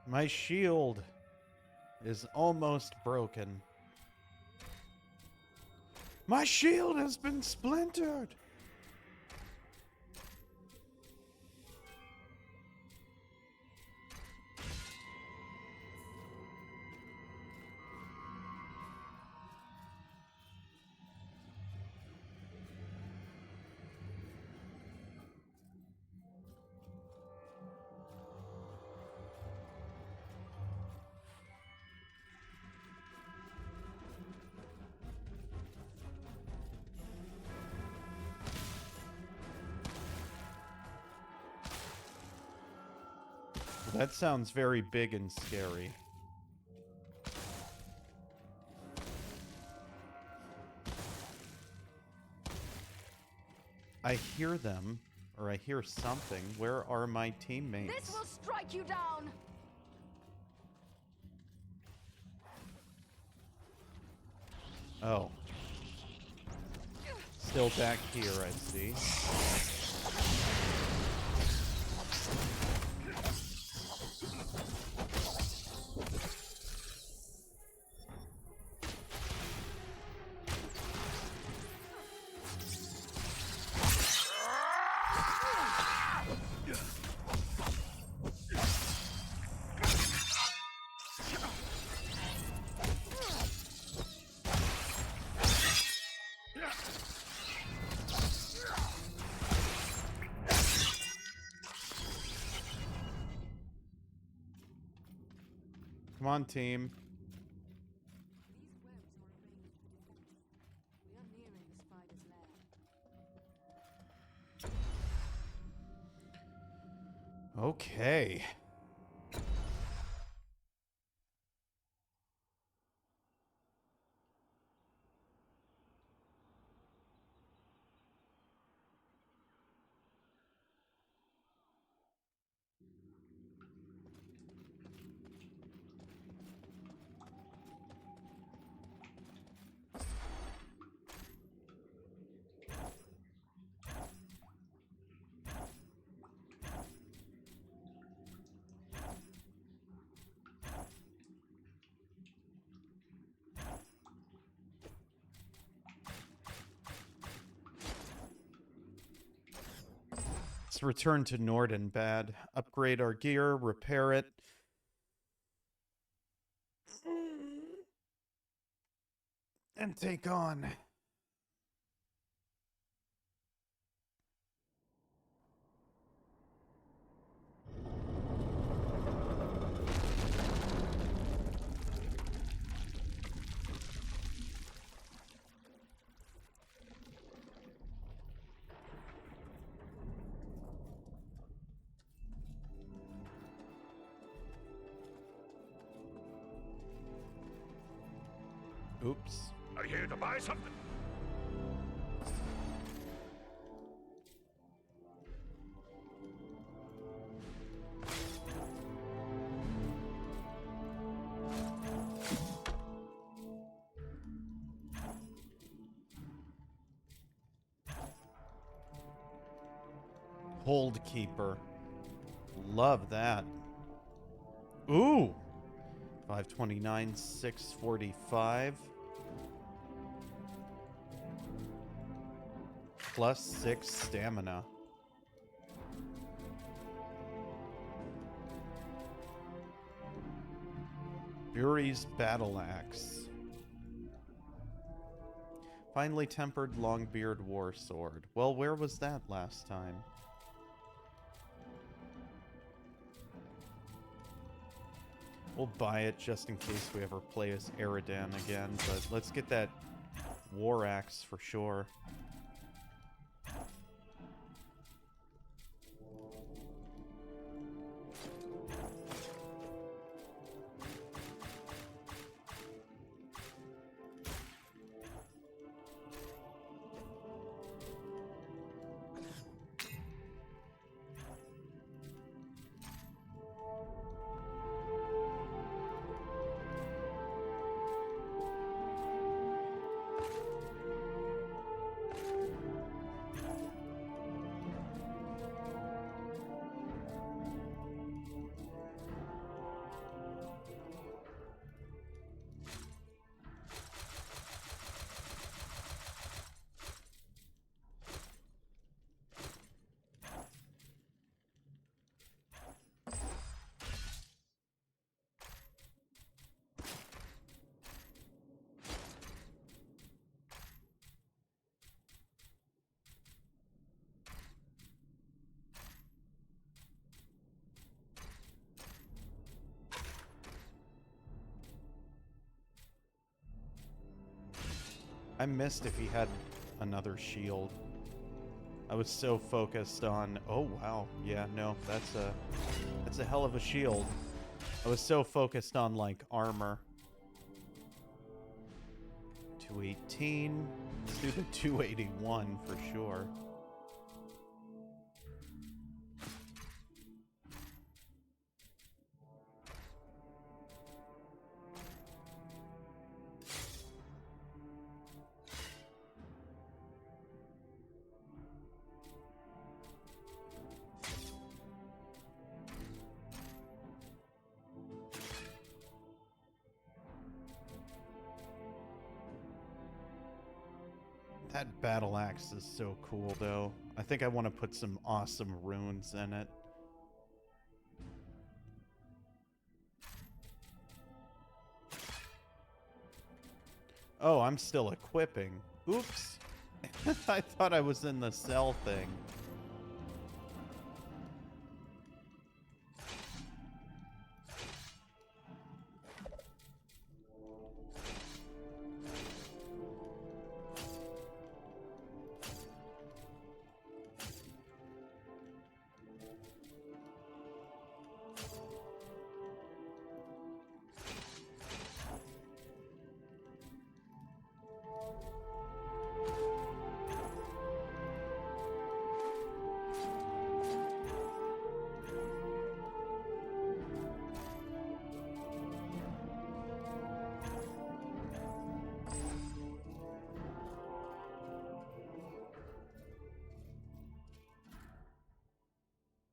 My shield is almost broken. My shield has been splintered! That sounds very big and scary. I hear them, or I hear something. Where are my teammates? This will strike you down! Oh. Still back here, I see. Come on, team. We are nearing the spider's lair. Okay. Let's return to Nordenbad, upgrade our gear, repair it. And take on. Oops. Are you here to buy something? Hold Keeper. Love that. Ooh. 529, 645. Plus 6 stamina. Fury's Battle Axe. Finely tempered Longbeard War Sword. Well, where was that last time? We'll buy it just in case we ever play as Eridan again, but let's get that War Axe for sure. I missed if he had another shield. I was so focused on, oh wow, yeah, no, that's a hell of a shield. I was so focused on like armor. 218. Let's do the 281 for sure. That battle axe is so cool, though. I think I want to put some awesome runes in it. Oh, I'm still equipping. Oops. I thought I was in the cell thing.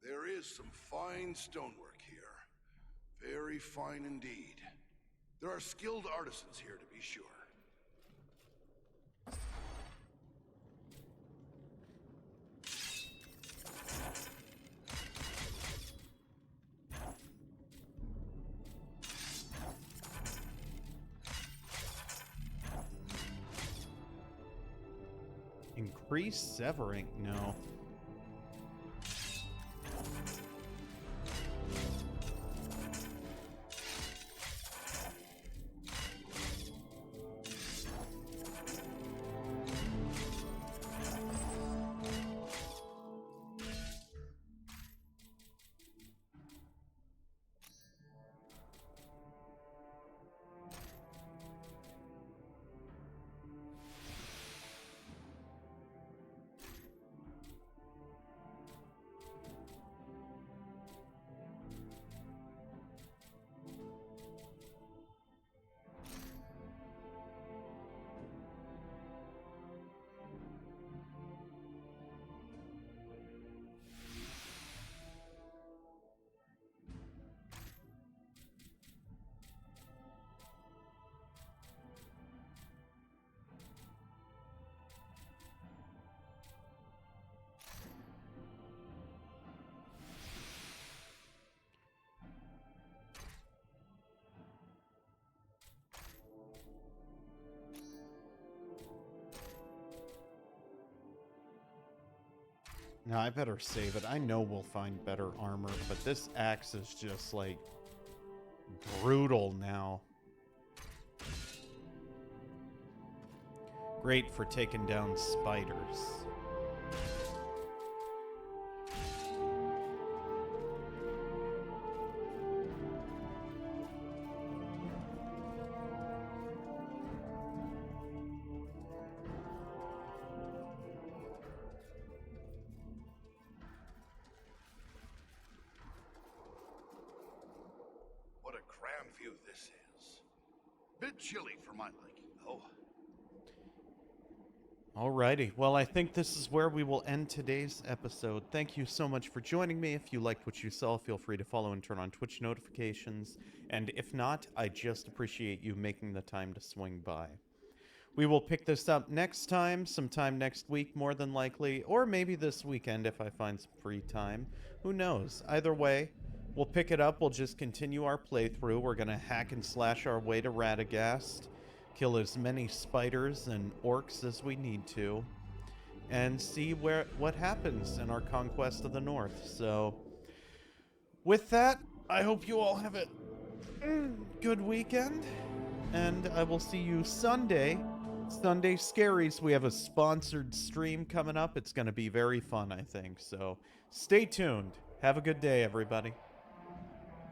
There is some fine stonework here. Very fine indeed. There are skilled artisans here, to be sure. Pre-severing? No. No, I better save it. I know we'll find better armor, but this axe is just, like, brutal now. Great for taking down spiders. What a cram view this is. Bit chilly for my liking, though. Alrighty, well, I think this is where we will end today's episode. Thank you so much for joining me. If you liked what you saw, feel free to follow and turn on Twitch notifications. And if not, I just appreciate you making the time to swing by. We will pick this up next time, sometime next week, more than likely, or maybe this weekend if I find some free time. Who knows? Either way, we'll pick it up. We'll just continue our playthrough. We're going to hack and slash our way to Radagast, kill as many spiders and orcs as we need to, and see what happens in our conquest of the North. So, with that, I hope you all have a good weekend, and I will see you Sunday. Sunday Scaries. We have a sponsored stream coming up. It's going to be very fun, I think. So, stay tuned. Have a good day, everybody.